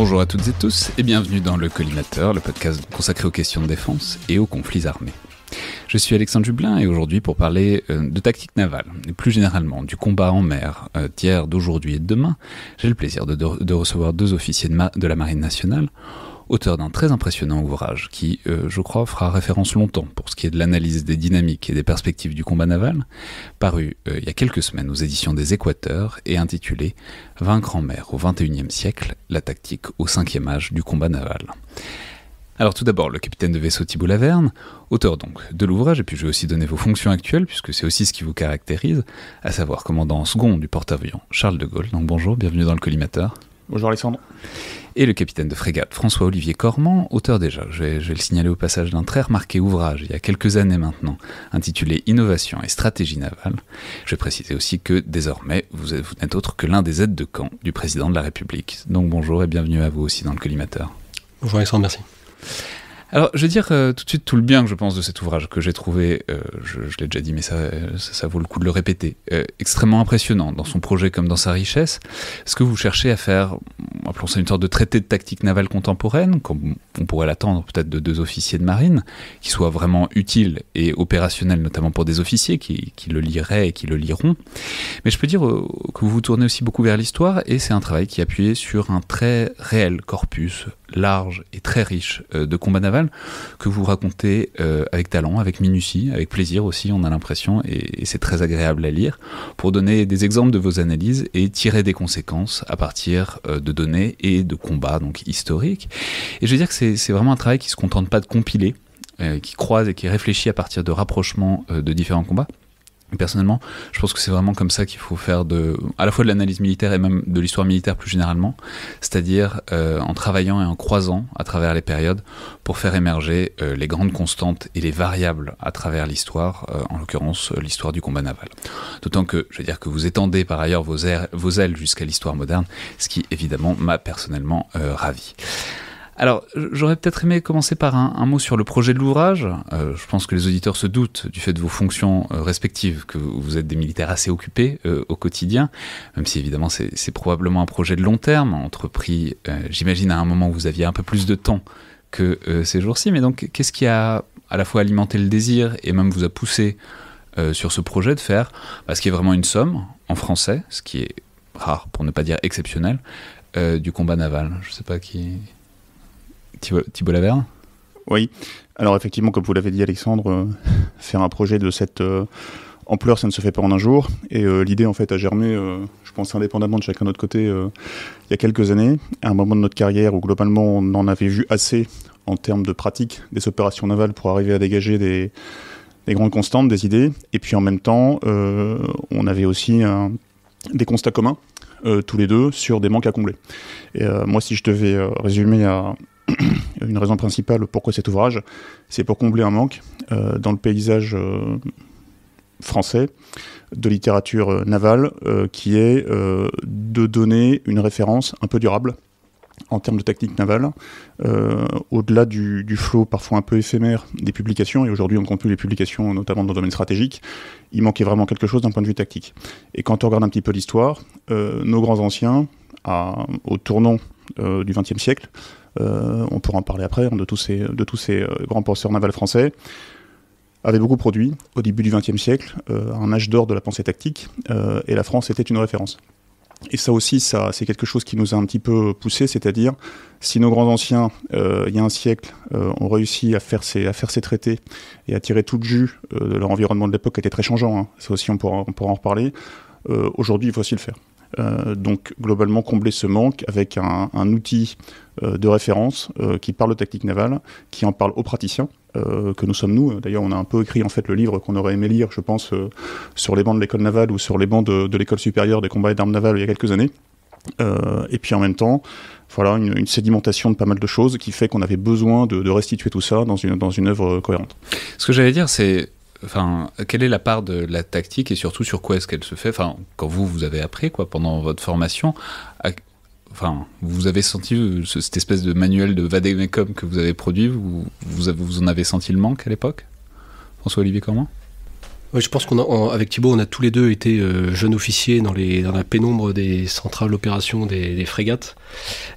Bonjour à toutes et tous et bienvenue dans le Collimateur, le podcast consacré aux questions de défense et aux conflits armés. Je suis Alexandre Jublin et aujourd'hui pour parler de tactique navale et plus généralement du combat en mer d'hier, d'aujourd'hui et de demain, j'ai le plaisir de recevoir deux officiers de la Marine nationale, auteurs d'un très impressionnant ouvrage qui, je crois, fera référence longtemps pour ce qui est de l'analyse des dynamiques et des perspectives du combat naval, paru il y a quelques semaines aux éditions des Équateurs et intitulé « Vaincre en mer au XXIe siècle, la tactique au 5e âge du combat naval ». Alors tout d'abord, le capitaine de vaisseau Thibault Laverne, auteur donc de l'ouvrage, et puis je vais aussi donner vos fonctions actuelles, puisque c'est aussi ce qui vous caractérise, à savoir commandant second du porte-avions Charles de Gaulle. Donc bonjour, bienvenue dans le Collimateur. Bonjour Alexandre. Et le capitaine de frégate François-Olivier Cormand, auteur déjà, je vais le signaler au passage, d'un très remarqué ouvrage, il y a quelques années maintenant, intitulé « Innovation et stratégie navale ». Je vais préciser aussi que, désormais, vous n'êtes autre que l'un des aides de camp du président de la République. Donc bonjour et bienvenue à vous aussi dans le Collimateur. Bonjour Alexandre, merci. Alors, je vais dire tout de suite tout le bien que je pense de cet ouvrage, que j'ai trouvé, je l'ai déjà dit, mais ça vaut le coup de le répéter, extrêmement impressionnant dans son projet comme dans sa richesse. Ce que vous cherchez à faire, appelons ça une sorte de traité de tactique navale contemporaine, comme on pourrait l'attendre peut-être de deux officiers de marine, qui soit vraiment utile et opérationnel, notamment pour des officiers qui le liraient et qui le liront. Mais je peux dire que vous vous tournez aussi beaucoup vers l'histoire, et c'est un travail qui est appuyé sur un très réel corpus large et très riche de combat naval que vous racontez avec talent, avec minutie, avec plaisir aussi, on a l'impression, et c'est très agréable à lire, pour donner des exemples de vos analyses et tirer des conséquences à partir de données et de combats donc historiques. Et je veux dire que c'est vraiment un travail qui ne se contente pas de compiler, qui croise et qui réfléchit à partir de rapprochements de différents combats. Personnellement, je pense que c'est vraiment comme ça qu'il faut faire à la fois de l'analyse militaire et même de l'histoire militaire plus généralement, c'est-à-dire en travaillant et en croisant à travers les périodes pour faire émerger les grandes constantes et les variables à travers l'histoire, en l'occurrence l'histoire du combat naval. D'autant que, je veux dire que vous étendez par ailleurs vos ailes jusqu'à l'histoire moderne, ce qui évidemment m'a personnellement ravi. Alors, j'aurais peut-être aimé commencer par un mot sur le projet de l'ouvrage. Je pense que les auditeurs se doutent du fait de vos fonctions respectives, que vous êtes des militaires assez occupés au quotidien, même si évidemment c'est probablement un projet de long terme, entrepris, j'imagine, à un moment où vous aviez un peu plus de temps que ces jours-ci. Mais donc, qu'est-ce qui a à la fois alimenté le désir et même vous a poussé sur ce projet de faire ce qui est vraiment une somme, en français, ce qui est rare, pour ne pas dire exceptionnel, du combat naval. Je ne sais pas qui... Thibault Laverne ? Oui, alors effectivement, comme vous l'avez dit Alexandre, faire un projet de cette ampleur, ça ne se fait pas en un jour. Et l'idée en fait a germé, je pense indépendamment de chacun de notre côté, il y a quelques années, à un moment de notre carrière où globalement on en avait vu assez en termes de pratique des opérations navales pour arriver à dégager des grandes constantes, des idées. Et puis en même temps, on avait aussi des constats communs, tous les deux, sur des manques à combler. Et moi, si je devais résumer à une raison principale pourquoi cet ouvrage, c'est pour combler un manque dans le paysage français de littérature navale, qui est de donner une référence un peu durable en termes de tactique navale, au-delà du flot parfois un peu éphémère des publications, et aujourd'hui on ne compte plus les publications, notamment dans le domaine stratégique, il manquait vraiment quelque chose d'un point de vue tactique. Et quand on regarde un petit peu l'histoire, nos grands anciens, au tournant du XXe siècle, on pourra en parler après, de tous ces grands penseurs navals français, avaient beaucoup produit au début du XXe siècle, un âge d'or de la pensée tactique, et la France était une référence. Et ça aussi, c'est quelque chose qui nous a un petit peu poussé, c'est-à-dire, si nos grands anciens, il y a un siècle, ont réussi à faire ces traités et à tirer tout le jus de leur environnement de l'époque, qui était très changeant, ça aussi on pourra en reparler, aujourd'hui il faut aussi le faire. Donc globalement combler ce manque avec un outil de référence qui parle de tactique navale, qui en parle aux praticiens, que nous sommes nous. D'ailleurs on a un peu écrit en fait le livre qu'on aurait aimé lire, je pense, sur les bancs de l'école navale ou sur les bancs de l'école supérieure des combats et d'armes navales il y a quelques années. Et puis en même temps, voilà, une sédimentation de pas mal de choses qui fait qu'on avait besoin de restituer tout ça dans une œuvre cohérente. Ce que j'allais dire, c'est quelle est la part de la tactique et surtout sur quoi est-ce qu'elle se fait quand vous avez appris pendant votre formation, vous avez senti cette espèce de manuel de vademecum que vous avez produit, vous en avez senti le manque à l'époque, François-Olivier Cormand ? Ouais, je pense avec Thibaut, on a tous les deux été jeunes officiers dans la pénombre des centrales d'opération des frégates,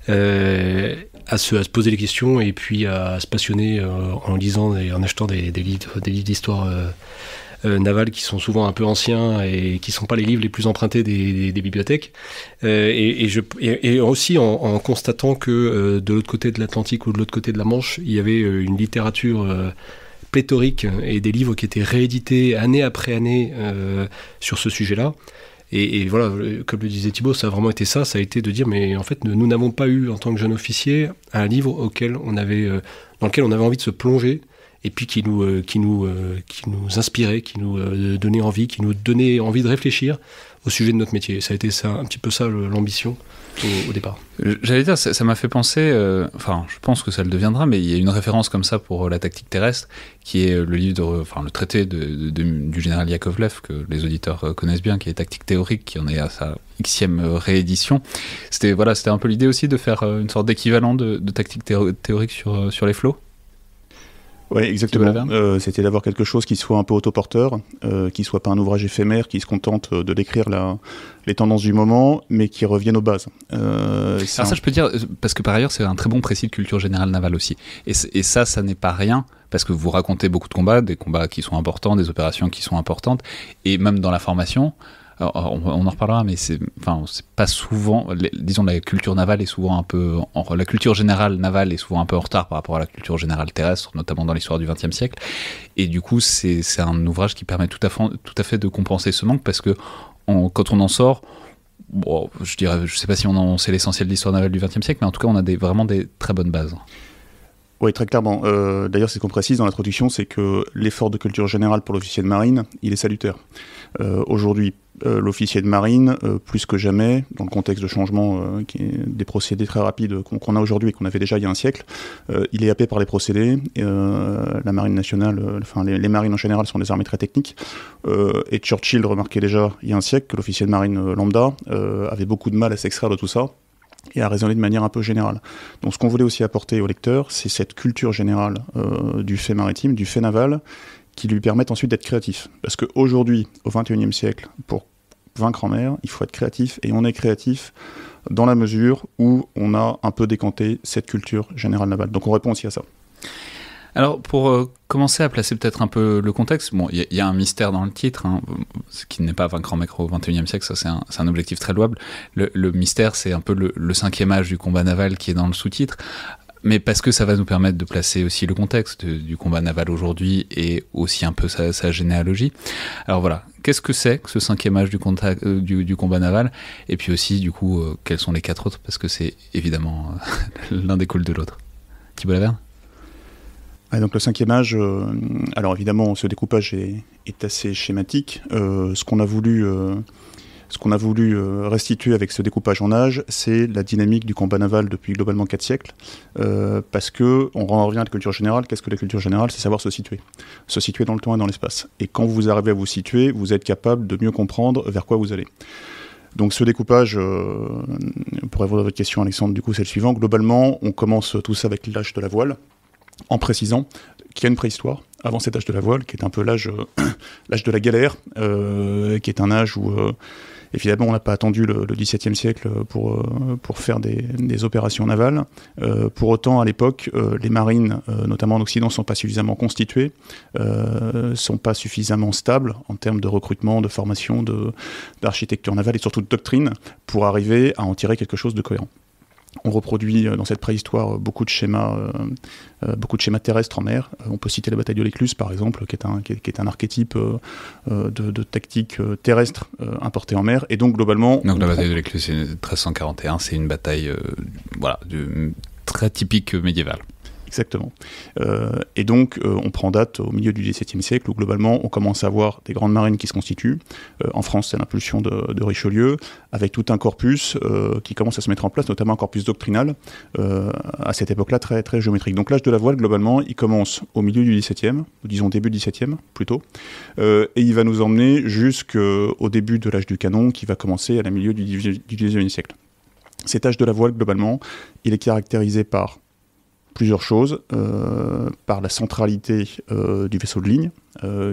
à se poser des questions et puis à se passionner en lisant et en achetant des livres d'histoire navale qui sont souvent un peu anciens et qui sont pas les livres les plus empruntés des bibliothèques. Et aussi en constatant que de l'autre côté de l'Atlantique ou de l'autre côté de la Manche, il y avait une littérature pléthorique et des livres qui étaient réédités année après année sur ce sujet-là. Et voilà, comme le disait Thibaut, ça a vraiment été ça. Ça a été de dire, mais en fait, nous n'avons pas eu, en tant que jeune officier, un livre dans lequel on avait envie de se plonger, et puis qui nous inspirait, qui nous donnait envie, qui nous donnait envie de réfléchir au sujet de notre métier. Ça a été ça, un petit peu ça l'ambition au départ. J'allais dire, ça m'a fait penser, je pense que ça le deviendra, mais il y a une référence comme ça pour la tactique terrestre, qui est le livre, le traité du général Yakovlev, que les auditeurs connaissent bien, qui est Tactique théorique, qui en est à sa Xème réédition. C'était un peu l'idée aussi de faire une sorte d'équivalent de tactique théorique sur les flots. Oui, exactement. C'était d'avoir quelque chose qui soit un peu autoporteur, qui soit pas un ouvrage éphémère, qui se contente de décrire les tendances du moment, mais qui revienne aux bases. Alors ça, je peux dire, parce que par ailleurs, c'est un très bon précis de culture générale navale aussi. Et ça n'est pas rien, parce que vous racontez beaucoup de combats, des combats qui sont importants, des opérations qui sont importantes, et même dans la formation. Alors, on en reparlera, mais c'est pas souvent. Disons, la culture navale est souvent un peu. La culture générale navale est souvent un peu en retard par rapport à la culture générale terrestre, notamment dans l'histoire du XXe siècle. Et du coup, c'est un ouvrage qui permet tout à fait de compenser ce manque, parce que quand on en sort, je sais pas si on sait l'essentiel de l'histoire navale du XXe siècle, mais en tout cas, on a vraiment des très bonnes bases. Oui, très clairement. D'ailleurs, c'est ce qu'on précise dans l'introduction, c'est que l'effort de culture générale pour l'officier de marine, il est salutaire. Aujourd'hui, l'officier de marine, plus que jamais, dans le contexte de changement des procédés très rapides qu'on a aujourd'hui et qu'on avait déjà il y a un siècle, il est happé par les procédés. La marine nationale, les marines en général sont des armées très techniques. Et Churchill remarquait déjà il y a un siècle que l'officier de marine lambda avait beaucoup de mal à s'extraire de tout ça et à raisonner de manière un peu générale. Donc ce qu'on voulait aussi apporter au lecteur, c'est cette culture générale du fait maritime, du fait naval, qui lui permettent ensuite d'être créatif. Parce qu'aujourd'hui, au XXIe siècle, pour vaincre en mer, il faut être créatif, et on est créatif dans la mesure où on a un peu décanté cette culture générale navale. Donc on répond aussi à ça. Alors, pour commencer à placer peut-être un peu le contexte, bon, il y a un mystère dans le titre, ce qui n'est pas vaincre en mer au XXIe siècle, ça c'est un objectif très louable. Le mystère, c'est un peu le cinquième âge du combat naval qui est dans le sous-titre, mais parce que ça va nous permettre de placer aussi le contexte du combat naval aujourd'hui et aussi un peu sa généalogie. Alors voilà, qu'est-ce que c'est que ce cinquième âge du combat naval? Et puis aussi, du coup, quels sont les quatre autres? Parce que c'est évidemment l'un découle de l'autre. Thibaut Laverne? Donc le cinquième âge, alors évidemment ce découpage est assez schématique. Ce qu'on a voulu restituer avec ce découpage en âge, c'est la dynamique du combat naval depuis globalement 4 siècles, parce que on en revient à la culture générale. Qu'est-ce que la culture générale? C'est savoir se situer dans le temps et dans l'espace. Et quand vous arrivez à vous situer, vous êtes capable de mieux comprendre vers quoi vous allez. Donc ce découpage, pour répondre à votre question Alexandre, du coup c'est le suivant. Globalement, on commence tout ça avec l'âge de la voile, en précisant qu'il y a une préhistoire avant cet âge de la voile, qui est un peu l'âge de la galère, qui est un âge où, évidemment, on n'a pas attendu le XVIIe siècle pour faire des opérations navales. Pour autant, à l'époque, les marines, notamment en Occident, ne sont pas suffisamment constituées, ne sont pas suffisamment stables en termes de recrutement, de formation, d'architecture navale et surtout de doctrine, pour arriver à en tirer quelque chose de cohérent. On reproduit dans cette préhistoire beaucoup de schémas terrestres en mer. On peut citer la bataille de l'Écluse, par exemple, qui est un archétype de tactique terrestre importée en mer. Et donc, globalement... Donc la bataille de l'Écluse, c'est 1341, c'est une bataille très typique médiévale. Exactement. Et donc, on prend date au milieu du XVIIe siècle, où globalement, on commence à avoir des grandes marines qui se constituent. En France, c'est l'impulsion de Richelieu, avec tout un corpus qui commence à se mettre en place, notamment un corpus doctrinal, à cette époque-là, très, très géométrique. Donc l'âge de la voile, globalement, il commence au milieu du XVIIe, disons début XVIIe, plutôt, et il va nous emmener jusqu'au début de l'âge du canon, qui va commencer à la milieu du XIXe siècle. Cet âge de la voile, globalement, il est caractérisé par Plusieurs choses, par la centralité du vaisseau de ligne,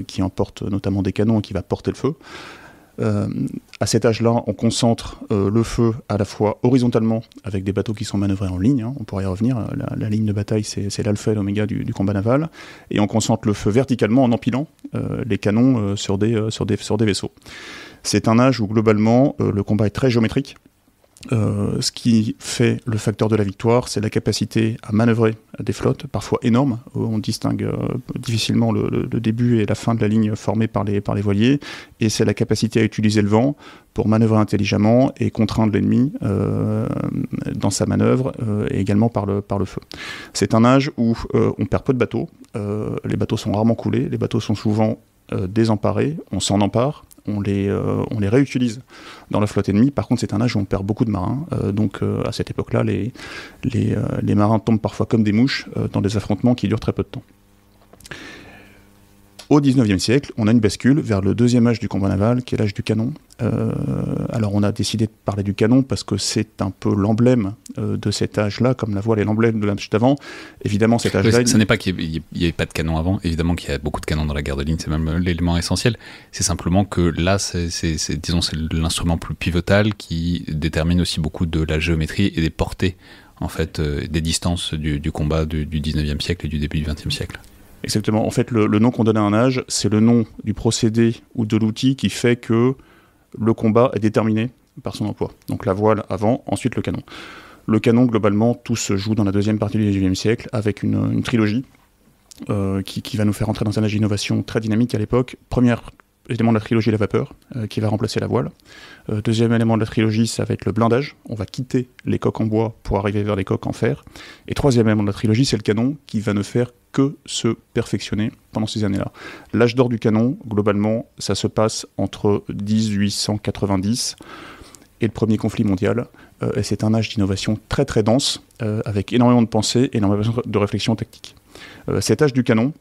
qui emporte notamment des canons et qui va porter le feu. À cet âge-là, on concentre le feu à la fois horizontalement avec des bateaux qui sont manœuvrés en ligne, on pourrait y revenir, la ligne de bataille c'est l'alpha et l'oméga du combat naval, et on concentre le feu verticalement en empilant les canons sur des vaisseaux. C'est un âge où globalement le combat est très géométrique. Ce qui fait le facteur de la victoire, c'est la capacité à manœuvrer des flottes, parfois énormes. On distingue difficilement le début et la fin de la ligne formée par les voiliers, et c'est la capacité à utiliser le vent pour manœuvrer intelligemment et contraindre l'ennemi dans sa manœuvre, et également par le feu. C'est un âge où on perd peu de bateaux, les bateaux sont rarement coulés, les bateaux sont souvent désemparés, on s'en empare, on les réutilise dans la flotte ennemie. Par contre, c'est un âge où on perd beaucoup de marins. Donc, à cette époque-là, les marins tombent parfois comme des mouches dans des affrontements qui durent très peu de temps. Au XIXe siècle, on a une bascule vers le deuxième âge du combat naval, qui est l'âge du canon. Alors, on a décidé de parler du canon parce que c'est un peu l'emblème de cet âge-là, comme la voile est l'emblème de l'âge d'avant. Évidemment, cet âge-là... Ce n'est pas qu'il n'y avait pas de canon avant. Évidemment qu'il y a beaucoup de canons dans la guerre de ligne, c'est même l'élément essentiel. C'est simplement que là, c'est l'instrument plus pivotal qui détermine aussi beaucoup de la géométrie et des portées, en fait, des distances du combat du XIXe siècle et du début du XXe siècle. Exactement. En fait, le nom qu'on donne à un âge, c'est le nom du procédé ou de l'outil qui fait que le combat est déterminé par son emploi. Donc la voile avant, ensuite le canon. Le canon, globalement, tout se joue dans la deuxième partie du XIXe siècle avec une trilogie qui va nous faire entrer dans un âge d'innovation très dynamique à l'époque. Première élément de la trilogie, la vapeur, qui va remplacer la voile. Deuxième élément de la trilogie, ça va être le blindage. On va quitter les coques en bois pour arriver vers les coques en fer. Et troisième élément de la trilogie, c'est le canon qui va ne faire que se perfectionner pendant ces années-là. L'âge d'or du canon, globalement, ça se passe entre 1890 et le premier conflit mondial. Et c'est un âge d'innovation très très dense, avec énormément de pensée et énormément de réflexion tactique. Cet âge du canon,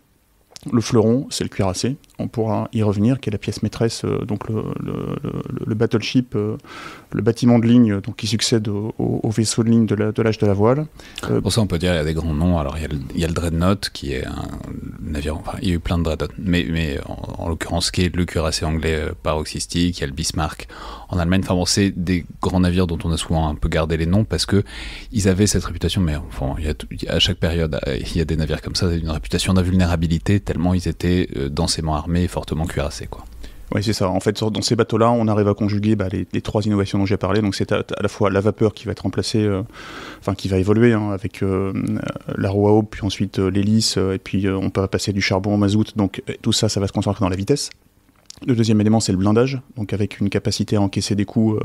le fleuron, c'est le cuirassé, on pourra y revenir, qui est la pièce maîtresse, donc le battleship, le bâtiment de ligne donc, qui succède au vaisseau de ligne de l'âge de la voile. Pour ça, on peut dire qu'il y a des grands noms. Alors, il y a le Dreadnought, qui est un navire, enfin, il y a eu plein de Dreadnoughts, mais en l'occurrence, qui est le cuirassé anglais paroxystique, il y a le Bismarck en Allemagne. Enfin bon, c'est des grands navires dont on a souvent un peu gardé les noms parce qu'ils avaient cette réputation, mais enfin, à chaque période, il y a des navires comme ça, une réputation d'invulnérabilité, tellement ils étaient densément armés et fortement cuirassés, quoi. Oui, c'est ça. En fait, dans ces bateaux-là, on arrive à conjuguer les trois innovations dont j'ai parlé. Donc, c'est à la fois la vapeur qui va être remplacée, qui va évoluer avec la roue à aube, puis ensuite l'hélice, et puis on peut passer du charbon au mazout. Donc, tout ça, ça va se concentrer dans la vitesse. Le deuxième élément, c'est le blindage, donc avec une capacité à encaisser des coups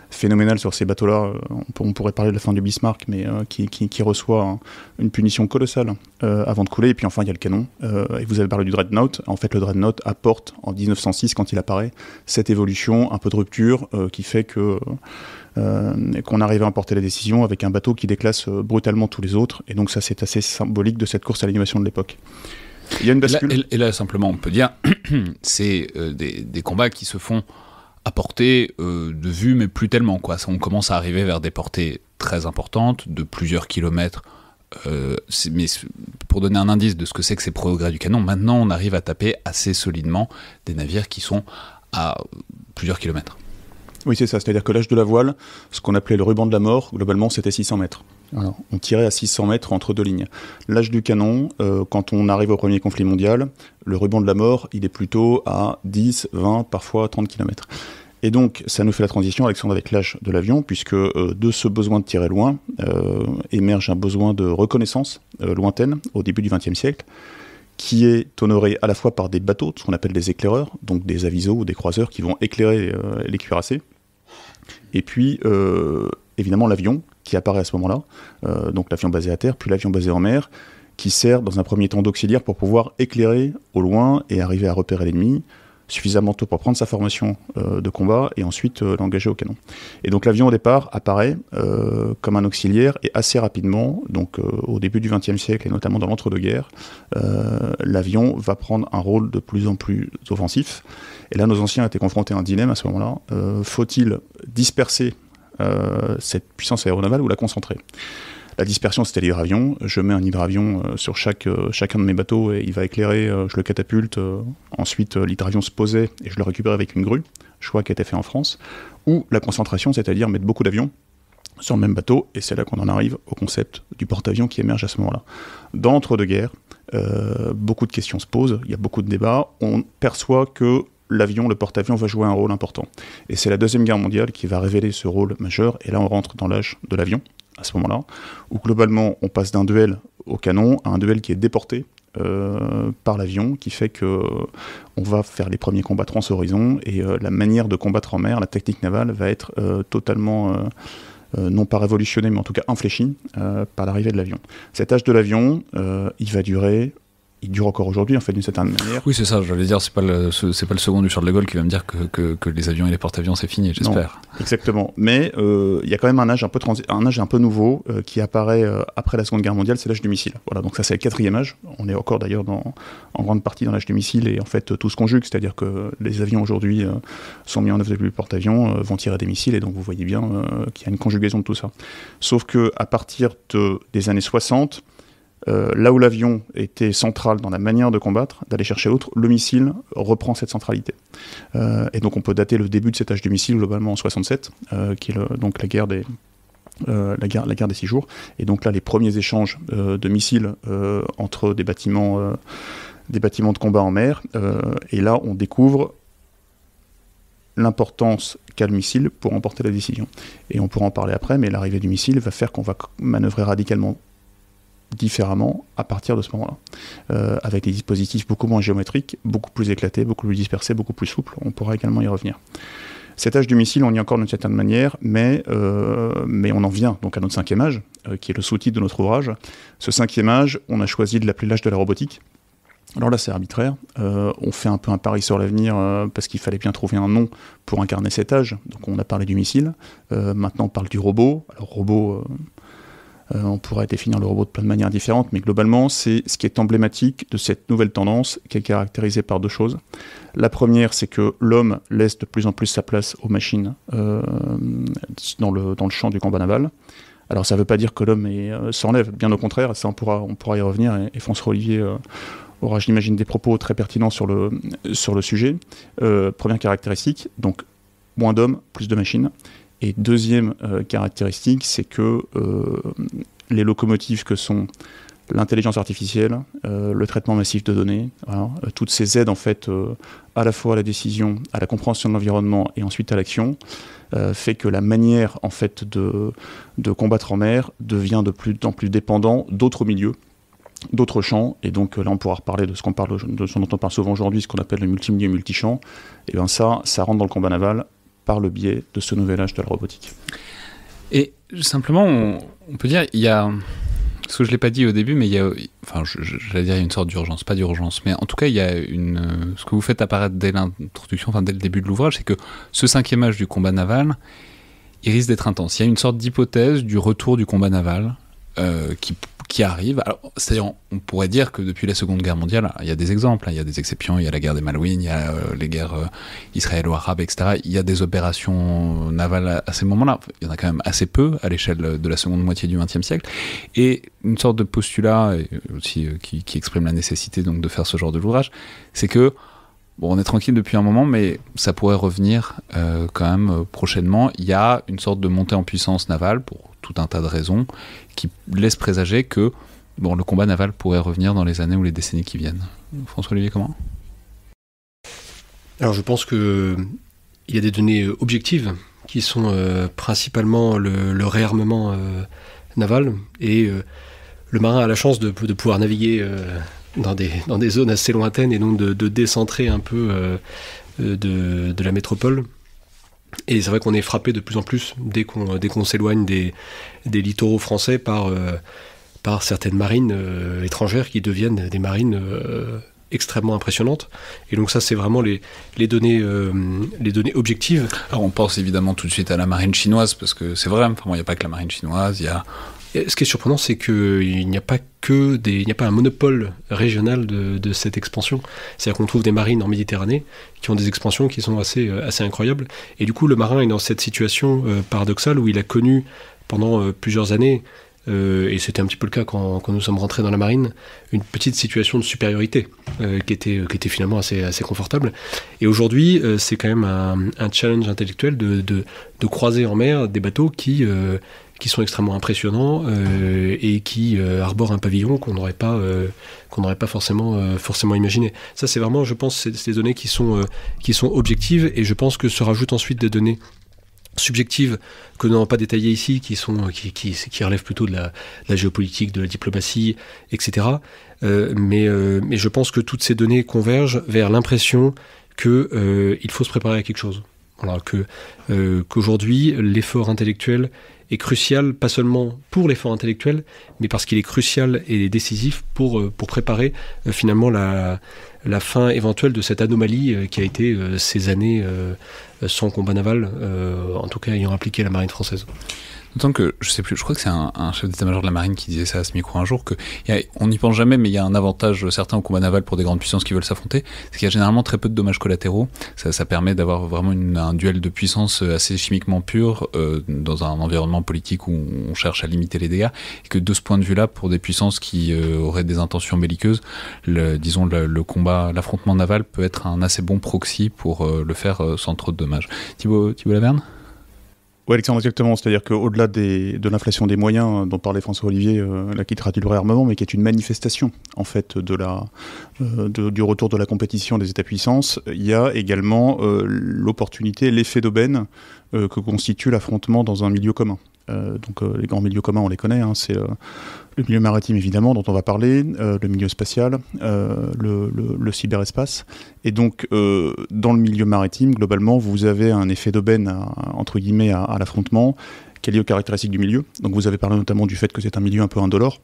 phénoménale sur ces bateaux-là. On pourrait parler de la fin du Bismarck, mais qui reçoit une punition colossale avant de couler. Et puis enfin, il y a le canon. Et vous avez parlé du Dreadnought. En fait, le Dreadnought apporte, en 1906, quand il apparaît, cette évolution, un peu de rupture, qui fait qu'on arrive à emporter la décision avec un bateau qui déclasse brutalement tous les autres. Et donc ça, c'est assez symbolique de cette course à l'innovation de l'époque. Il y a une bascule. Et là, simplement, on peut dire, c'est des combats qui se font à portée de vue, mais plus tellement, quoi. On commence à arriver vers des portées très importantes, de plusieurs kilomètres. Mais pour donner un indice de ce que c'est que ces progrès du canon, maintenant, on arrive à taper assez solidement des navires qui sont à plusieurs kilomètres. Oui, c'est ça. C'est-à-dire que l'âge de la voile, ce qu'on appelait le ruban de la mort, globalement, c'était 600 mètres. Alors, on tirait à 600 mètres entre deux lignes. L'âge du canon, quand on arrive au premier conflit mondial, le ruban de la mort, il est plutôt à 10, 20, parfois 30 km. Et donc, ça nous fait la transition, Alexandre, avec l'âge de l'avion, puisque de ce besoin de tirer loin, émerge un besoin de reconnaissance lointaine au début du XXe siècle, qui est honoré à la fois par des bateaux, ce qu'on appelle des éclaireurs, donc des avisos ou des croiseurs qui vont éclairer les cuirassés, et puis évidemment l'avion qui apparaît à ce moment-là, donc l'avion basé à terre, puis l'avion basé en mer, qui sert dans un premier temps d'auxiliaire pour pouvoir éclairer au loin et arriver à repérer l'ennemi suffisamment tôt pour prendre sa formation de combat et ensuite l'engager au canon. Et donc l'avion au départ apparaît comme un auxiliaire et assez rapidement, donc au début du XXe siècle et notamment dans l'entre-deux-guerres, l'avion va prendre un rôle de plus en plus offensif. Et là, nos anciens étaient confrontés à un dilemme à ce moment-là. Faut-il disperser cette puissance aéronavale ou la concentrer ? La dispersion, c'était l'hydravion. Je mets un hydravion sur chacun de mes bateaux et il va éclairer, je le catapulte. Ensuite, l'hydravion se posait et je le récupérais avec une grue, choix qui a été fait en France. Ou la concentration, c'est-à-dire mettre beaucoup d'avions sur le même bateau, et c'est là qu'on en arrive au concept du porte-avions qui émerge à ce moment-là. Dans l'entre-deux-guerres, beaucoup de questions se posent, il y a beaucoup de débats, on perçoit que l'avion, le porte-avions, va jouer un rôle important. Et c'est la Deuxième Guerre mondiale qui va révéler ce rôle majeur, et là on rentre dans l'âge de l'avion, à ce moment-là, où globalement on passe d'un duel au canon à un duel qui est déporté par l'avion, qui fait que on va faire les premiers combats trans-horizon, et la manière de combattre en mer, la technique navale, va être totalement... non pas révolutionné, mais en tout cas infléchi par l'arrivée de l'avion. Cet âge de l'avion, il dure encore aujourd'hui, en fait, d'une certaine manière. Oui, c'est ça, j'allais dire, c'est pas le second du Charles de Gaulle qui va me dire que les avions et les porte-avions, c'est fini, j'espère. Non, exactement. Mais il y a quand même un âge un peu nouveau qui apparaît après la Seconde Guerre mondiale, c'est l'âge du missile. Voilà, donc ça, c'est le 4e âge. On est encore d'ailleurs en grande partie dans l'âge du missile, et en fait, tout se conjugue, c'est-à-dire que les avions aujourd'hui sont mis en œuvre depuis le porte-avions, vont tirer des missiles, et donc vous voyez bien qu'il y a une conjugaison de tout ça. Sauf qu'à partir des années 60, là où l'avion était central dans la manière de combattre, d'aller chercher l'autre, le missile reprend cette centralité. Et donc on peut dater le début de cet âge du missile globalement en 67, qui est donc la guerre des 6 jours. Et donc là, les premiers échanges de missiles entre des bâtiments de combat en mer. Et là, on découvre l'importance qu'a le missile pour emporter la décision. Et on pourra en parler après, mais l'arrivée du missile va faire qu'on va manœuvrer radicalement différemment à partir de ce moment-là, avec des dispositifs beaucoup moins géométriques, beaucoup plus éclatés, beaucoup plus dispersés, beaucoup plus souples. On pourra également y revenir. Cet âge du missile, on y est encore d'une certaine manière, mais on en vient donc à notre 5e âge, qui est le sous-titre de notre ouvrage. Ce 5e âge, on a choisi de l'appeler l'âge de la robotique. Alors là, c'est arbitraire. On fait un peu un pari sur l'avenir parce qu'il fallait bien trouver un nom pour incarner cet âge. Donc on a parlé du missile. Maintenant, on parle du robot. Alors robot... on pourrait définir le robot de plein de manières différentes, mais globalement, c'est ce qui est emblématique de cette nouvelle tendance qui est caractérisée par 2 choses. La première, c'est que l'homme laisse de plus en plus sa place aux machines dans le champ du combat naval. Alors ça ne veut pas dire que l'homme s'enlève, bien au contraire, ça on pourra y revenir, et François Olivier aura, j'imagine, des propos très pertinents sur le sujet. Première caractéristique, donc moins d'hommes, plus de machines. Et deuxième caractéristique, c'est que les locomotives que sont l'intelligence artificielle, le traitement massif de données, voilà, toutes ces aides en fait à la fois à la décision, à la compréhension de l'environnement et ensuite à l'action, fait que la manière en fait de combattre en mer devient de plus en plus dépendant d'autres milieux, d'autres champs, et donc là on pourra reparler de ce dont on parle souvent aujourd'hui, ce qu'on appelle le multimilieu multichamp. Et bien ça rentre dans le combat naval par le biais de ce nouvel âge de la robotique. Et simplement, on peut dire, il y a, parce que je ne l'ai pas dit au début, mais il y a, enfin, j'allais dire une sorte d'urgence, pas d'urgence, mais en tout cas, il y a ce que vous faites apparaître dès l'introduction, enfin dès le début de l'ouvrage, c'est que ce 5e âge du combat naval, il risque d'être intense. Il y a une sorte d'hypothèse du retour du combat naval qui arrive. Alors, c'est-à-dire, on pourrait dire que depuis la Seconde Guerre mondiale, il y a des exemples, il y a des exceptions, il y a la guerre des Malouines, il y a les guerres israélo-arabes, etc. Il y a des opérations navales à ces moments-là. Il y en a quand même assez peu à l'échelle de la seconde moitié du XXe siècle. Et une sorte de postulat aussi qui exprime la nécessité donc de faire ce genre de l'ouvrage, c'est que bon, on est tranquille depuis un moment, mais ça pourrait revenir quand même prochainement. Il y a une sorte de montée en puissance navale pour tout un tas de raisons qui laissent présager que bon, le combat naval pourrait revenir dans les années ou les décennies qui viennent. François-Olivier, comment ? Alors je pense qu'il y a des données objectives qui sont principalement le réarmement naval, et le marin a la chance de pouvoir naviguer dans des zones assez lointaines, et donc de décentrer un peu de la métropole. Et c'est vrai qu'on est frappé de plus en plus dès qu'on s'éloigne des littoraux français par certaines marines étrangères qui deviennent des marines extrêmement impressionnantes. Et donc ça, c'est vraiment les données objectives. Alors on pense évidemment tout de suite à la marine chinoise, parce que c'est vrai, il n'y a pas que la marine chinoise, il y a... Ce qui est surprenant, c'est qu'il n'y a pas un monopole régional de cette expansion. C'est-à-dire qu'on trouve des marines en Méditerranée qui ont des expansions qui sont assez incroyables. Et du coup, le marin est dans cette situation paradoxale où il a connu pendant plusieurs années et c'était un petit peu le cas quand nous sommes rentrés dans la marine, une petite situation de supériorité qui était finalement assez confortable. Et aujourd'hui, c'est quand même un challenge intellectuel de croiser en mer des bateaux qui sont extrêmement impressionnants et qui arborent un pavillon qu'on n'aurait pas forcément imaginé. Ça, c'est vraiment, je pense, c'est des données qui sont objectives, et je pense que se rajoutent ensuite des données subjectives que nous n'avons pas détaillées ici, qui relèvent plutôt de la géopolitique, de la diplomatie, etc. Mais je pense que toutes ces données convergent vers l'impression qu'il faut se préparer à quelque chose. Voilà, qu'aujourd'hui, l'effort intellectuel est crucial, pas seulement pour l'effort intellectuel, mais parce qu'il est crucial et décisif pour préparer finalement la fin éventuelle de cette anomalie qui a été ces années sans combat naval, en tout cas ayant impliqué la marine française. D'autant que, je sais plus, je crois que c'est un chef d'état-major de la marine qui disait ça à ce micro un jour, on n'y pense jamais, mais il y a un avantage certain au combat naval pour des grandes puissances qui veulent s'affronter, c'est qu'il y a généralement très peu de dommages collatéraux. Ça permet d'avoir vraiment un duel de puissance assez chimiquement pur dans un environnement politique où on cherche à limiter les dégâts, et que de ce point de vue-là, pour des puissances qui auraient des intentions belliqueuses, le combat, l'affrontement naval peut être un assez bon proxy pour le faire sans trop de dommages. Thibaut Laverne ? Oui, Alexandre, exactement. C'est-à-dire qu'au-delà de l'inflation des moyens dont parlait François-Olivier, qui traduit le réarmement, mais qui est une manifestation en fait du retour de la compétition des États-puissances, il y a également l'opportunité, l'effet d'aubaine que constitue l'affrontement dans un milieu commun. Donc les grands milieux communs, on les connaît, c'est le milieu maritime évidemment dont on va parler, le milieu spatial, le cyberespace. Et donc dans le milieu maritime, globalement, vous avez un effet d'aubaine entre guillemets à l'affrontement qui est lié aux caractéristiques du milieu. Donc vous avez parlé notamment du fait que c'est un milieu un peu indolore.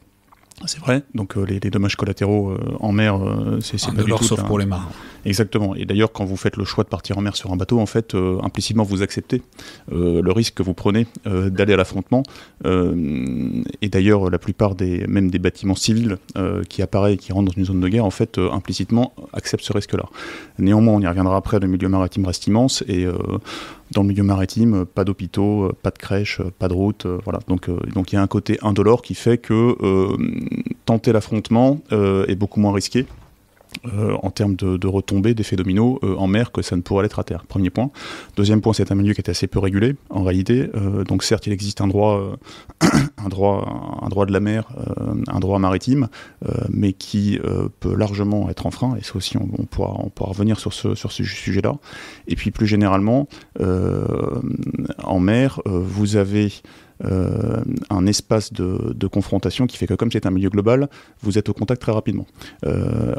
C'est vrai, donc les dommages collatéraux en mer, c'est pas du tout... sauf pour les marins. Exactement, et d'ailleurs quand vous faites le choix de partir en mer sur un bateau, en fait, implicitement vous acceptez le risque que vous prenez d'aller à l'affrontement, et d'ailleurs la plupart même des bâtiments civils qui rentrent dans une zone de guerre, en fait, implicitement acceptent ce risque-là. Néanmoins, on y reviendra après, le milieu maritime reste immense, et dans le milieu maritime, pas d'hôpitaux, pas de crèches, pas de routes, voilà. Donc il y a un côté indolore qui fait que tenter l'affrontement est beaucoup moins risqué en termes de retombées, d'effets dominos en mer que ça ne pourrait l'être à terre. Premier point. Deuxième point, c'est un milieu qui est assez peu régulé en réalité. Donc certes, il existe un droit de la mer, un droit maritime, mais qui peut largement être enfreint. Et ça aussi, on pourra revenir sur ce sujet-là. Et puis plus généralement, en mer, vous avez un espace de confrontation qui fait que comme c'est un milieu global, vous êtes au contact très rapidement.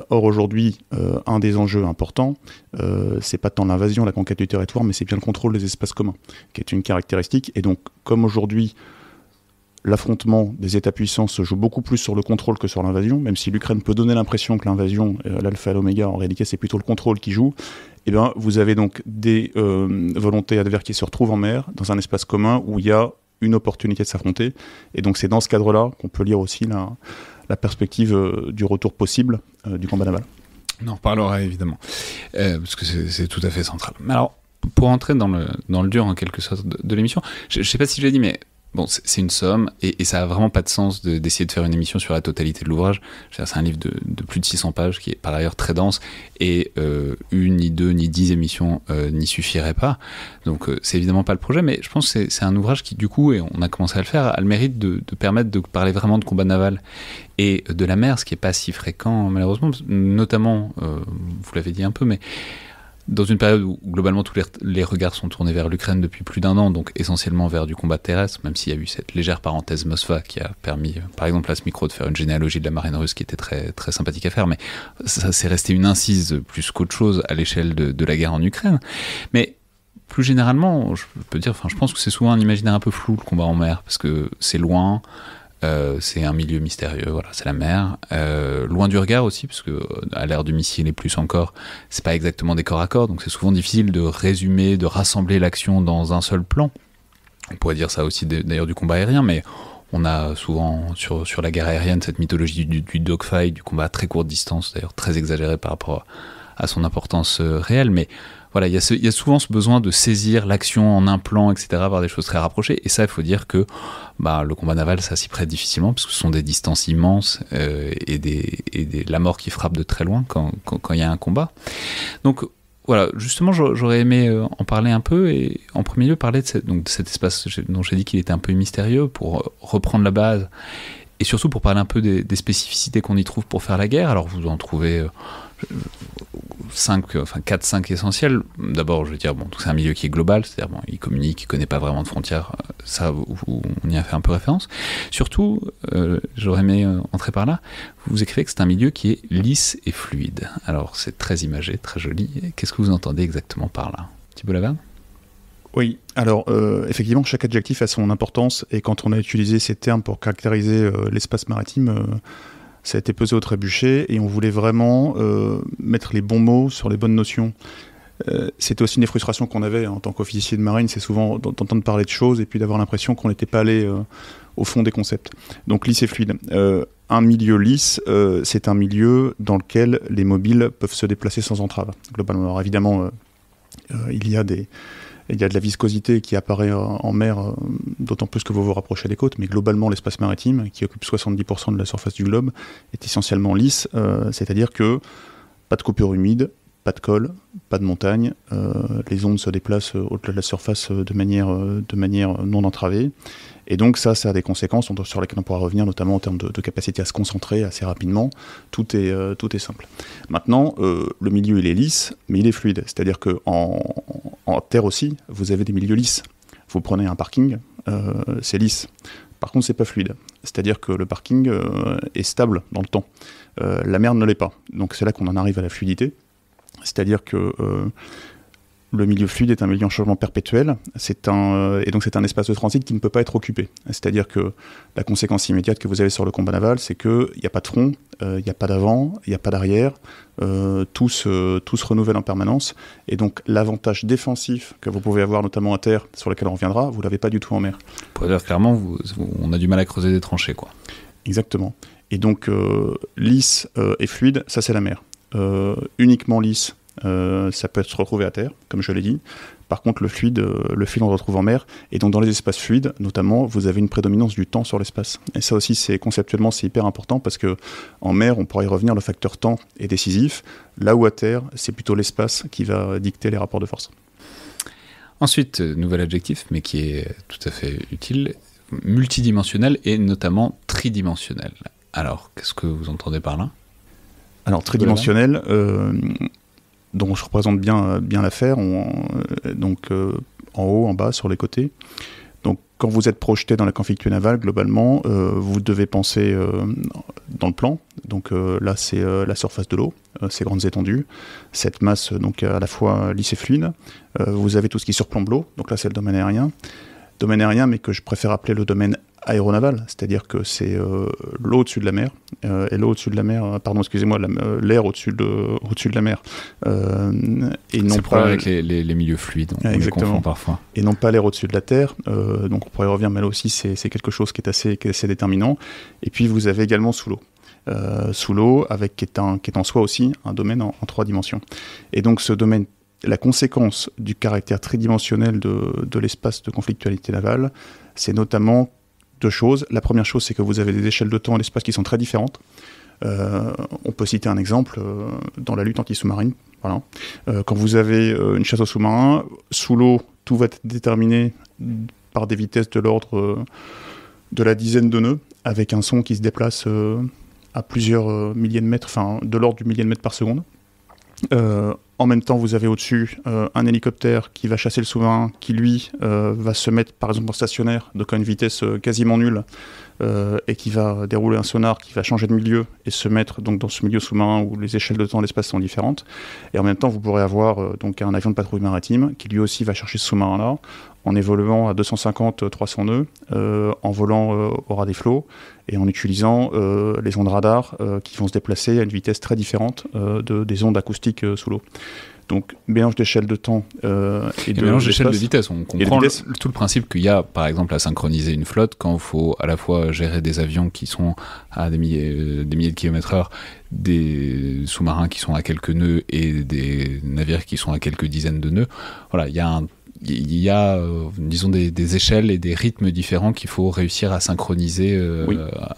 Or aujourd'hui, un des enjeux importants, c'est pas tant l'invasion, la conquête du territoire, mais c'est bien le contrôle des espaces communs, qui est une caractéristique. Et donc, comme aujourd'hui, l'affrontement des États-puissants se joue beaucoup plus sur le contrôle que sur l'invasion, même si l'Ukraine peut donner l'impression que l'invasion, l'alpha et l'oméga, en réalité c'est plutôt le contrôle qui joue, et bien vous avez donc des volontés adverses qui se retrouvent en mer, dans un espace commun où il y a une opportunité de s'affronter. Et donc c'est dans ce cadre-là qu'on peut lire aussi la perspective du retour possible du combat naval. On en reparlera évidemment, parce que c'est tout à fait central. Mais alors, pour entrer dans le dur en quelque sorte de l'émission, je ne sais pas si je l'ai dit, mais bon, c'est une somme, et ça n'a vraiment pas de sens d'essayer de faire une émission sur la totalité de l'ouvrage. C'est un livre de plus de 600 pages, qui est par ailleurs très dense, et une, ni deux, ni 10 émissions n'y suffiraient pas. Donc c'est évidemment pas le projet, mais je pense que c'est un ouvrage qui, du coup, et on a commencé à le faire, a le mérite de permettre de parler vraiment de combat naval et de la mer, ce qui n'est pas si fréquent, malheureusement, notamment, vous l'avez dit un peu, mais dans une période où globalement tous les regards sont tournés vers l'Ukraine depuis plus d'1 an, donc essentiellement vers du combat terrestre, même s'il y a eu cette légère parenthèse Moskva qui a permis, par exemple à ce micro, de faire une généalogie de la marine russe qui était très, très sympathique à faire, mais ça c'est resté une incise plus qu'autre chose à l'échelle de la guerre en Ukraine. Mais plus généralement, je peux dire, je pense que c'est souvent un imaginaire un peu flou, le combat en mer, parce que c'est loin, c'est un milieu mystérieux, voilà, c'est la mer, loin du regard aussi, parce que à l'ère du missile et plus encore, c'est pas exactement des corps à corps, donc c'est souvent difficile de résumer, de rassembler l'action dans un seul plan. On pourrait dire ça aussi d'ailleurs du combat aérien, mais on a souvent sur la guerre aérienne cette mythologie du dogfight, du combat à très courte distance, d'ailleurs très exagéré par rapport à son importance réelle, mais voilà, il y a souvent ce besoin de saisir l'action en un plan, etc., par des choses très rapprochées. Et ça, il faut dire que le combat naval, ça s'y prête difficilement, parce que ce sont des distances immenses la mort qui frappe de très loin quand il y a un combat. Donc voilà, justement, j'aurais aimé en parler un peu, et en premier lieu parler de cet espace dont j'ai dit qu'il était un peu mystérieux, pour reprendre la base, et surtout pour parler un peu des spécificités qu'on y trouve pour faire la guerre. Alors vous en trouvez 4-5 essentiels. D'abord, je veux dire, c'est un milieu qui est global, c'est-à-dire il communique, il ne connaît pas vraiment de frontières, ça, on y a fait un peu référence. Surtout, j'aurais aimé entrer par là, vous écrivez que c'est un milieu qui est lisse et fluide. Alors c'est très imagé, très joli. Qu'est-ce que vous entendez exactement par là, Thibault Lavergne? Oui, alors effectivement, chaque adjectif a son importance, et quand on a utilisé ces termes pour caractériser l'espace maritime, ça a été pesé au trébuchet, et on voulait vraiment mettre les bons mots sur les bonnes notions. C'était aussi une des frustrations qu'on avait en tant qu'officier de marine, c'est souvent d'entendre parler de choses et puis d'avoir l'impression qu'on n'était pas allé au fond des concepts. Donc lisse et fluide. Un milieu lisse, c'est un milieu dans lequel les mobiles peuvent se déplacer sans entrave, globalement. Alors évidemment, il y a de la viscosité qui apparaît en mer, d'autant plus que vous vous rapprochez des côtes, mais globalement l'espace maritime, qui occupe 70% de la surface du globe, est essentiellement lisse, c'est-à-dire que pas de coupure humide, pas de col, pas de montagne, les ondes se déplacent au-delà de la surface de manière non entravée, et donc ça a des conséquences sur lesquelles on pourra revenir, notamment en termes de capacité à se concentrer assez rapidement. Tout est simple. Maintenant, le milieu il est lisse, mais il est fluide, c'est-à-dire qu'en terre aussi, vous avez des milieux lisses. Vous prenez un parking, c'est lisse. Par contre, c'est pas fluide. C'est-à-dire que le parking est stable dans le temps. La mer ne l'est pas. Donc c'est là qu'on en arrive à la fluidité. C'est-à-dire que le milieu fluide est un milieu en changement perpétuel, et donc c'est un espace de transit qui ne peut pas être occupé. C'est-à-dire que la conséquence immédiate que vous avez sur le combat naval, c'est qu'il n'y a pas de front, il n'y a pas d'avant, il n'y a pas d'arrière, tout se renouvelle en permanence, et donc l'avantage défensif que vous pouvez avoir notamment à terre, sur lequel on reviendra, vous ne l'avez pas du tout en mer. Pour dire clairement, on a du mal à creuser des tranchées, quoi. Exactement. Et donc lisse et fluide, ça c'est la mer. Uniquement lisse, ça peut se retrouver à terre, comme je l'ai dit. Par contre, le fluide, on le retrouve en mer. Et donc, dans les espaces fluides, notamment, vous avez une prédominance du temps sur l'espace. Et ça aussi, conceptuellement, c'est hyper important, parce que en mer, on pourra y revenir, le facteur temps est décisif. Là où à terre, c'est plutôt l'espace qui va dicter les rapports de force. Ensuite, nouvel adjectif, mais qui est tout à fait utile, multidimensionnel et notamment tridimensionnel. Alors, qu'est-ce que vous entendez par là ? Alors, tridimensionnel, dont je représente bien l'affaire, donc en haut, en bas, sur les côtés. Donc quand vous êtes projeté dans la conflictuelle navale, globalement, vous devez penser dans le plan. Donc là, c'est la surface de l'eau, ces grandes étendues, cette masse donc à la fois lisse et fluide. Vous avez tout ce qui surplombe l'eau, donc là c'est le domaine aérien. Domaine aérien, mais que je préfère appeler le domaine aéronaval, c'est-à-dire que c'est l'eau au-dessus de la mer, et l'eau au-dessus de la mer, l'air au-dessus de la mer. Et non pas avec les milieux fluides, on les confond parfois. Et non pas l'air au-dessus de la terre, donc on pourrait revenir, mais là aussi c'est quelque chose qui est assez déterminant. Et puis vous avez également sous l'eau. Sous l'eau, qui est en soi aussi un domaine en 3 dimensions. Et donc ce domaine, la conséquence du caractère tridimensionnel de l'espace de conflictualité navale, c'est notamment 2 choses. La première chose, c'est que vous avez des échelles de temps et d'espace qui sont très différentes. On peut citer un exemple dans la lutte anti-sous-marine. Voilà. Quand vous avez une chasse au sous-marin, sous l'eau, tout va être déterminé par des vitesses de l'ordre de la dizaine de nœuds, avec un son qui se déplace à plusieurs milliers de mètres, enfin de l'ordre du millier de mètre par seconde. En même temps, vous avez au-dessus un hélicoptère qui va chasser le sous-marin, qui lui va se mettre par exemple en stationnaire, donc à une vitesse quasiment nulle, et qui va dérouler un sonar qui va changer de milieu et se mettre donc dans ce milieu sous-marin où les échelles de temps et d'espace sont différentes. Et en même temps, vous pourrez avoir donc un avion de patrouille maritime qui lui aussi va chercher ce sous-marin-là en évoluant à 250-300 nœuds, en volant au ras des flots et en utilisant les ondes radar qui vont se déplacer à une vitesse très différente des ondes acoustiques sous l'eau. Donc mélange d'échelle de temps et mélange d'échelle de vitesse. On comprend tout le principe qu'il y a, par exemple, à synchroniser une flotte quand il faut à la fois gérer des avions qui sont à des milliers de kilomètres/heure, des sous-marins qui sont à quelques nœuds et des navires qui sont à quelques dizaines de nœuds. Voilà, il y a disons des échelles et des rythmes différents qu'il faut réussir à synchroniser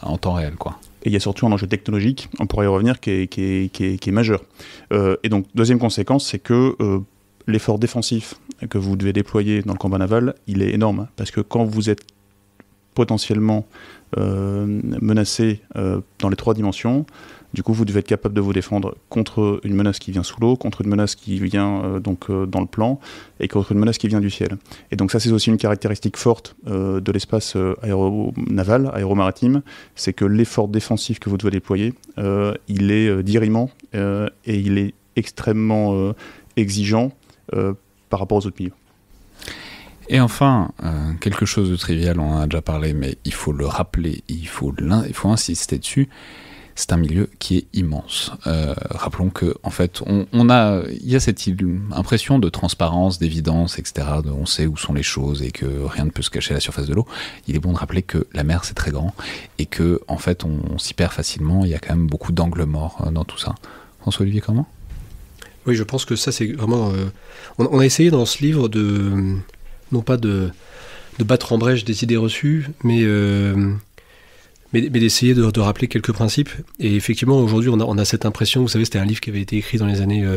en temps réel, quoi. Et il y a surtout un enjeu technologique, on pourrait y revenir, qui est majeur. Et donc, deuxième conséquence, c'est que l'effort défensif que vous devez déployer dans le combat naval, il est énorme. Parce que quand vous êtes potentiellement menacé dans les 3 dimensions, du coup, vous devez être capable de vous défendre contre une menace qui vient sous l'eau, contre une menace qui vient dans le plan, et contre une menace qui vient du ciel. Et donc ça, c'est aussi une caractéristique forte de l'espace aéronaval, aéromaritime, c'est que l'effort défensif que vous devez déployer, il est dirimant et il est extrêmement exigeant par rapport aux autres milieux. Et enfin, quelque chose de trivial, on en a déjà parlé, mais il faut le rappeler, il faut insister dessus. C'est un milieu qui est immense. Rappelons que, en fait, il y a cette impression de transparence, d'évidence, etc. On sait où sont les choses et que rien ne peut se cacher à la surface de l'eau. Il est bon de rappeler que la mer, c'est très grand et que, en fait, on s'y perd facilement. Il y a quand même beaucoup d'angles morts dans tout ça. François-Olivier, comment ? Oui, je pense que ça, c'est vraiment... On a essayé dans ce livre non pas de battre en brèche des idées reçues, mais d'essayer de rappeler quelques principes. Et effectivement, aujourd'hui, on a cette impression, vous savez, c'était un livre qui avait été écrit dans les années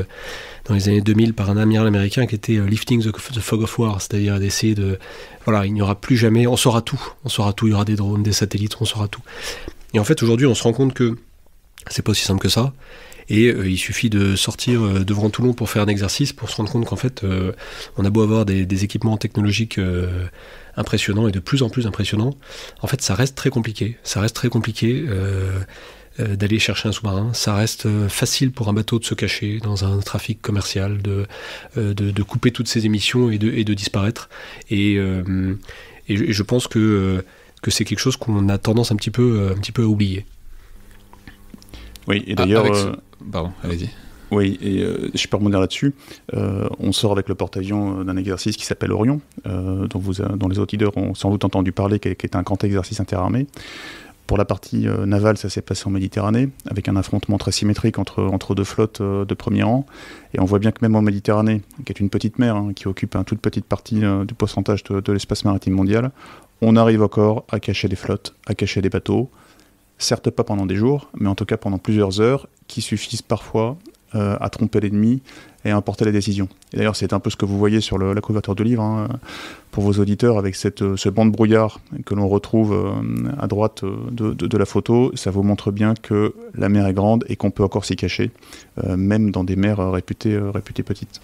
2000 par un amiral américain qui était Lifting the Fog of War, c'est-à-dire d'essayer de... Voilà, il n'y aura plus jamais... On saura tout, il y aura des drones, des satellites, on saura tout. Et en fait, aujourd'hui, on se rend compte que c'est pas aussi simple que ça. Et il suffit de sortir devant Toulon pour faire un exercice, pour se rendre compte qu'en fait, on a beau avoir des équipements technologiques impressionnants et de plus en plus impressionnants, en fait, ça reste très compliqué. Ça reste très compliqué d'aller chercher un sous-marin. Ça reste facile pour un bateau de se cacher dans un trafic commercial, de couper toutes ses émissions et de disparaître. Et je pense que c'est quelque chose qu'on a tendance un petit peu à oublier. Oui, et d'ailleurs... Pardon, allez-y. Oui, et je peux rebondir là-dessus. On sort avec le porte-avions d'un exercice qui s'appelle Orion, dont les auditeurs ont sans doute entendu parler, qui est un grand exercice interarmé. Pour la partie navale, ça s'est passé en Méditerranée, avec un affrontement très symétrique entre 2 flottes de premier rang. Et on voit bien que même en Méditerranée, qui est une petite mer, qui occupe une toute petite partie du pourcentage de l'espace maritime mondial, on arrive encore à cacher des flottes, à cacher des bateaux, certes pas pendant des jours, mais en tout cas pendant plusieurs heures, qui suffisent parfois à tromper l'ennemi et à emporter les décisions. Et d'ailleurs, c'est un peu ce que vous voyez sur la couverture du livre, pour vos auditeurs, avec ce banc de brouillard que l'on retrouve à droite de la photo. Ça vous montre bien que la mer est grande et qu'on peut encore s'y cacher, même dans des mers réputées petites.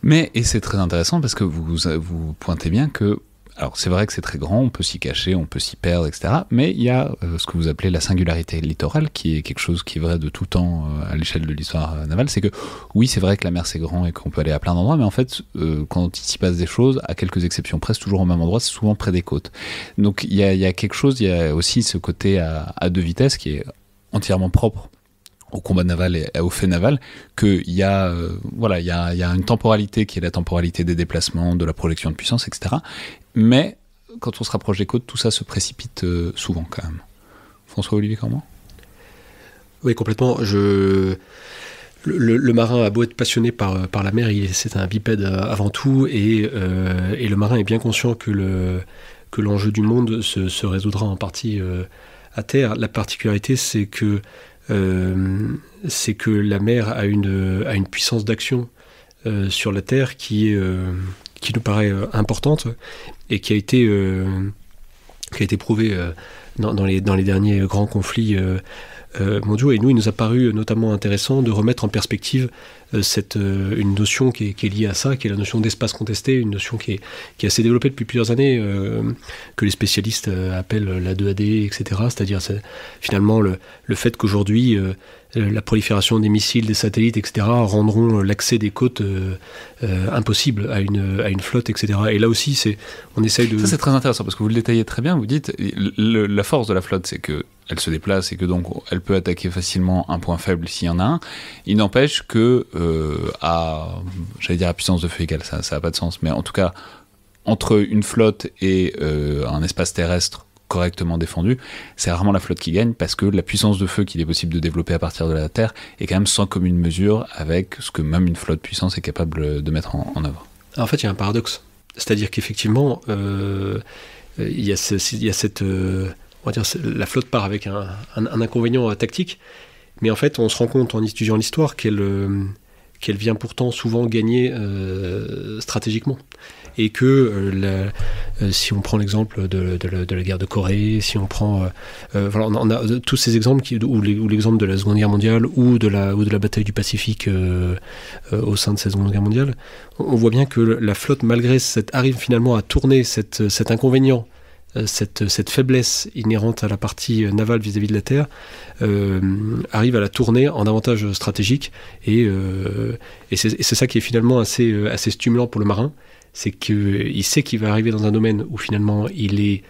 Mais, et c'est très intéressant parce que vous pointez bien que alors c'est vrai que c'est très grand, on peut s'y cacher, on peut s'y perdre, etc. Mais il y a ce que vous appelez la singularité littorale, qui est quelque chose qui est vrai de tout temps à l'échelle de l'histoire navale. C'est que oui, c'est vrai que la mer c'est grand et qu'on peut aller à plein d'endroits, mais en fait, quand il s'y passe des choses, à quelques exceptions près, toujours au même endroit, c'est souvent près des côtes. Donc il y a quelque chose, il y a aussi ce côté à 2 vitesses qui est entièrement propre au combat naval et au fait naval, qu'il y a une temporalité qui est la temporalité des déplacements, de la projection de puissance, etc. Mais quand on se rapproche des côtes, tout ça se précipite souvent quand même. François-Olivier, comment ? Oui, complètement. Le marin a beau être passionné par la mer, c'est un bipède avant tout, et le marin est bien conscient que l'enjeu du monde se résoudra en partie à terre. La particularité, c'est que la mer a une puissance d'action sur la terre qui nous paraît importante et qui a été prouvée dans les derniers grands conflits mondiaux. Et nous, il nous a paru notamment intéressant de remettre en perspective une notion qui est liée à ça, qui est la notion d'espace contesté, une notion qui est assez développée depuis plusieurs années, que les spécialistes appellent la 2AD, etc. C'est-à-dire finalement le fait qu'aujourd'hui, la prolifération des missiles, des satellites, etc., rendront l'accès des côtes impossible à une flotte, etc. Et là aussi, on essaye de... Ça, c'est très intéressant, parce que vous le détaillez très bien. Vous dites, la force de la flotte, c'est qu'elle se déplace et que donc elle peut attaquer facilement un point faible s'il y en a un. Il n'empêche que, j'allais dire à puissance de feu égale, ça n'a pas de sens, mais en tout cas, entre une flotte et un espace terrestre correctement défendu, c'est rarement la flotte qui gagne, parce que la puissance de feu qu'il est possible de développer à partir de la Terre est quand même sans commune mesure avec ce que même une flotte puissante est capable de mettre en œuvre. En fait, il y a un paradoxe. C'est-à-dire qu'effectivement, il y a cette... on va dire, la flotte part avec un inconvénient tactique, mais en fait, on se rend compte en étudiant l'histoire qu'elle vient pourtant souvent gagner stratégiquement. Et que si on prend l'exemple de la guerre de Corée, si on prend voilà, on a tous ces exemples ou l'exemple de la Seconde Guerre mondiale ou de la bataille du Pacifique au sein de cette Seconde Guerre mondiale, on voit bien que la flotte, malgré arrive finalement à tourner cet inconvénient, cette faiblesse inhérente à la partie navale vis-à-vis de la Terre, arrive à la tourner en avantage stratégique, et c'est ça qui est finalement assez stimulant pour le marin. C'est qu'il sait qu'il va arriver dans un domaine où finalement il est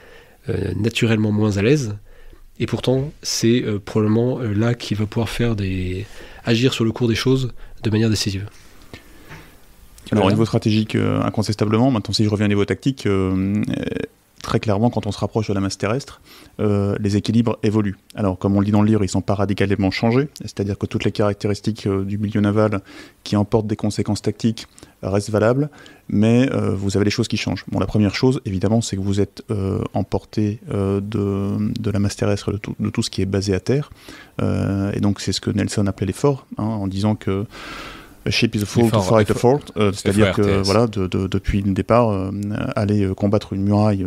naturellement moins à l'aise, et pourtant c'est probablement là qu'il va pouvoir agir sur le cours des choses de manière décisive. Alors au niveau stratégique, incontestablement, maintenant si je reviens au niveau tactique, très clairement, quand on se rapproche de la masse terrestre, les équilibres évoluent. Alors, comme on le dit dans le livre, ils ne sont pas radicalement changés, c'est-à-dire que toutes les caractéristiques du milieu naval qui emportent des conséquences tactiques restent valables, mais vous avez des choses qui changent. Bon, la première chose, évidemment, c'est que vous êtes emporté de la masse terrestre, de tout ce qui est basé à terre, et donc c'est ce que Nelson appelait l'effort, en disant que A ship is a fool to fight a fort, c'est-à-dire que voilà, depuis le départ, aller combattre une muraille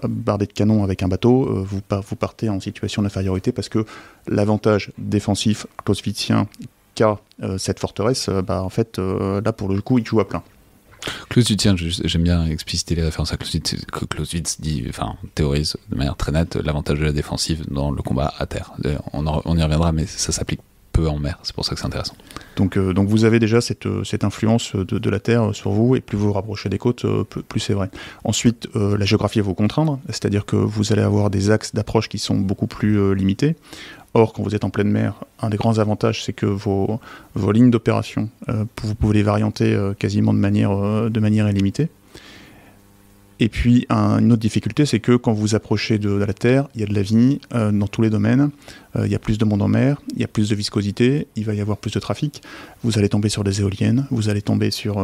bardée de canons avec un bateau, vous partez en situation d'infériorité, parce que l'avantage défensif clausewitzien qu'a cette forteresse, en fait, là pour le coup, il joue à plein. Clausewitz, j'aime bien expliciter les références à Clausewitz, que Clausewitz théorise de manière très nette l'avantage de la défensive dans le combat à terre. On y reviendra, mais ça s'applique peu en mer, c'est pour ça que c'est intéressant. Donc vous avez déjà cette influence de la terre sur vous, et plus vous vous rapprochez des côtes, plus c'est vrai. Ensuite, la géographie va vous contraindre, c'est-à-dire que vous allez avoir des axes d'approche qui sont beaucoup plus limités. Or, quand vous êtes en pleine mer, un des grands avantages, c'est que vos lignes d'opération, vous pouvez les varianter quasiment de manière illimitée. Et puis, une autre difficulté, c'est que quand vous approchez de la Terre, il y a de la vie dans tous les domaines, il y a plus de monde en mer, il y a plus de viscosité, il va y avoir plus de trafic, vous allez tomber sur des éoliennes, vous allez tomber sur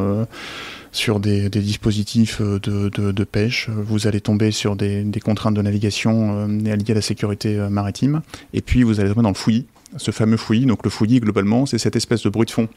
des dispositifs de pêche, vous allez tomber sur des contraintes de navigation liées à la sécurité maritime, et puis vous allez tomber dans le fouillis, ce fameux fouillis. Donc le fouillis, globalement, c'est cette espèce de bruit de fond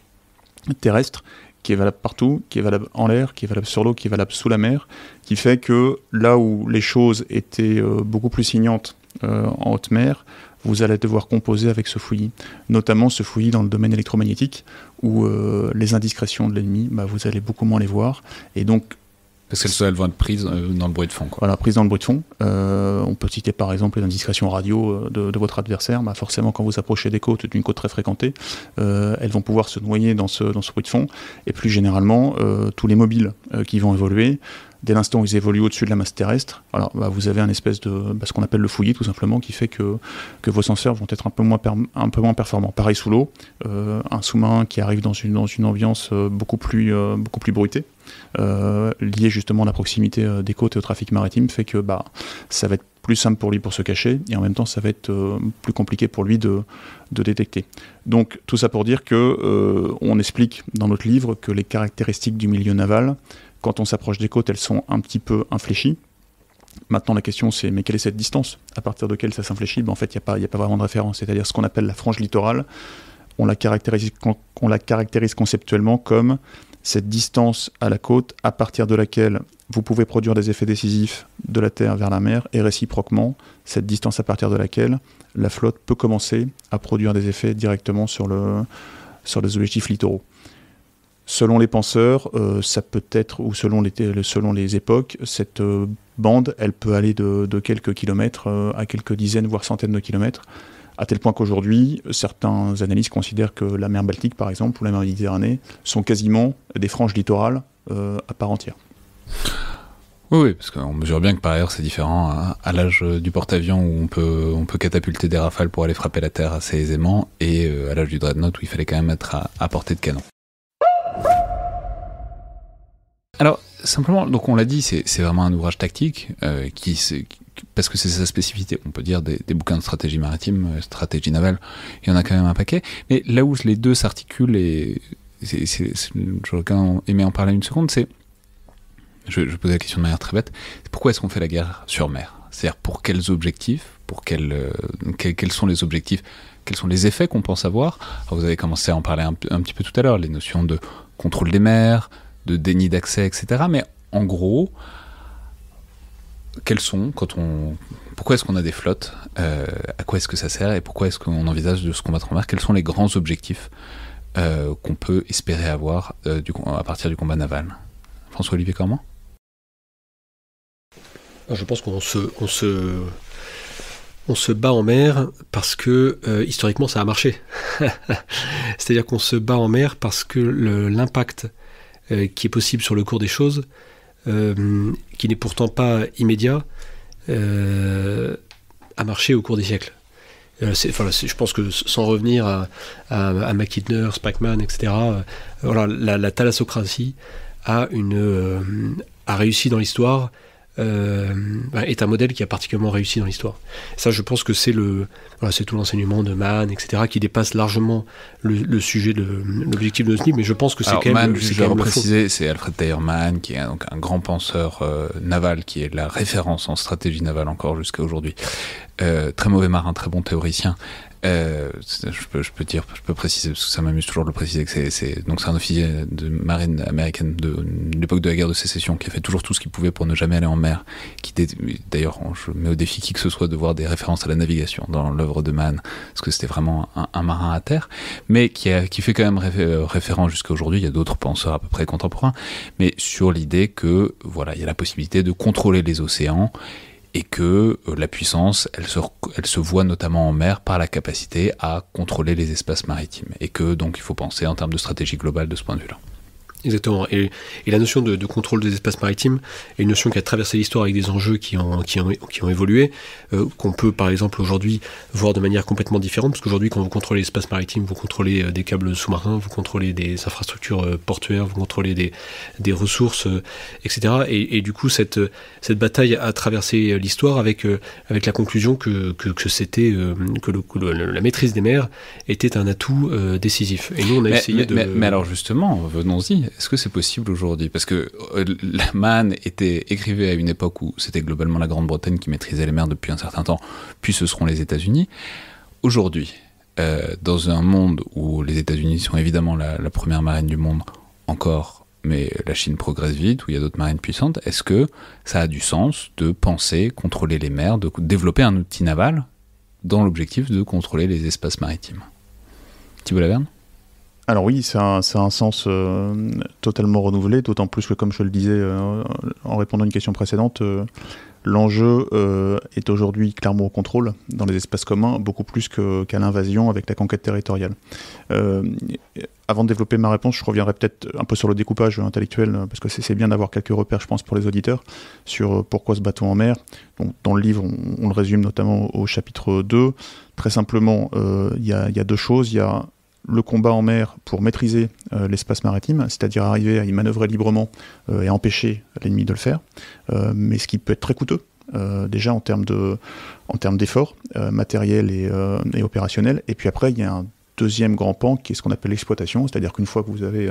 terrestre qui est valable partout, qui est valable en l'air, qui est valable sur l'eau, qui est valable sous la mer, qui fait que là où les choses étaient beaucoup plus signantes en haute mer, vous allez devoir composer avec ce fouillis. Notamment ce fouillis dans le domaine électromagnétique, où les indiscrétions de l'ennemi, vous allez beaucoup moins les voir. Et donc, parce qu'elles vont être prises dans le bruit de fond. Voilà, prises dans le bruit de fond. On peut citer par exemple les indiscrétions radio de votre adversaire. Forcément, quand vous approchez des côtes, d'une côte très fréquentée, elles vont pouvoir se noyer dans ce bruit de fond. Et plus généralement, tous les mobiles qui vont évoluer, dès l'instant où ils évoluent au-dessus de la masse terrestre, alors, vous avez un espèce de ce qu'on appelle le fouillis, tout simplement, qui fait que vos senseurs vont être un peu moins performants. Pareil sous l'eau, un sous-marin qui arrive dans une ambiance beaucoup plus bruitée, lié justement à la proximité des côtes et au trafic maritime, fait que ça va être plus simple pour lui pour se cacher, et en même temps ça va être plus compliqué pour lui de détecter. Donc tout ça pour dire que on explique dans notre livre que les caractéristiques du milieu naval, quand on s'approche des côtes, elles sont un petit peu infléchies. Maintenant, la question, c'est, mais quelle est cette distance à partir de laquelle ça s'infléchit? En fait, il n'y a pas vraiment de référence. C'est-à-dire ce qu'on appelle la frange littorale, on la caractérise conceptuellement comme cette distance à la côte à partir de laquelle vous pouvez produire des effets décisifs de la terre vers la mer, et réciproquement, cette distance à partir de laquelle la flotte peut commencer à produire des effets directement sur les objectifs littoraux. Selon les penseurs, ça peut être, ou selon les époques, cette bande, elle peut aller de quelques kilomètres à quelques dizaines, voire centaines de kilomètres. à tel point qu'aujourd'hui, certains analystes considèrent que la mer Baltique, par exemple, ou la mer Méditerranée, sont quasiment des franges littorales à part entière. Oui, parce qu'on mesure bien que par ailleurs c'est différent à l'âge du porte-avions où on peut catapulter des rafales pour aller frapper la terre assez aisément, et à l'âge du dreadnought où il fallait quand même être à portée de canon. Alors, simplement, donc on l'a dit, c'est vraiment un ouvrage tactique parce que c'est sa spécificité. On peut dire des bouquins de stratégie maritime, stratégie navale, il y en a quand même un paquet. Mais là où les deux s'articulent, et j'aurais quand même aimé en parler une seconde, c'est, je posais la question de manière très bête, c'est pourquoi est-ce qu'on fait la guerre sur mer ? C'est-à-dire pour quels objectifs, quels sont les objectifs, quels sont les effets qu'on pense avoir ? Alors vous avez commencé à en parler un petit peu tout à l'heure, les notions de contrôle des mers, de déni d'accès, etc. Mais en gros, pourquoi est-ce qu'on a des flottes, à quoi est-ce que ça sert, et pourquoi est-ce qu'on envisage de se combattre en mer ? Quels sont les grands objectifs qu'on peut espérer avoir à partir du combat naval ? François-Olivier Cormand ? Je pense qu'on se bat en mer parce que historiquement ça a marché. C'est-à-dire qu'on se bat en mer parce que l'impact qui est possible sur le cours des choses, qui n'est pourtant pas immédiat, a marché au cours des siècles. Je pense que sans revenir à Mackinder, Spackman, etc., la thalassocratie a réussi dans l'histoire, est un modèle qui a particulièrement réussi dans l'histoire. Ça, je pense que c'est tout l'enseignement de Mann, etc., qui dépasse largement le sujet de l'objectif de notre livre, mais je pense que c'est quand même... je vais repréciser, c'est Alfred Thayer Mann, qui est donc un grand penseur naval, qui est la référence en stratégie navale encore jusqu'à aujourd'hui. Très mauvais marin, très bon théoricien. Je peux préciser, parce que ça m'amuse toujours de le préciser, que c'est un officier de marine américaine de l'époque de la guerre de sécession qui a fait toujours tout ce qu'il pouvait pour ne jamais aller en mer. D'ailleurs, je mets au défi qui que ce soit de voir des références à la navigation dans l'œuvre de Mann, parce que c'était vraiment un marin à terre, mais qui fait quand même référence jusqu'à aujourd'hui. Il y a d'autres penseurs à peu près contemporains, mais sur l'idée que il y a la possibilité de contrôler les océans, et que la puissance, elle se voit notamment en mer par la capacité à contrôler les espaces maritimes, et que donc il faut penser en termes de stratégie globale de ce point de vue-là. Exactement. Et la notion de contrôle des espaces maritimes est une notion qui a traversé l'histoire avec des enjeux qui ont évolué, qu'on peut par exemple aujourd'hui voir de manière complètement différente, parce qu'aujourd'hui quand vous contrôlez l'espace maritime, vous contrôlez des câbles sous-marins, vous contrôlez des infrastructures portuaires, vous contrôlez des ressources, etc. Et du coup cette bataille a traversé l'histoire avec la conclusion que la maîtrise des mers était un atout décisif. Et nous on a essayé de... Mais alors justement, venons-y. Est-ce que c'est possible aujourd'hui ? Parce que Mann écrivait à une époque où c'était globalement la Grande-Bretagne qui maîtrisait les mers depuis un certain temps, puis ce seront les États-Unis. Aujourd'hui, dans un monde où les États-Unis sont évidemment la première marine du monde encore, mais la Chine progresse vite, où il y a d'autres marines puissantes, est-ce que ça a du sens de penser contrôler les mers, de développer un outil naval dans l'objectif de contrôler les espaces maritimes ? Thibault Laverne ? Alors oui, ça a un sens totalement renouvelé, d'autant plus que, comme je le disais en répondant à une question précédente, l'enjeu est aujourd'hui clairement au contrôle dans les espaces communs, beaucoup plus qu'à l'invasion avec la conquête territoriale. Avant de développer ma réponse, je reviendrai peut-être un peu sur le découpage intellectuel, parce que c'est bien d'avoir quelques repères, je pense, pour les auditeurs, sur pourquoi se bat-on en mer. Donc, dans le livre, on le résume notamment au chapitre 2. Très simplement, il y a deux choses. Il y a le combat en mer pour maîtriser l'espace maritime, c'est-à-dire arriver à y manœuvrer librement et empêcher l'ennemi de le faire, mais ce qui peut être très coûteux, déjà en termes d'efforts matériels et opérationnels. Et puis après, il y a un deuxième grand pan qui est ce qu'on appelle l'exploitation, c'est-à-dire qu'une fois que vous avez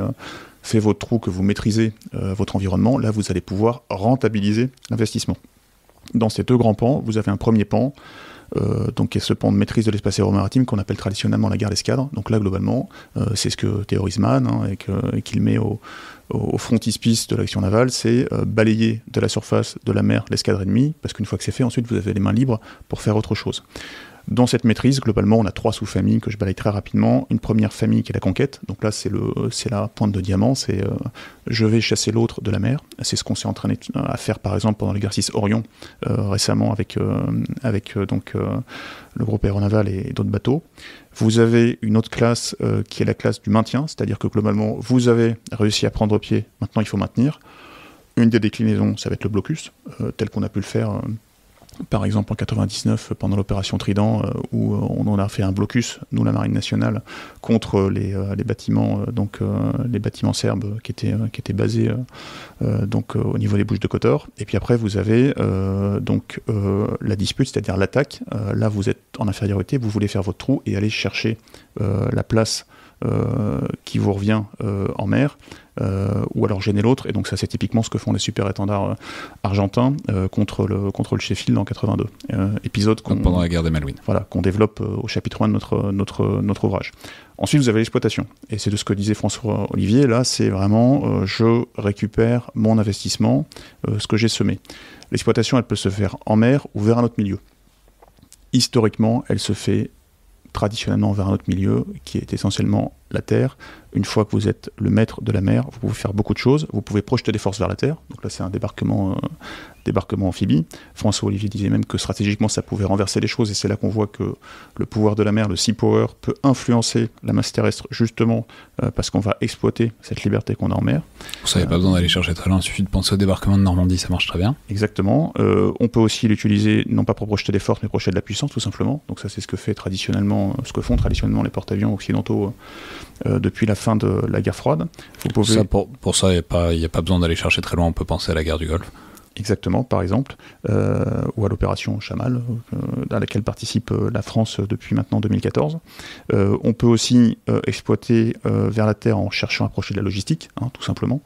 fait votre trou, que vous maîtrisez votre environnement, là vous allez pouvoir rentabiliser l'investissement. Dans ces deux grands pans, vous avez un premier pan, donc qui est ce pan de maîtrise de l'espace aéromaritime qu'on appelle traditionnellement la guerre d'escadre. Donc là, globalement, c'est ce que théorise Mann et qu'il met au frontispice de l'action navale, c'est balayer de la surface de la mer l'escadre ennemie, parce qu'une fois que c'est fait, ensuite vous avez les mains libres pour faire autre chose. Dans cette maîtrise, globalement, on a 3 sous-familles que je balaye très rapidement. Une première famille qui est la conquête. Donc là, c'est la pointe de diamant. C'est je vais chasser l'autre de la mer. C'est ce qu'on s'est entraîné à faire, par exemple, pendant l'exercice Orion récemment avec le groupe aéronaval et d'autres bateaux. Vous avez une autre classe qui est la classe du maintien, c'est-à-dire que globalement, vous avez réussi à prendre pied, maintenant il faut maintenir. Une des déclinaisons, ça va être le blocus, tel qu'on a pu le faire par exemple en 99 pendant l'opération Trident, où on a fait un blocus, nous la Marine nationale, contre les bâtiments, les bâtiments serbes qui étaient basés au niveau des Bouches de Kotor. Et puis après vous avez la dispute, c'est-à-dire l'attaque. Là vous êtes en infériorité, vous voulez faire votre trou et aller chercher la place qui vous revient en mer, ou alors gêner l'autre, et donc ça c'est typiquement ce que font les super étendards argentins contre le Sheffield en 82, épisode pendant la guerre des Malouines. Voilà, qu'on développe au chapitre 1 de notre ouvrage. Ensuite vous avez l'exploitation, et c'est de ce que disait François Olivier, là c'est vraiment je récupère mon investissement, ce que j'ai semé. L'exploitation elle peut se faire en mer ou vers un autre milieu. Historiquement elle se fait traditionnellement vers un autre milieu qui est essentiellement la terre. Une fois que vous êtes le maître de la mer, vous pouvez faire beaucoup de choses. Vous pouvez projeter des forces vers la terre. Donc là, c'est un débarquement amphibie. François Olivier disait même que stratégiquement, ça pouvait renverser les choses. Et c'est là qu'on voit que le pouvoir de la mer, le sea power, peut influencer la masse terrestre justement parce qu'on va exploiter cette liberté qu'on a en mer. Vous n'avez pas besoin d'aller chercher très loin. Il suffit de penser au débarquement de Normandie, ça marche très bien. Exactement. On peut aussi l'utiliser, non pas pour projeter des forces, mais projeter de la puissance, tout simplement. Donc ça, c'est ce que font traditionnellement les porte-avions occidentaux depuis la fin de la guerre froide. Ça, pour ça, il n'y a pas besoin d'aller chercher très loin, on peut penser à la guerre du Golfe. Exactement, par exemple, ou à l'opération Chamal, à laquelle participe la France depuis maintenant 2014. On peut aussi exploiter vers la terre en cherchant à approcher de la logistique, tout simplement.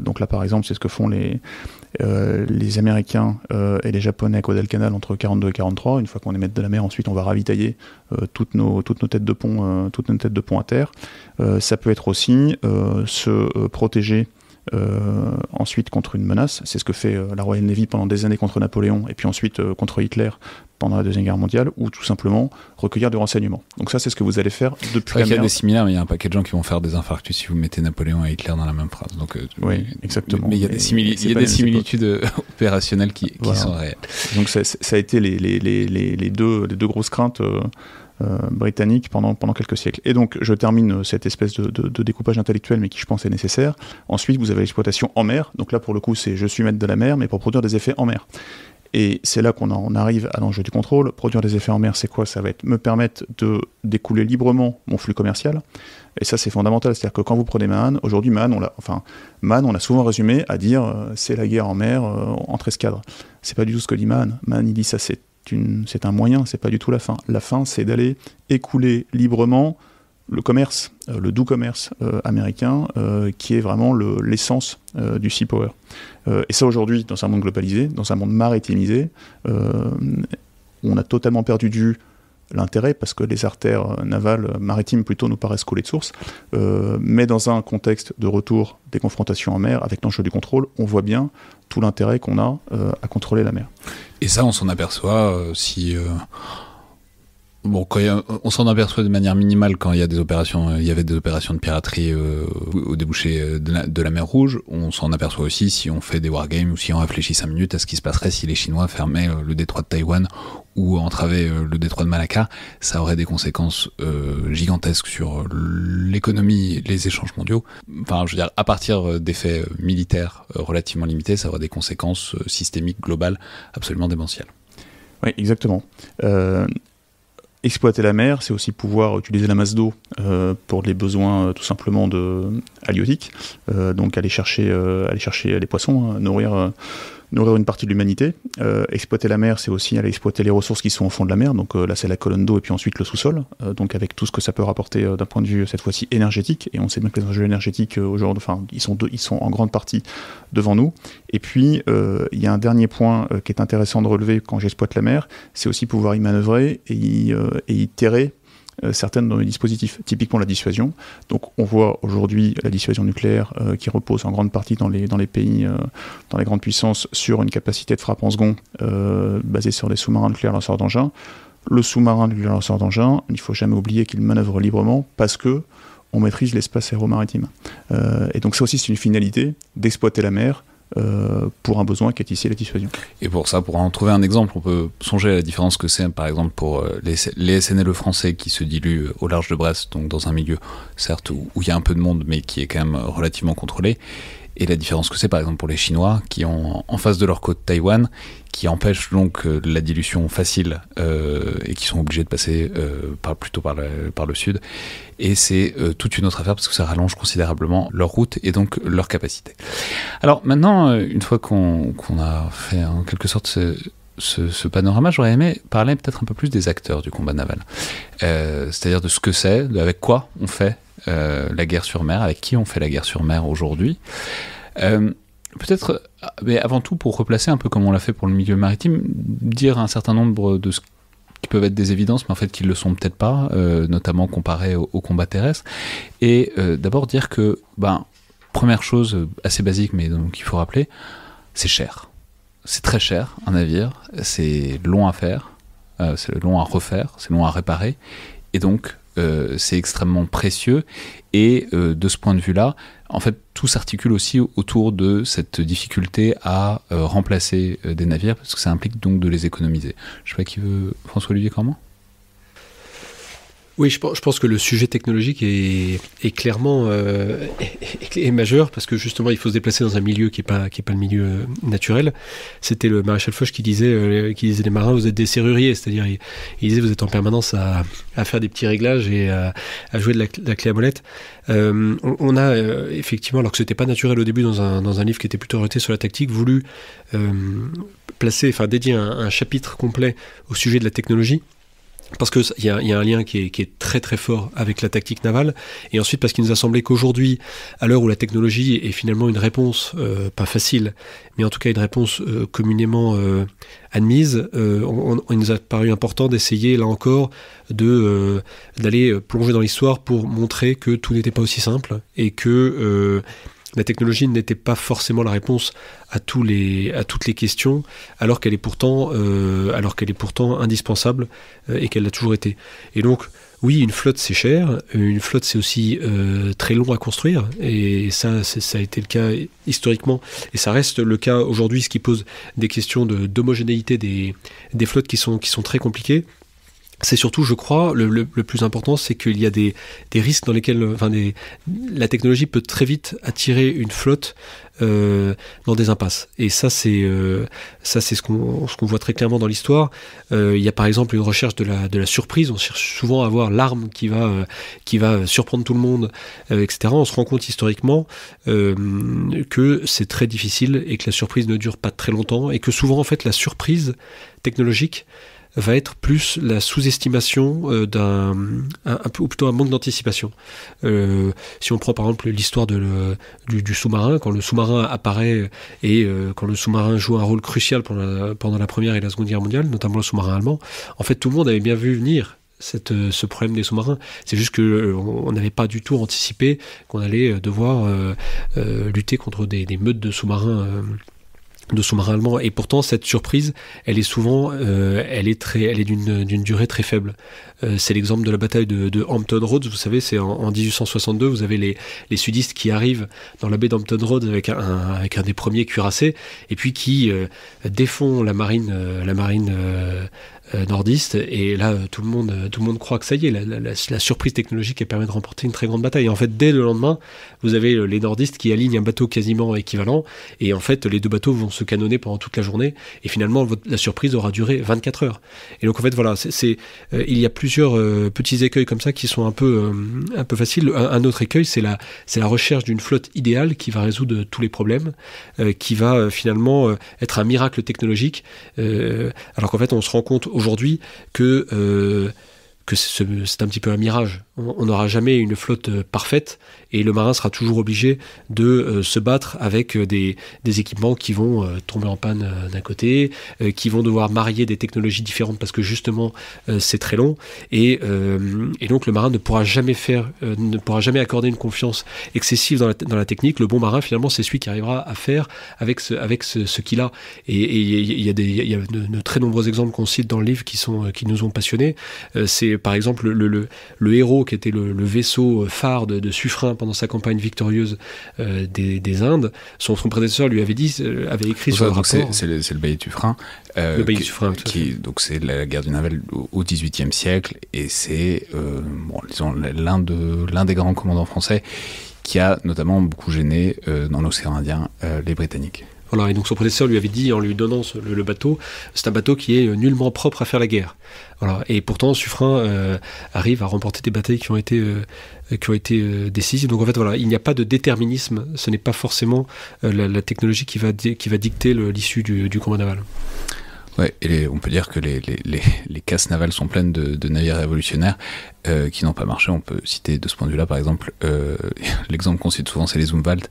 Donc là, par exemple, c'est ce que font les Américains et les Japonais à Guadalcanal entre 42 et 43. Une fois qu'on est maître de la mer, ensuite on va ravitailler toutes nos têtes de pont à terre. Ça peut être aussi se protéger ensuite contre une menace. C'est ce que fait la Royal Navy pendant des années contre Napoléon et puis ensuite contre Hitler pendant la Deuxième Guerre mondiale, ou tout simplement recueillir du renseignement. Donc ça, c'est ce que vous allez faire depuis la mer. Il y a des similaires, mais il y a un paquet de gens qui vont faire des infarctus si vous mettez Napoléon et Hitler dans la même phrase. Donc, oui, exactement. Mais il y a des similitudes opérationnelles qui sont réelles. Donc ça a été les deux grosses craintes britanniques pendant quelques siècles. Et donc, je termine cette espèce de découpage intellectuel, mais qui, je pense, est nécessaire. Ensuite, vous avez l'exploitation en mer. Donc là, pour le coup, c'est je suis maître de la mer, mais pour produire des effets en mer. Et c'est là qu'on arrive à l'enjeu du contrôle. Produire des effets en mer, c'est quoi? Ça va être me permettre de découler librement mon flux commercial. Et ça, c'est fondamental. C'est-à-dire que quand vous prenez Mahan, aujourd'hui, Mahan, on l'a souvent résumé à dire c'est la guerre en mer entre escadres. C'est pas du tout ce que dit Mahan. Mahan, il dit ça, c'est un moyen, c'est pas du tout la fin. La fin, c'est d'aller écouler librement le commerce, le doux commerce américain, qui est vraiment l'essence du sea power. Et ça, aujourd'hui, dans un monde globalisé, dans un monde maritimisé, on a totalement perdu de vue l'intérêt, parce que les artères navales maritimes plutôt nous paraissent coulées de source, mais dans un contexte de retour des confrontations en mer, avec l'enjeu du contrôle, on voit bien tout l'intérêt qu'on a à contrôler la mer. Et ça, on s'en aperçoit on s'en aperçoit de manière minimale quand il y avait des opérations de piraterie au débouché de la mer Rouge. On s'en aperçoit aussi si on fait des wargames ou si on réfléchit 5 minutes à ce qui se passerait si les Chinois fermaient le détroit de Taïwan ou entravaient le détroit de Malacca. Ça aurait des conséquences gigantesques sur l'économie, les échanges mondiaux. Enfin, je veux dire, à partir d'effets militaires relativement limités, ça aurait des conséquences systémiques globales absolument démentielles. Oui, exactement. Exploiter la mer, c'est aussi pouvoir utiliser la masse d'eau pour les besoins tout simplement halieutiques, donc aller chercher les poissons, nourrir une partie de l'humanité. Exploiter la mer, c'est aussi aller exploiter les ressources qui sont au fond de la mer, donc là c'est la colonne d'eau et puis ensuite le sous-sol, donc avec tout ce que ça peut rapporter d'un point de vue cette fois-ci énergétique, et on sait bien que les enjeux énergétiques aujourd'hui, ils sont en grande partie devant nous. Et puis il y a un dernier point qui est intéressant de relever quand j'exploite la mer, c'est aussi pouvoir y manœuvrer et y terrer certaines de nos dispositifs, typiquement la dissuasion. Donc on voit aujourd'hui la dissuasion nucléaire qui repose en grande partie dans les pays, dans les grandes puissances, sur une capacité de frappe en second basée sur des sous-marins nucléaires lanceurs d'engins. Le sous-marin, le lanceur d'engin, il ne faut jamais oublier qu'il manœuvre librement parce que on maîtrise l'espace aéromaritime. Et donc ça aussi, c'est une finalité d'exploiter la mer pour un besoin qui est ici la dissuasion. Et pour ça, pour en trouver un exemple, on peut songer à la différence que c'est, par exemple, pour les SNLE français qui se diluent au large de Brest, donc dans un milieu, certes, où il y a un peu de monde, mais qui est quand même relativement contrôlé. Et la différence que c'est, par exemple, pour les Chinois, qui ont en face de leur côte Taïwan, qui empêchent donc la dilution facile et qui sont obligés de passer plutôt par le sud. Et c'est toute une autre affaire parce que ça rallonge considérablement leur route et donc leur capacité. Alors maintenant, une fois qu'on a fait en quelque sorte ce panorama, j'aurais aimé parler peut-être un peu plus des acteurs du combat naval. C'est-à-dire de ce que c'est, avec quoi on fait la guerre sur mer, avec qui on fait la guerre sur mer aujourd'hui. Peut-être, mais avant tout, pour replacer un peu comme on l'a fait pour le milieu maritime, dire un certain nombre de ce qui peuvent être des évidences, mais en fait qui ne le sont peut-être pas, notamment comparé au combat terrestre. Et d'abord dire que, première chose assez basique, mais donc il faut rappeler, c'est cher. C'est très cher, un navire, c'est long à faire, c'est long à refaire, c'est long à réparer, et donc c'est extrêmement précieux. Et de ce point de vue-là, en fait, tout s'articule aussi autour de cette difficulté à remplacer des navires, parce que ça implique donc de les économiser. Je ne sais pas qui veut... François-Olivier Cormand ? Oui, je pense que le sujet technologique est clairement est majeur, parce que justement il faut se déplacer dans un milieu qui est pas le milieu naturel. C'était le maréchal Foch qui disait les marins, vous êtes des serruriers, c'est-à-dire il disait vous êtes en permanence à faire des petits réglages et à jouer de la clé à molette. On a effectivement, alors que c'était pas naturel au début dans un livre qui était plutôt orienté sur la tactique, voulu dédier un chapitre complet au sujet de la technologie. Parce qu'il y a un lien qui est très très fort avec la tactique navale, et ensuite parce qu'il nous a semblé qu'aujourd'hui, à l'heure où la technologie est finalement une réponse, pas facile, mais en tout cas une réponse communément admise, il nous a paru important d'essayer là encore d'aller plonger dans l'histoire pour montrer que tout n'était pas aussi simple, et que la technologie n'était pas forcément la réponse à toutes les questions, alors qu'elle est pourtant indispensable et qu'elle l'a toujours été. Et donc, oui, une flotte c'est cher, une flotte c'est aussi très long à construire, et ça a été le cas historiquement, et ça reste le cas aujourd'hui, ce qui pose des questions d'homogénéité des flottes qui sont très compliquées. C'est surtout, je crois, le plus important, c'est qu'il y a des risques dans lesquels la technologie peut très vite attirer une flotte dans des impasses. Et ça, c'est ce qu'on voit très clairement dans l'histoire. Il y a par exemple une recherche de la surprise. On cherche souvent à avoir l'arme qui va surprendre tout le monde, etc. On se rend compte historiquement que c'est très difficile et que la surprise ne dure pas très longtemps, et que souvent, en fait, la surprise technologique va être plus la sous-estimation ou plutôt un manque d'anticipation. Si on prend par exemple l'histoire du sous-marin, quand le sous-marin apparaît et quand le sous-marin joue un rôle crucial pendant la Première et la Seconde Guerre mondiale, notamment le sous-marin allemand, en fait tout le monde avait bien vu venir ce problème des sous-marins. C'est juste qu'on n'avait pas du tout anticipé qu'on allait devoir lutter contre des meutes de sous-marins allemands, et pourtant cette surprise elle est souvent elle est d'une durée très faible. C'est l'exemple de la bataille de Hampton Roads, vous savez, c'est en 1862, vous avez les sudistes qui arrivent dans la baie d'Hampton Roads avec un des premiers cuirassés, et puis qui défont la marine nordiste, et là tout le monde croit que ça y est, la surprise technologique elle permet de remporter une très grande bataille. Et en fait dès le lendemain vous avez les nordistes qui alignent un bateau quasiment équivalent, et en fait les deux bateaux vont se canonner pendant toute la journée, et finalement la surprise aura duré 24 heures. Et donc en fait voilà, il y a plusieurs petits écueils comme ça qui sont un peu faciles. Un autre écueil, c'est la recherche d'une flotte idéale qui va résoudre tous les problèmes, qui va finalement être un miracle technologique, alors qu'en fait on se rend compte aujourd'hui que c'est un petit peu un mirage. On n'aura jamais une flotte parfaite, et le marin sera toujours obligé de se battre avec des équipements qui vont tomber en panne d'un côté, qui vont devoir marier des technologies différentes parce que justement c'est très long, et donc le marin ne pourra jamais accorder une confiance excessive dans la technique. Le bon marin, finalement, c'est celui qui arrivera à faire avec ce qu'il a. Et il y a de très nombreux exemples qu'on cite dans le livre qui nous ont passionnés. C'est par exemple le héros qui était le vaisseau phare de Suffren pendant sa campagne victorieuse des Indes. Son prédécesseur lui avait écrit sur le rapport. C'est le bailli de Suffren. Le bailli de Suffren, donc c'est la guerre du naval au XVIIIe siècle, et c'est disons, l'un des grands commandants français qui a notamment beaucoup gêné dans l'océan Indien les Britanniques. Voilà, et donc son prédécesseur lui avait dit, en lui donnant le bateau, c'est un bateau qui est nullement propre à faire la guerre. Voilà, et pourtant Suffren arrive à remporter des batailles qui ont été décisives. Donc en fait, voilà, il n'y a pas de déterminisme. Ce n'est pas forcément la technologie qui va dicter l'issue du combat naval. Ouais, et on peut dire que les casses navales sont pleines de navires révolutionnaires qui n'ont pas marché. On peut citer de ce point de vue-là, par exemple, l'exemple qu'on cite souvent, c'est les Zumwalt.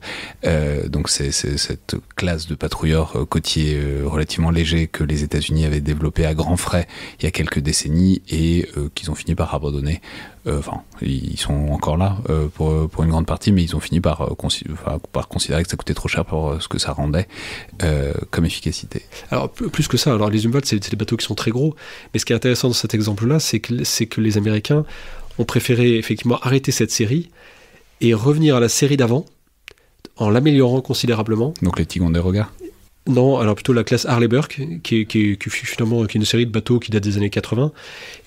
Donc c'est cette classe de patrouilleurs côtiers relativement légers que les États-Unis avaient développé à grands frais il y a quelques décennies, et qu'ils ont fini par abandonner. Enfin, ils sont encore là pour une grande partie, mais ils ont fini par considérer que ça coûtait trop cher pour ce que ça rendait comme efficacité. Alors plus que ça, les Zumwalt, c'est des bateaux qui sont très gros, mais ce qui est intéressant dans cet exemple-là, c'est que les Américains ont préféré effectivement arrêter cette série et revenir à la série d'avant en l'améliorant considérablement. Donc les Ticonderoga ? Non, alors plutôt la classe Harley Burke, qui est une série de bateaux qui date des années 80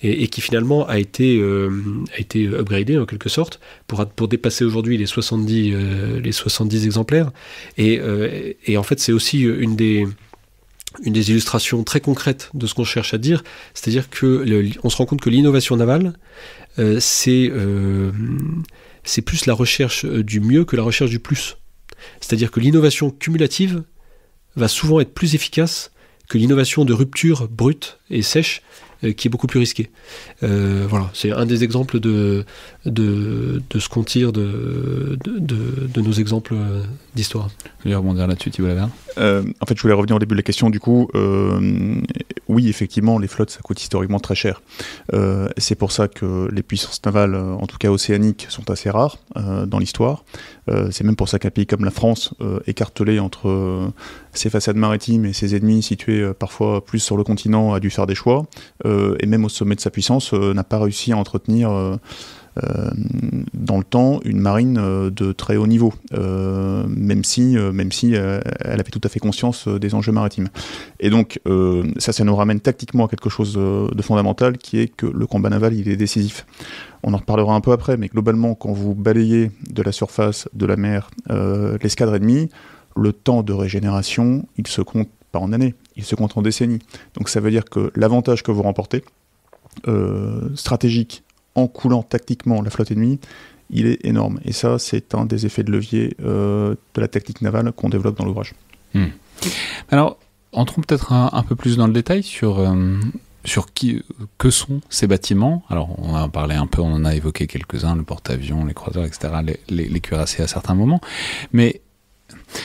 et qui finalement a été upgradée en quelque sorte pour dépasser aujourd'hui les 70 exemplaires. Et en fait, c'est aussi une des illustrations très concrètes de ce qu'on cherche à dire, c'est-à-dire on se rend compte que l'innovation navale, c'est plus la recherche du mieux que la recherche du plus. C'est-à-dire que l'innovation cumulative va souvent être plus efficace que l'innovation de rupture brute et sèche, qui est beaucoup plus risquée. Voilà, c'est un des exemples de ce qu'on tire de nos exemples d'histoire. Vous voulez rebondir là-dessus, Thibault Laverne ? En fait, je voulais revenir au début de la question. Du coup, oui, effectivement, les flottes, ça coûte historiquement très cher. C'est pour ça que les puissances navales, en tout cas océaniques, sont assez rares dans l'histoire. C'est même pour ça qu'un pays comme la France, écartelé entre ses façades maritimes et ses ennemis situés parfois plus sur le continent, a dû faire des choix. Et même au sommet de sa puissance, n'a pas réussi à entretenir dans le temps une marine de très haut niveau, même si elle avait tout à fait conscience des enjeux maritimes. Et donc ça nous ramène tactiquement à quelque chose de fondamental, qui est que le combat naval, il est décisif. On en reparlera un peu après, mais globalement, quand vous balayez de la surface de la mer l'escadre ennemie, le temps de régénération, il se compte pas en années, il se compte en décennies. Donc ça veut dire que l'avantage que vous remportez, stratégique, en coulant tactiquement la flotte ennemie, il est énorme. Et ça, c'est un des effets de levier de la tactique navale qu'on développe dans l'ouvrage. Alors, entrons peut-être un peu plus dans le détail sur que sont ces bâtiments. Alors, on a parlé un peu, on en a évoqué quelques-uns, le porte-avions, les croiseurs, etc., les cuirassés à certains moments. Mais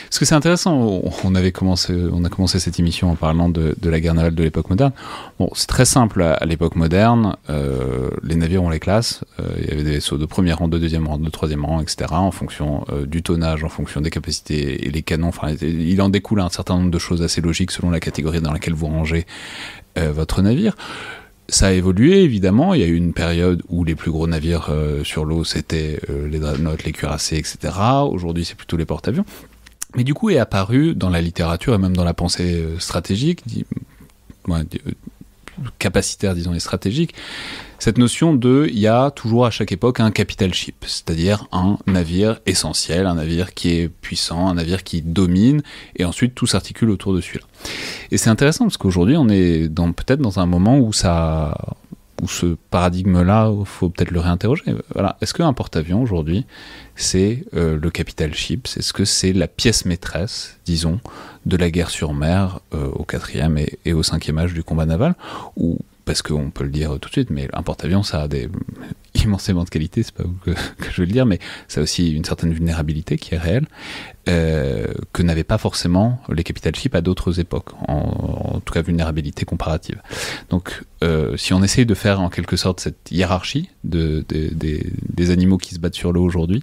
parce que c'est intéressant, on a commencé cette émission en parlant de la guerre navale de l'époque moderne. Bon, c'est très simple à l'époque moderne. Les navires ont les classes. Il y avait des vaisseaux de premier rang, de deuxième rang, de troisième rang, etc. En fonction du tonnage, en fonction des capacités et les canons. Enfin, il en découle un certain nombre de choses assez logiques selon la catégorie dans laquelle vous rangez votre navire. Ça a évolué, évidemment. Il y a eu une période où les plus gros navires sur l'eau, c'était les dreadnoughts, les cuirassés, etc. Aujourd'hui, c'est plutôt les porte-avions. Mais du coup est apparu dans la littérature et même dans la pensée stratégique, capacitaire disons et stratégique, cette notion il y a toujours à chaque époque un capital ship, c'est-à-dire un navire essentiel, un navire qui est puissant, un navire qui domine, et ensuite tout s'articule autour de celui-là. Et c'est intéressant parce qu'aujourd'hui on est peut-être dans un moment où ce paradigme-là, il faut peut-être le réinterroger. Voilà. Est-ce qu'un porte-avions, aujourd'hui, c'est le capital ship? Est-ce que c'est la pièce maîtresse, disons, de la guerre sur mer au 4e et au 5e âge du combat naval? Ou, parce qu'on peut le dire tout de suite, mais un porte-avions, immensément de qualité, c'est pas vous que je veux le dire, mais ça a aussi une certaine vulnérabilité qui est réelle, que n'avaient pas forcément les capital ships à d'autres époques, en tout cas vulnérabilité comparative. Donc si on essaye de faire en quelque sorte cette hiérarchie des animaux qui se battent sur l'eau aujourd'hui,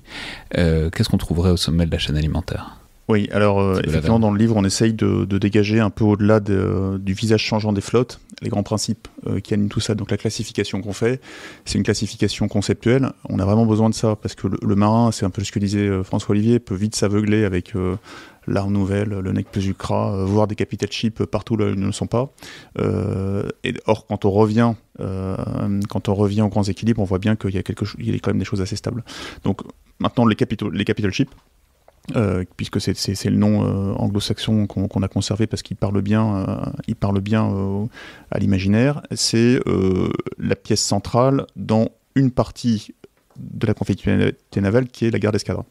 qu'est-ce qu'on trouverait au sommet de la chaîne alimentaire ? Oui, alors effectivement dans le livre on essaye de dégager un peu au-delà du visage changeant des flottes, les grands principes qui animent tout ça. Donc la classification qu'on fait, c'est une classification conceptuelle, on a vraiment besoin de ça, parce que le marin, c'est un peu ce que disait François Olivier, peut vite s'aveugler avec l'art nouvelle, le nec plus ultra, voir des capital ships partout là où ils ne le sont pas. Or quand on revient aux grands équilibres, on voit bien qu'il y a quand même des choses assez stables. Donc maintenant les capital ships, puisque c'est le nom anglo-saxon qu'on a conservé parce qu'il parle bien, à l'imaginaire, c'est la pièce centrale dans une partie de la conflictualité navale qui est la guerre d'escadre,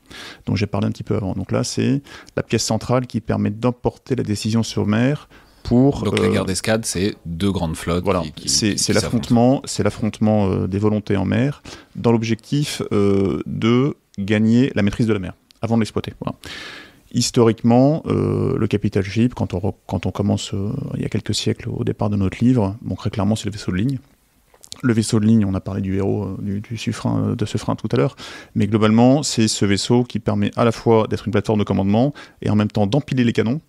dont j'ai parlé un petit peu avant. Donc là, c'est la pièce centrale qui permet d'emporter la décision sur mer. Donc la guerre d'escadre, c'est deux grandes flottes. Voilà, c'est l'affrontement des volontés en mer, dans l'objectif de gagner la maîtrise de la mer avant de l'exploiter. Voilà. Historiquement, le capital ship, quand on commence il y a quelques siècles au départ de notre livre, très clairement c'est le vaisseau de ligne. Le vaisseau de ligne, on a parlé du héros de Suffren tout à l'heure, mais globalement c'est ce vaisseau qui permet à la fois d'être une plateforme de commandement et en même temps d'empiler les canons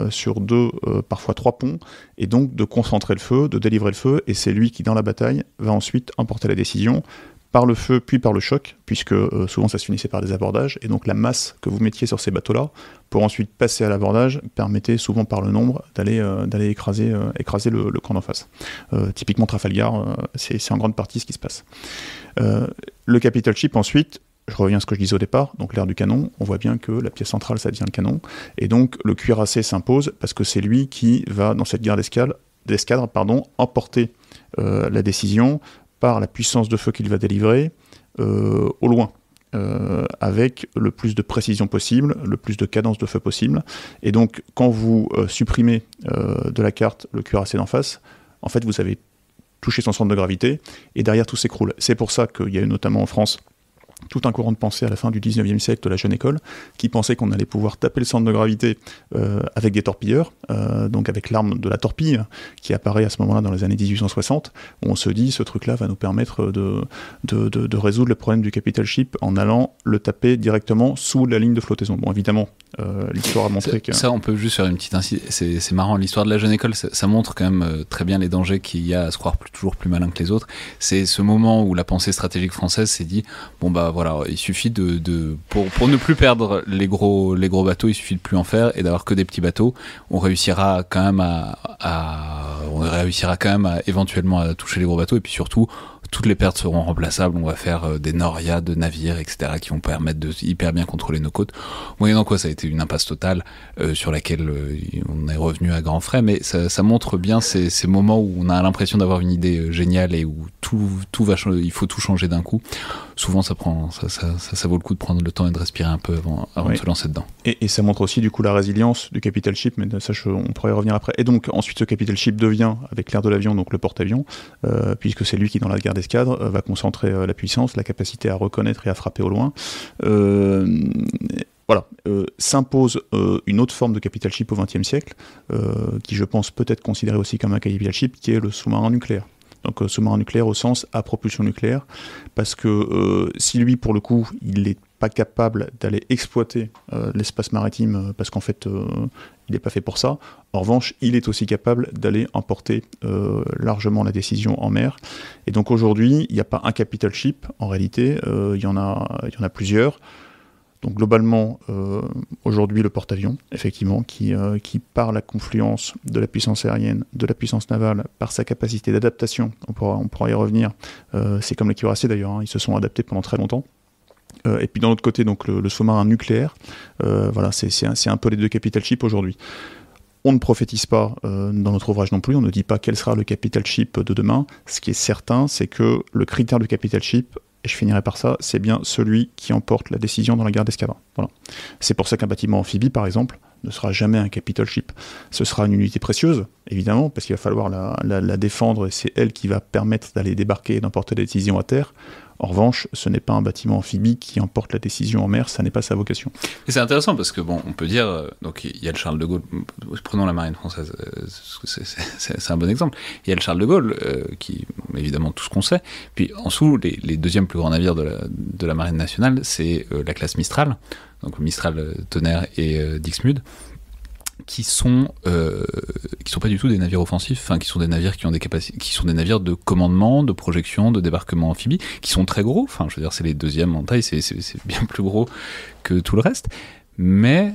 sur 2, parfois 3 ponts, et donc de concentrer le feu, de délivrer le feu, et c'est lui qui dans la bataille va ensuite emporter la décision par le feu puis par le choc, puisque souvent ça se finissait par des abordages, et donc la masse que vous mettiez sur ces bateaux-là, pour ensuite passer à l'abordage, permettait souvent par le nombre d'aller écraser le camp d'en face. Typiquement Trafalgar, c'est en grande partie ce qui se passe. Le capital ship ensuite, je reviens à ce que je disais au départ, donc l'air du canon, on voit bien que la pièce centrale ça devient le canon, et donc le cuirassé s'impose, parce que c'est lui qui va, dans cette guerre d'escadre, emporter la décision, par la puissance de feu qu'il va délivrer au loin, avec le plus de précision possible, le plus de cadence de feu possible. Et donc, quand vous supprimez de la carte le cuirassé d'en face, en fait, vous avez touché son centre de gravité, et derrière, tout s'écroule. C'est pour ça qu'il y a eu notamment en France tout un courant de pensée à la fin du 19e siècle de la jeune école, qui pensait qu'on allait pouvoir taper le centre de gravité avec des torpilleurs, donc avec l'arme de la torpille, qui apparaît à ce moment-là dans les années 1860, où on se dit, ce truc-là va nous permettre de résoudre le problème du capital ship en allant le taper directement sous la ligne de flottaison. Bon, évidemment, l'histoire a montré que... Ça, on peut juste faire une petite c'est marrant, l'histoire de la jeune école, ça montre quand même très bien les dangers qu'il y a à se croire toujours plus malin que les autres. C'est ce moment où la pensée stratégique française s'est dit, voilà, il suffit pour ne plus perdre les gros bateaux, il suffit de plus en faire et d'avoir que des petits bateaux. On réussira quand même à éventuellement à toucher les gros bateaux, et puis surtout toutes les pertes seront remplaçables. On va faire des norias de navires, etc., qui vont permettre de hyper bien contrôler nos côtes. Moyennant quoi, ça a été une impasse totale sur laquelle on est revenu à grands frais, mais ça montre bien ces moments où on a l'impression d'avoir une idée géniale et où tout va changer, il faut tout changer d'un coup. Souvent, ça vaut le coup de prendre le temps et de respirer un peu avant de se lancer dedans. Et ça montre aussi du coup la résilience du capital ship, mais ça on pourrait y revenir après. Et donc ensuite, ce capital ship devient, avec l'air de l'avion, donc le porte-avions, puisque c'est lui qui, dans la guerre d'escadre, va concentrer la puissance, la capacité à reconnaître et à frapper au loin. S'impose une autre forme de capital ship au XXe siècle, qui je pense peut être considéré aussi comme un capital ship, qui est le sous-marin nucléaire. Donc sous-marin nucléaire au sens à propulsion nucléaire, parce que si lui, pour le coup, il n'est pas capable d'aller exploiter l'espace maritime, parce qu'en fait, il n'est pas fait pour ça. En revanche, il est aussi capable d'aller emporter largement la décision en mer. Et donc aujourd'hui, il n'y a pas un capital ship, en réalité, il y en a plusieurs. Donc globalement, aujourd'hui, le porte-avions, effectivement, qui par la confluence de la puissance aérienne, de la puissance navale, par sa capacité d'adaptation, on pourra y revenir, c'est comme les cuirassés d'ailleurs, ils se sont adaptés pendant très longtemps. Et puis d'un autre côté, donc le sous-marin nucléaire, c'est un peu les deux capital ships aujourd'hui. On ne prophétise pas dans notre ouvrage non plus, on ne dit pas quel sera le capital ship de demain. Ce qui est certain, c'est que le critère du capital ship, et je finirai par ça, c'est bien celui qui emporte la décision dans la guerre d'escadre. Voilà. C'est pour ça qu'un bâtiment amphibie, par exemple, ne sera jamais un capital ship. Ce sera une unité précieuse, évidemment, parce qu'il va falloir la défendre, et c'est elle qui va permettre d'aller débarquer et d'emporter la décision à terre. En revanche, ce n'est pas un bâtiment amphibie qui emporte la décision en mer, ça n'est pas sa vocation. Et c'est intéressant parce que, bon, on peut dire, donc il y a le Charles de Gaulle, prenons la marine française, c'est un bon exemple. Il y a le Charles de Gaulle, qui, évidemment, tout ce qu'on sait. Puis en dessous, les deuxièmes plus grands navires de la marine nationale, c'est la classe Mistral, donc Mistral, Tonnerre et Dixmude, qui sont pas du tout des navires offensifs, enfin qui sont des navires qui ont des capacités, qui sont des navires de commandement, de projection, de débarquement amphibie, qui sont très gros. Enfin, je veux dire, c'est les deuxièmes en taille, c'est bien plus gros que tout le reste. Mais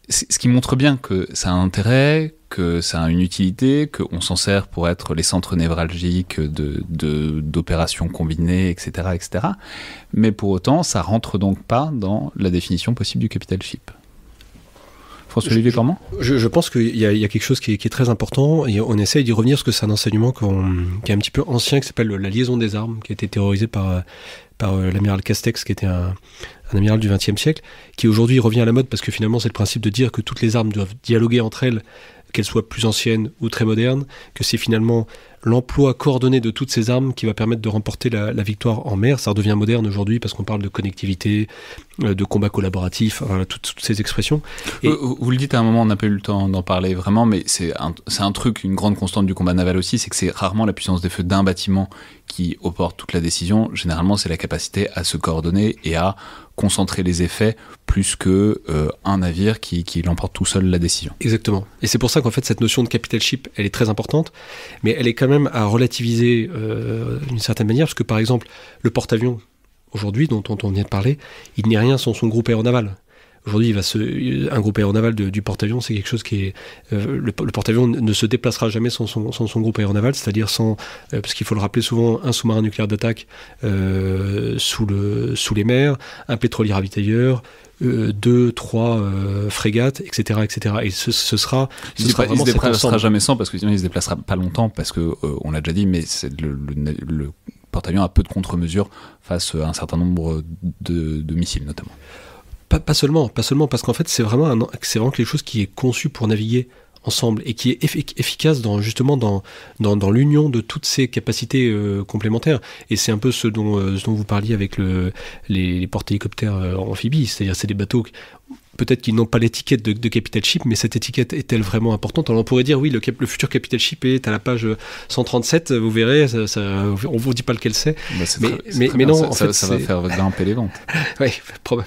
ce qui montre bien que ça a un intérêt, que ça a une utilité, qu'on s'en sert pour être les centres névralgiques d'opérations combinées, etc., etc. Mais pour autant, ça rentre donc pas dans la définition possible du capital ship. François-Olivier Cormand ? Je pense qu'il y a quelque chose qui est très important, et on essaye d'y revenir parce que c'est un enseignement qui est un petit peu ancien, qui s'appelle la liaison des armes, qui a été théorisé par l'amiral Castex, qui était un amiral du XXe siècle, qui aujourd'hui revient à la mode parce que finalement c'est le principe de dire que toutes les armes doivent dialoguer entre elles, qu'elles soient plus anciennes ou très modernes, que c'est finalement l'emploi coordonné de toutes ces armes qui va permettre de remporter la victoire en mer. Ça redevient moderne aujourd'hui parce qu'on parle de connectivité, de combat collaboratif, toutes ces expressions. Et vous le dites à un moment, on n'a pas eu le temps d'en parler vraiment, mais c'est un truc, une grande constante du combat naval aussi, c'est que c'est rarement la puissance des feux d'un bâtiment qui opporte toute la décision. Généralement, c'est la capacité à se coordonner et à concentrer les effets plus que un navire qui l'emporte tout seul la décision. Exactement. Et c'est pour ça qu'en fait, cette notion de capital ship, elle est très importante, mais elle est quand même à relativiser d'une certaine manière, parce que par exemple, le porte-avions, aujourd'hui, dont on vient de parler, il n'est rien sans son groupe aéronaval. Aujourd'hui, un groupe aéronaval du porte-avions, c'est quelque chose qui est... le porte-avions ne se déplacera jamais sans son groupe aéronaval, c'est-à-dire parce qu'il faut le rappeler souvent, un sous-marin nucléaire d'attaque sous les mers, un pétrolier ravitailleur, 2, 3 frégates, etc., etc. Et ce sera il se déplacera jamais sans, parce que sinon il se déplacera pas longtemps, parce que on l'a déjà dit, mais c'est le porte-avions a peu de contre-mesures face à un certain nombre de missiles notamment. Pas seulement, parce qu'en fait c'est vraiment quelque chose qui est conçu pour naviguer ensemble et qui est efficace justement dans l'union de toutes ces capacités complémentaires. Et c'est un peu ce dont vous parliez avec les porte-hélicoptères amphibies, c'est-à-dire c'est des bateaux peut-être qu'ils n'ont pas l'étiquette de capital ship, mais cette étiquette est-elle vraiment importante? Alors on pourrait dire oui, le futur capital ship est à la page 137, vous verrez, on vous dit pas lequel c'est. Mais non, ça va faire grimper les ventes. Oui,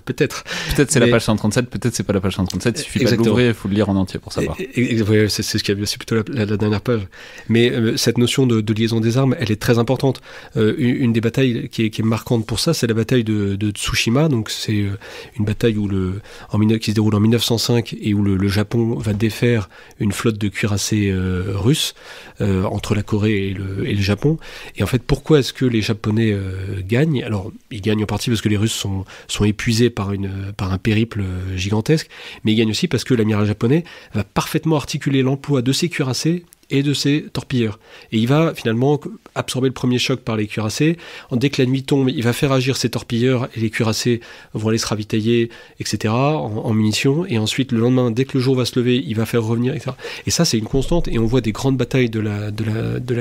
peut-être. Peut-être c'est la page 137, peut-être c'est pas la page 137, il suffit pas de l'ouvrir, il faut le lire en entier pour savoir. Oui, c'est plutôt la dernière page. Mais cette notion de liaison des armes, elle est très importante. Une des batailles qui est marquante pour ça, c'est la bataille de Tsushima. Donc c'est une bataille qui se déroule en 1905 et où le Japon va défaire une flotte de cuirassés russes entre la Corée et le Japon. Et en fait, pourquoi est-ce que les Japonais gagnent? Alors, ils gagnent en partie parce que les Russes sont épuisés par un périple gigantesque, mais ils gagnent aussi parce que l'amiral japonais va parfaitement articuler l'emploi de ses cuirassés et de ses torpilleurs. Et il va finalement absorber le premier choc par les cuirassés. Dès que la nuit tombe, il va faire agir ses torpilleurs et les cuirassés vont aller se ravitailler, etc., en munitions. Et ensuite, le lendemain, dès que le jour va se lever, il va faire revenir, etc. Et ça, c'est une constante. Et on voit des grandes batailles de la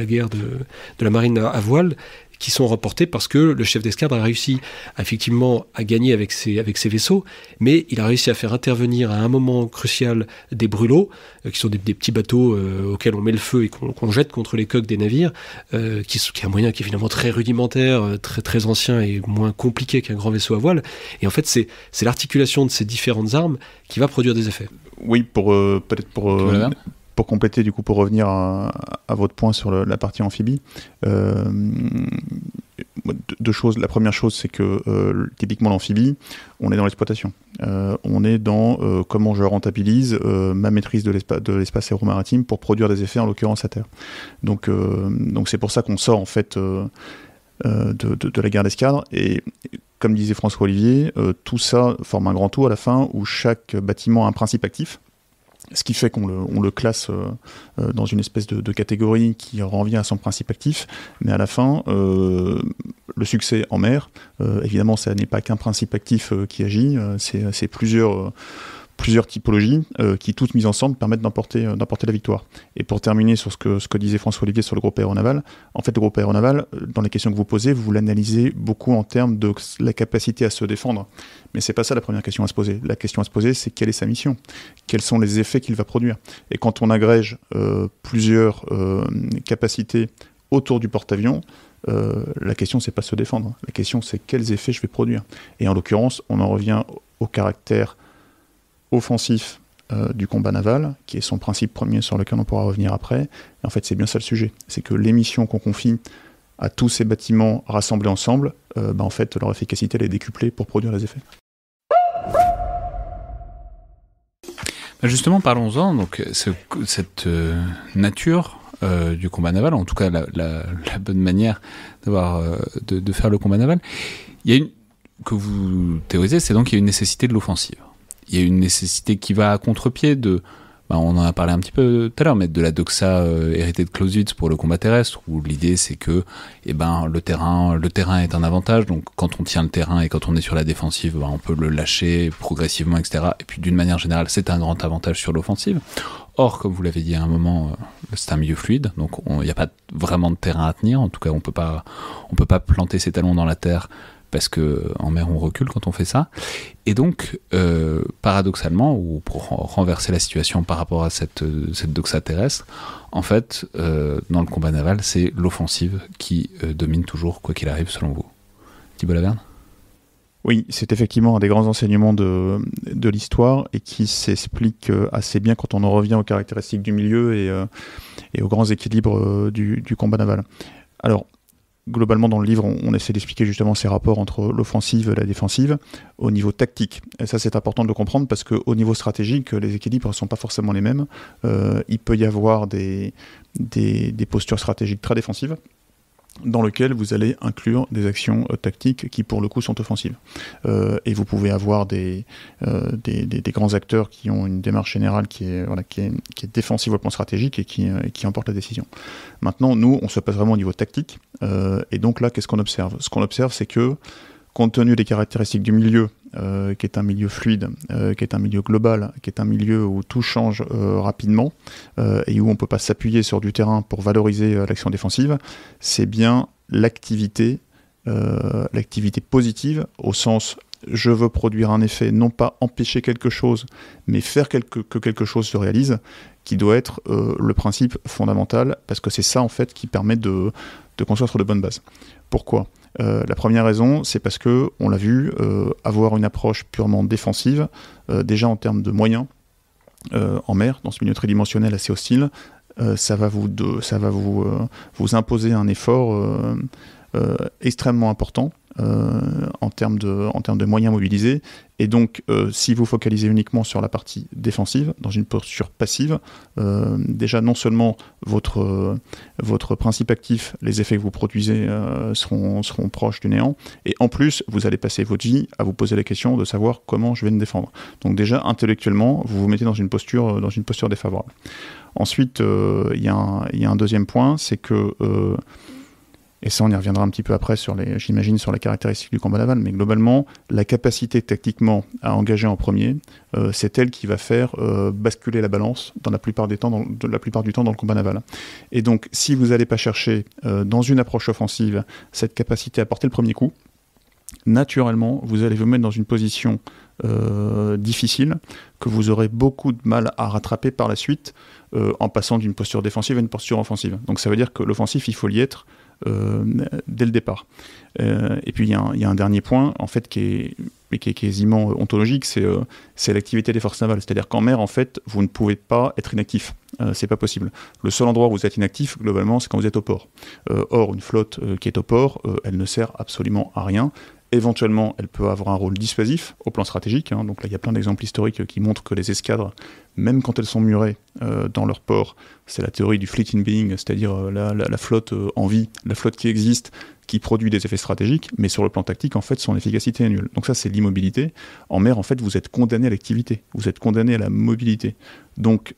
guerre de la marine à voile qui sont remportés parce que le chef d'escadre a réussi effectivement à gagner avec ses vaisseaux, mais il a réussi à faire intervenir à un moment crucial des brûlots, qui sont des petits bateaux auxquels on met le feu et qu'on jette contre les coques des navires, qui est un moyen qui est finalement très rudimentaire, très, très ancien et moins compliqué qu'un grand vaisseau à voile. Et en fait, c'est l'articulation de ces différentes armes qui va produire des effets. Oui, peut-être pour compléter, du coup, pour revenir à votre point sur la partie amphibie, deux choses. La première chose, c'est que typiquement l'amphibie, on est dans l'exploitation. On est dans comment je rentabilise ma maîtrise de l'espace aéromaritime pour produire des effets, en l'occurrence à terre. Donc c'est pour ça qu'on sort en fait de la guerre d'escadre. Et comme disait François-Olivier, tout ça forme un grand tout à la fin où chaque bâtiment a un principe actif. Ce qui fait qu'on le classe dans une espèce de catégorie qui renvient à son principe actif, mais à la fin, le succès en mer, évidemment, ça n'est pas qu'un principe actif qui agit, c'est plusieurs plusieurs typologies qui, toutes mises ensemble, permettent d'emporter la victoire. Et pour terminer sur ce que disait François-Olivier sur le groupe aéronaval, en fait, le groupe aéronaval, dans les questions que vous posez, vous l'analysez beaucoup en termes de la capacité à se défendre. Mais c'est pas ça la première question à se poser. La question à se poser, c'est quelle est sa mission ? Quels sont les effets qu'il va produire ? Et quand on agrège plusieurs capacités autour du porte-avions, la question, c'est pas se défendre. La question, c'est quels effets je vais produire. Et en l'occurrence, on en revient au caractère offensif du combat naval, qui est son principe premier sur lequel on pourra revenir après. Et en fait, c'est bien ça le sujet. C'est que les missions qu'on confie à tous ces bâtiments rassemblés ensemble, en fait, leur efficacité, elle est décuplée pour produire les effets. Justement, parlons-en. Donc, cette nature du combat naval, en tout cas la bonne manière de faire le combat naval, que vous théorisez, c'est donc qu'il y a une nécessité de l'offensive. Il y a une nécessité qui va à contre-pied on en a parlé un petit peu tout à l'heure, mais de la doxa héritée de Clausewitz pour le combat terrestre, où l'idée c'est que le terrain est un avantage, donc quand on tient le terrain et quand on est sur la défensive, on peut le lâcher progressivement, etc. Et puis d'une manière générale, c'est un grand avantage sur l'offensive. Or, comme vous l'avez dit à un moment, c'est un milieu fluide, donc il n'y a pas vraiment de terrain à tenir, en tout cas on peut pas planter ses talons dans la terre, parce qu'en mer on recule quand on fait ça. Et donc, paradoxalement, ou pour renverser la situation par rapport à cette doxa terrestre, en fait, dans le combat naval, c'est l'offensive qui domine toujours, quoi qu'il arrive, selon vous. Thibault Laverne ? Oui, c'est effectivement un des grands enseignements de l'histoire et qui s'explique assez bien quand on en revient aux caractéristiques du milieu et aux grands équilibres du combat naval. Alors, globalement, dans le livre, on essaie d'expliquer justement ces rapports entre l'offensive et la défensive au niveau tactique. Et ça, c'est important de le comprendre parce qu'au niveau stratégique, les équilibres ne sont pas forcément les mêmes. Il peut y avoir des postures stratégiques très défensives dans lesquelles vous allez inclure des actions tactiques qui, pour le coup, sont offensives. Et vous pouvez avoir des grands acteurs qui ont une démarche générale qui est défensive au plan stratégique et qui emporte la décision. Maintenant, nous, on se passe vraiment au niveau tactique. Et donc là, qu'est-ce qu'on observe ? Ce qu'on observe, c'est que, compte tenu des caractéristiques du milieu, qui est un milieu fluide, qui est un milieu global, qui est un milieu où tout change rapidement, et où on ne peut pas s'appuyer sur du terrain pour valoriser l'action défensive, c'est bien l'activité positive, au sens je veux produire un effet, non pas empêcher quelque chose, mais faire que quelque chose se réalise, qui doit être le principe fondamental, parce que c'est ça en fait qui permet de construire sur de bonnes bases. Pourquoi ? La première raison, c'est parce que, on l'a vu, avoir une approche purement défensive, déjà en termes de moyens en mer, dans ce milieu tridimensionnel assez hostile, ça va vous imposer un effort extrêmement important en termes de moyens mobilisés. Et donc, si vous focalisez uniquement sur la partie défensive, dans une posture passive, déjà non seulement votre principe actif, les effets que vous produisez seront proches du néant, et en plus, vous allez passer votre vie à vous poser la question de savoir comment je vais me défendre. Donc déjà, intellectuellement, vous vous mettez dans une posture défavorable. Ensuite, il y a un deuxième point, c'est que et ça on y reviendra un petit peu après j'imagine sur les caractéristiques du combat naval, mais globalement, la capacité tactiquement à engager en premier, c'est elle qui va faire basculer la balance la plupart du temps dans le combat naval. Et donc, si vous n'allez pas chercher dans une approche offensive cette capacité à porter le premier coup, naturellement, vous allez vous mettre dans une position difficile que vous aurez beaucoup de mal à rattraper par la suite en passant d'une posture défensive à une posture offensive. Donc ça veut dire que l'offensif, il faut l'y être dès le départ. Et puis il y a un dernier point en fait qui est quasiment ontologique, c'est l'activité des forces navales. C'est-à-dire qu'en mer, en fait, vous ne pouvez pas être inactif. C'est pas possible. Le seul endroit où vous êtes inactif, globalement, c'est quand vous êtes au port. Or, une flotte qui est au port, elle ne sert absolument à rien. Éventuellement, elle peut avoir un rôle dissuasif au plan stratégique. Donc là, il y a plein d'exemples historiques qui montrent que les escadres, même quand elles sont murées dans leur port, c'est la théorie du fleet in being, c'est-à-dire la flotte en vie, la flotte qui existe, qui produit des effets stratégiques, mais sur le plan tactique, en fait, son efficacité est nulle. Donc ça, c'est l'immobilité. En mer, en fait, vous êtes condamné à l'activité, vous êtes condamné à la mobilité. Donc,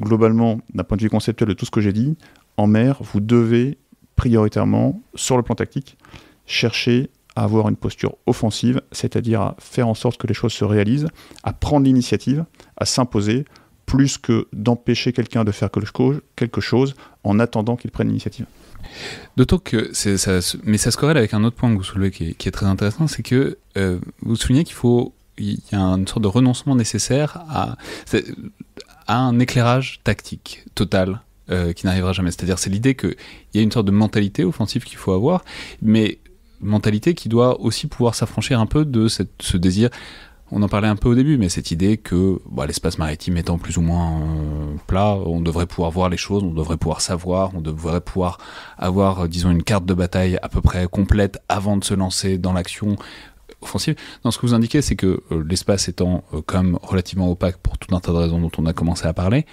globalement, d'un point de vue conceptuel de tout ce que j'ai dit, en mer, vous devez prioritairement, sur le plan tactique, chercher à avoir une posture offensive, c'est-à-dire à faire en sorte que les choses se réalisent, à prendre l'initiative, à s'imposer, plus que d'empêcher quelqu'un de faire quelque chose en attendant qu'il prenne l'initiative. D'autant que mais ça se corrèle avec un autre point que vous soulevez qui est très intéressant, c'est que vous soulignez il y a une sorte de renoncement nécessaire à un éclairage tactique total qui n'arrivera jamais. C'est-à-dire, c'est l'idée qu'il y a une sorte de mentalité offensive qu'il faut avoir, mais mentalité qui doit aussi pouvoir s'affranchir un peu de ce désir. On en parlait un peu au début, mais cette idée que l'espace maritime étant plus ou moins plat, on devrait pouvoir voir les choses, on devrait pouvoir savoir, on devrait pouvoir avoir, disons, une carte de bataille à peu près complète avant de se lancer dans l'action offensive. Dans ce que vous indiquez, c'est que l'espace étant quand même relativement opaque pour tout un tas de raisons dont on a commencé à parler,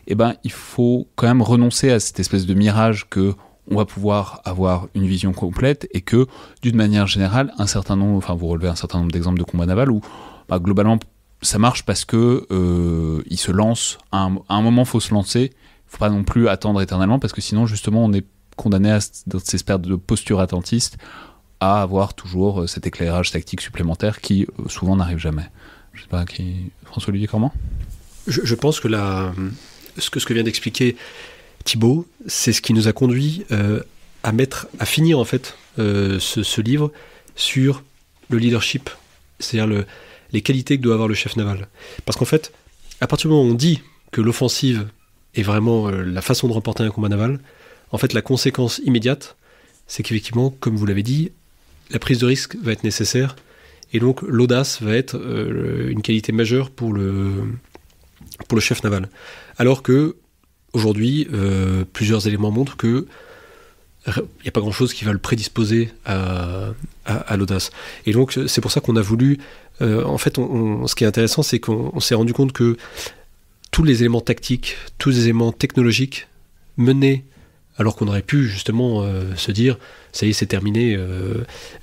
il faut quand même renoncer à cette espèce de mirage que on va pouvoir avoir une vision complète et que, d'une manière générale, vous relevez un certain nombre d'exemples de combats navals où globalement, ça marche parce que il se lance. À un moment, il faut se lancer. Il ne faut pas non plus attendre éternellement parce que sinon, justement, on est condamné dans ces espèces de posture attentiste à avoir toujours cet éclairage tactique supplémentaire qui souvent n'arrive jamais. Je ne sais pas François-Olivier Cormand. Je pense que ce que vient d'expliquer Thibaut, c'est ce qui nous a conduit à finir en fait ce livre sur le leadership, c'est-à-dire les qualités que doit avoir le chef naval. Parce qu'en fait, à partir du moment où on dit que l'offensive est vraiment la façon de remporter un combat naval, en fait, la conséquence immédiate, c'est qu'effectivement, comme vous l'avez dit, la prise de risque va être nécessaire, et donc l'audace va être une qualité majeure pour le chef naval. Alors que, aujourd'hui, plusieurs éléments montrent que il n'y a pas grand-chose qui va le prédisposer à l'audace. Et donc, c'est pour ça qu'on a voulu... en fait, ce qui est intéressant, c'est qu'on s'est rendu compte que tous les éléments tactiques, tous les éléments technologiques menés, alors qu'on aurait pu justement se dire, ça y est, c'est terminé,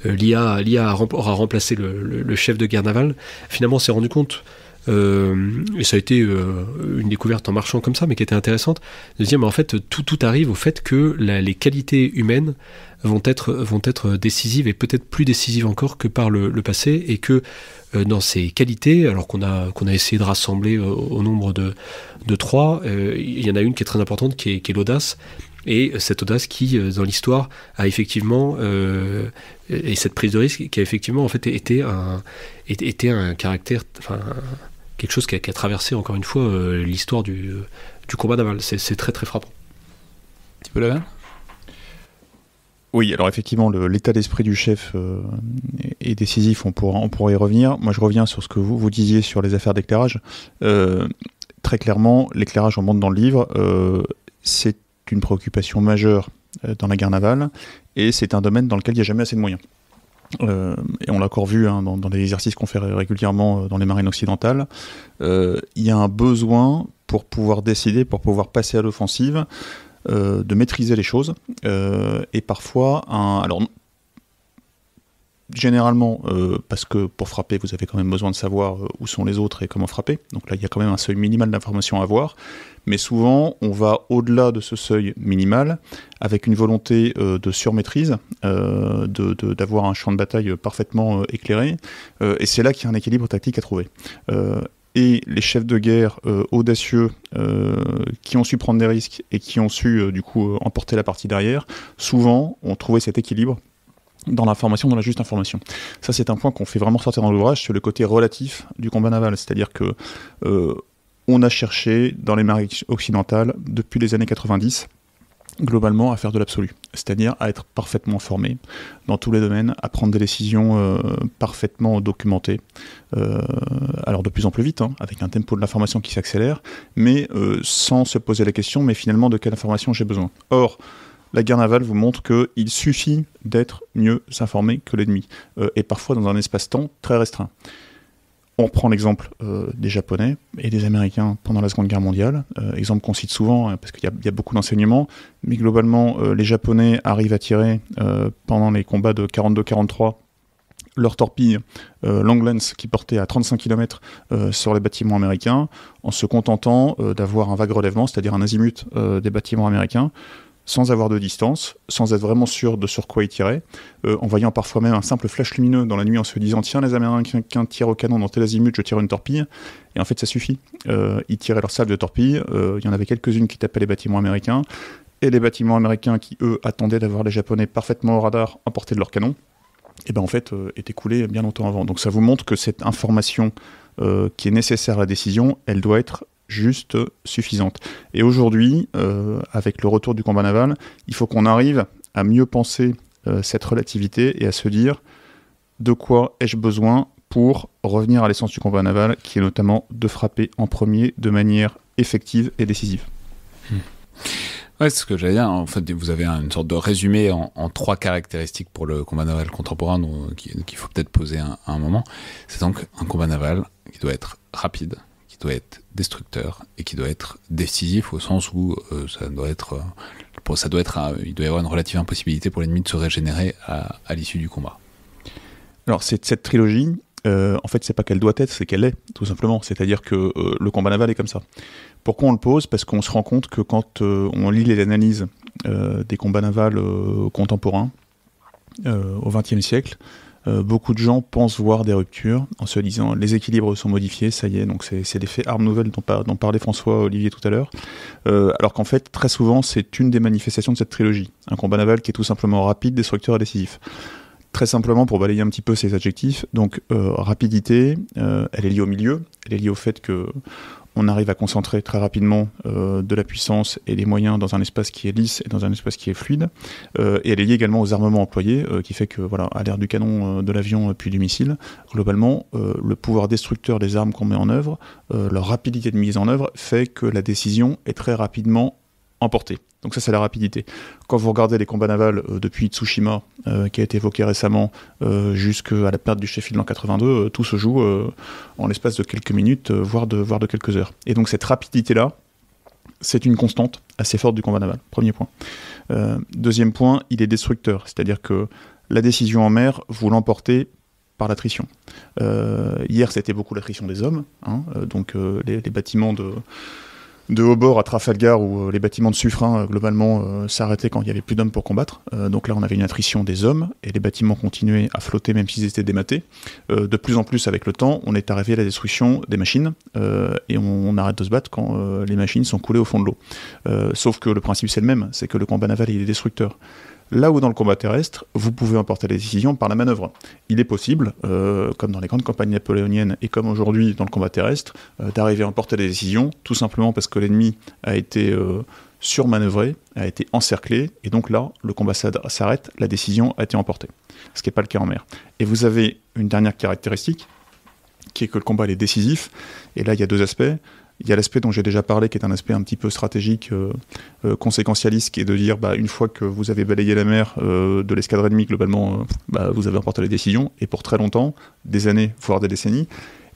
l'IA aura remplacé le chef de guerre navale. Finalement, on s'est rendu compte... et ça a été une découverte en marchant comme ça, mais qui était intéressante, de se dire, mais en fait, tout arrive au fait que les qualités humaines vont être décisives, et peut-être plus décisives encore que par le passé, et que dans ces qualités, alors qu'on a essayé de rassembler au nombre de 3, il y en a une qui est très importante, qui est l'audace, et cette audace qui, dans l'histoire, a effectivement, et cette prise de risque, qui a effectivement en fait été un caractère, quelque chose qui a traversé encore une fois l'histoire du combat naval. C'est très très frappant. Tu peux la Oui, alors effectivement, l'état d'esprit du chef est décisif, on pourra y revenir. Moi, je reviens sur ce que vous disiez sur les affaires d'éclairage. Très clairement, l'éclairage, on montre dans le livre, c'est une préoccupation majeure dans la guerre navale, et c'est un domaine dans lequel il n'y a jamais assez de moyens. Et on l'a encore vu dans les exercices qu'on fait régulièrement dans les marines occidentales, il y a un besoin pour pouvoir décider, pour pouvoir passer à l'offensive, de maîtriser les choses, et parfois, généralement, parce que pour frapper, vous avez quand même besoin de savoir où sont les autres et comment frapper, donc là il y a quand même un seuil minimal d'information à avoir, mais souvent on va au-delà de ce seuil minimal avec une volonté de surmaîtrise, d'avoir un champ de bataille parfaitement éclairé, et c'est là qu'il y a un équilibre tactique à trouver. Et les chefs de guerre audacieux qui ont su prendre des risques et qui ont su du coup emporter la partie derrière, souvent ont trouvé cet équilibre dans l'information, dans la juste information. Ça, c'est un point qu'on fait vraiment sortir dans l'ouvrage sur le côté relatif du combat naval, c'est-à-dire que on a cherché dans les marines occidentales depuis les années 90 globalement à faire de l'absolu, c'est-à-dire à être parfaitement formé dans tous les domaines, à prendre des décisions parfaitement documentées, alors de plus en plus vite, avec un tempo de l'information qui s'accélère, mais sans se poser la question, mais finalement de quelle information j'ai besoin. Or, la guerre navale vous montre qu'il suffit d'être mieux informé que l'ennemi, et parfois dans un espace-temps très restreint. On prend l'exemple des Japonais et des Américains pendant la Seconde Guerre mondiale, exemple qu'on cite souvent parce qu'il y a beaucoup d'enseignements, mais globalement les Japonais arrivent à tirer pendant les combats de 42-43 leur torpille Longlands qui portait à 35 km sur les bâtiments américains, en se contentant d'avoir un vague relèvement, c'est-à-dire un azimut des bâtiments américains, sans avoir de distance, sans être vraiment sûr de sur quoi ils tiraient, en voyant parfois même un simple flash lumineux dans la nuit en se disant « Tiens, les Américains tirent au canon dans tel azimut, je tire une torpille ». Et en fait, ça suffit. Ils tiraient leur salve de torpilles, il y en avait quelques-unes qui tapaient les bâtiments américains, et les bâtiments américains qui, eux, attendaient d'avoir les Japonais parfaitement au radar à portée de leur canon, et ben en fait, étaient coulés bien longtemps avant. Donc ça vous montre que cette information qui est nécessaire à la décision, elle doit être juste suffisante. Et aujourd'hui, avec le retour du combat naval, il faut qu'on arrive à mieux penser cette relativité et à se dire de quoi ai-je besoin pour revenir à l'essence du combat naval, qui est notamment de frapper en premier de manière effective et décisive. Ouais, c'est ce que j'allais dire. En fait, vous avez une sorte de résumé en 3 caractéristiques pour le combat naval contemporain qu'il faut peut-être poser à un moment. C'est donc un combat naval qui doit être rapide, qui doit être destructeur et qui doit être décisif au sens où il doit y avoir une relative impossibilité pour l'ennemi de se régénérer à l'issue du combat. Alors, cette trilogie, en fait, c'est pas qu'elle doit être, c'est qu'elle est, tout simplement. C'est-à-dire que le combat naval est comme ça. Pourquoi on le pose ? Parce qu'on se rend compte que quand on lit les analyses des combats navals contemporains au XXe siècle, beaucoup de gens pensent voir des ruptures en se disant les équilibres sont modifiés, ça y est, donc c'est l'effet arme nouvelle dont parlait François Olivier tout à l'heure, alors qu'en fait, très souvent, c'est une des manifestations de cette trilogie. Un combat naval qui est tout simplement rapide, destructeur et décisif. Très simplement, pour balayer un petit peu ces adjectifs, donc rapidité, elle est liée au milieu, elle est liée au fait que on arrive à concentrer très rapidement de la puissance et des moyens dans un espace qui est lisse et dans un espace qui est fluide. Et elle est liée également aux armements employés, qui fait que, voilà, à l'ère du canon, de l'avion puis du missile, globalement, le pouvoir destructeur des armes qu'on met en œuvre, leur rapidité de mise en œuvre, fait que la décision est très rapidement emportée. Donc ça, c'est la rapidité. Quand vous regardez les combats navals depuis Tsushima, qui a été évoqué récemment, jusqu'à la perte du Sheffield en 82, tout se joue en l'espace de quelques minutes, voire de quelques heures. Et donc cette rapidité-là, c'est une constante assez forte du combat naval. Premier point. Deuxième point, il est destructeur. C'est-à-dire que la décision en mer, vous l'emportez par l'attrition. Hier, c'était beaucoup l'attrition des hommes. Donc les bâtiments de haut bord à Trafalgar, où les bâtiments de Suffren globalement s'arrêtaient quand il n'y avait plus d'hommes pour combattre. Donc là, on avait une attrition des hommes, et les bâtiments continuaient à flotter même s'ils étaient dématés. De plus en plus, avec le temps, on est arrivé à la destruction des machines, et on arrête de se battre quand les machines sont coulées au fond de l'eau. Sauf que le principe, c'est le même, c'est que le combat naval, il est destructeur. Là où dans le combat terrestre, vous pouvez emporter les décisions par la manœuvre. Il est possible, comme dans les grandes campagnes napoléoniennes et comme aujourd'hui dans le combat terrestre, d'arriver à emporter les décisions, tout simplement parce que l'ennemi a été surmanœuvré, a été encerclé, et donc là, le combat s'arrête, la décision a été emportée. Ce qui n'est pas le cas en mer. Et vous avez une dernière caractéristique, qui est que le combat est décisif, et là il y a 2 aspects. Il y a l'aspect dont j'ai déjà parlé, qui est un aspect un petit peu stratégique, conséquentialiste, qui est de dire, une fois que vous avez balayé la mer de l'escadre ennemie, globalement, vous avez emporté les décisions, et pour très longtemps, des années, voire des décennies.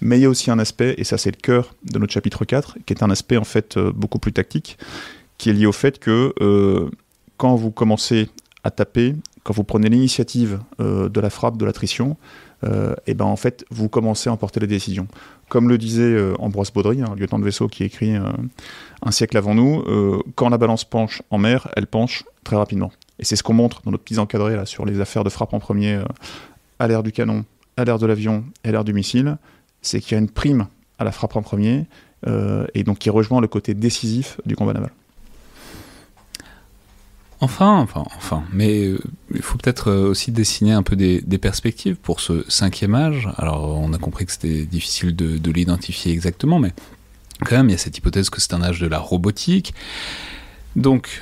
Mais il y a aussi un aspect, et ça c'est le cœur de notre chapitre 4, qui est un aspect en fait beaucoup plus tactique, qui est lié au fait que quand vous commencez à taper, quand vous prenez l'initiative de la frappe, de l'attrition, en fait, vous commencez à emporter les décisions. Comme le disait Ambroise Baudry, un lieutenant de vaisseau qui écrit un siècle avant nous, quand la balance penche en mer, elle penche très rapidement. Et c'est ce qu'on montre dans nos petits encadrés là, sur les affaires de frappe en premier à l'ère du canon, à l'ère de l'avion et à l'ère du missile, c'est qu'il y a une prime à la frappe en premier, et donc qui rejoint le côté décisif du combat naval. Enfin, mais il faut peut-être aussi dessiner un peu des perspectives pour ce 5e âge. Alors, on a compris que c'était difficile de l'identifier exactement, mais quand même, il y a cette hypothèse que c'est un âge de la robotique. Donc,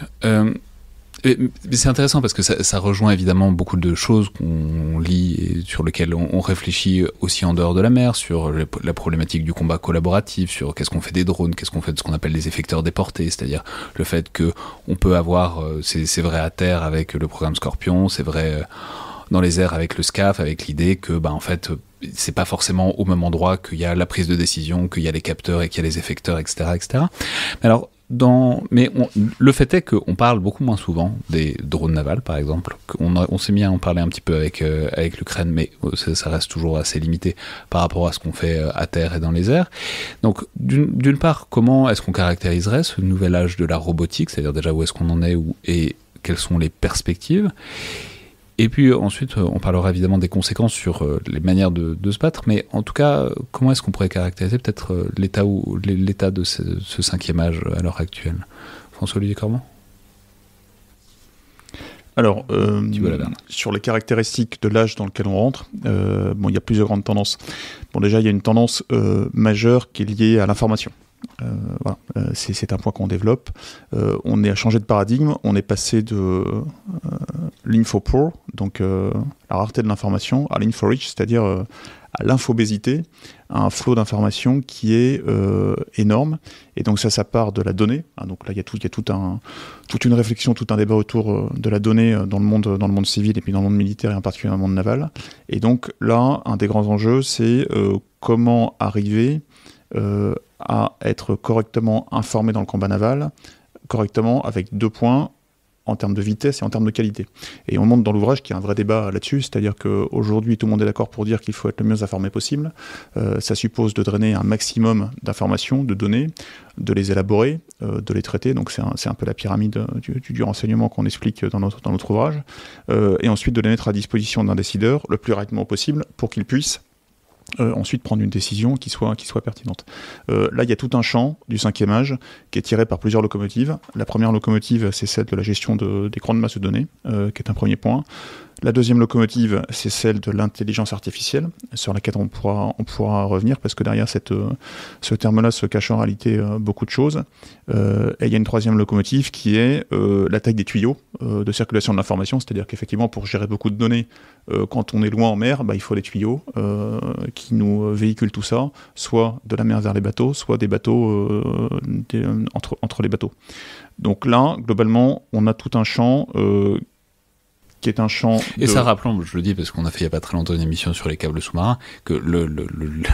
c'est intéressant parce que ça rejoint évidemment beaucoup de choses qu'on lit et sur lesquelles on réfléchit aussi en dehors de la mer, sur la problématique du combat collaboratif, sur qu'est-ce qu'on fait des drones, qu'est-ce qu'on fait de ce qu'on appelle les effecteurs déportés, c'est-à-dire le fait qu'on peut avoir, c'est vrai à terre avec le programme Scorpion, c'est vrai dans les airs avec le SCAF, avec l'idée que en fait c'est pas forcément au même endroit qu'il y a la prise de décision, qu'il y a les capteurs et qu'il y a les effecteurs, etc. etc. Mais alors Mais le fait est qu'on parle beaucoup moins souvent des drones navals, par exemple. On s'est mis à en parler un petit peu avec l'Ukraine, mais ça reste toujours assez limité par rapport à ce qu'on fait à terre et dans les airs. Donc, d'une part, comment est-ce qu'on caractériserait ce nouvel âge de la robotique, c'est-à-dire déjà où est-ce qu'on en est et quelles sont les perspectives? Et puis ensuite, on parlera évidemment des conséquences sur les manières de se battre, mais en tout cas, comment est-ce qu'on pourrait caractériser peut-être l'état de ce cinquième âge à l'heure actuelle? François-Olivier Cormand? Alors, sur les caractéristiques de l'âge dans lequel on rentre, il y a plusieurs grandes tendances. Bon, déjà, il y a une tendance majeure qui est liée à l'information. C'est un point qu'on développe. On est à changer de paradigme. On est passé de l'info-poor, donc la rareté de l'information, à l'info-rich, c'est-à-dire à l'infobésité, à un flot d'informations qui est énorme. Et donc ça part de la donnée. Donc là, il y a toute une réflexion, tout un débat autour de la donnée dans le monde civil et puis dans le monde militaire et en particulier dans le monde naval. Et donc là, un des grands enjeux, c'est comment arriver à être correctement informé dans le combat naval, correctement avec 2 points, en termes de vitesse et en termes de qualité. Et on montre dans l'ouvrage qu'il y a un vrai débat là-dessus, c'est-à-dire qu'aujourd'hui tout le monde est d'accord pour dire qu'il faut être le mieux informé possible. Ça suppose de drainer un maximum d'informations, de données, de les élaborer, de les traiter. Donc c'est un peu la pyramide du renseignement qu'on explique dans notre ouvrage. Et ensuite de les mettre à disposition d'un décideur le plus rapidement possible pour qu'il puisse ensuite prendre une décision qui soit pertinente. Là, il y a tout un champ du cinquième âge qui est tiré par plusieurs locomotives. La première locomotive, c'est celle de la gestion des grandes masses de données, qui est un premier point. La deuxième locomotive, c'est celle de l'intelligence artificielle, sur laquelle on pourra revenir, parce que derrière ce terme-là se cache en réalité beaucoup de choses. Et il y a une troisième locomotive qui est la taille des tuyaux de circulation de l'information, c'est-à-dire qu'effectivement, pour gérer beaucoup de données, quand on est loin en mer, il faut des tuyaux qui nous véhiculent tout ça, soit de la mer vers les bateaux, soit des bateaux entre les bateaux. Donc là, globalement, on a tout un champ qui est un champ... Et ça, rappelons, je le dis parce qu'on a fait il n'y a pas très longtemps une émission sur les câbles sous-marins, que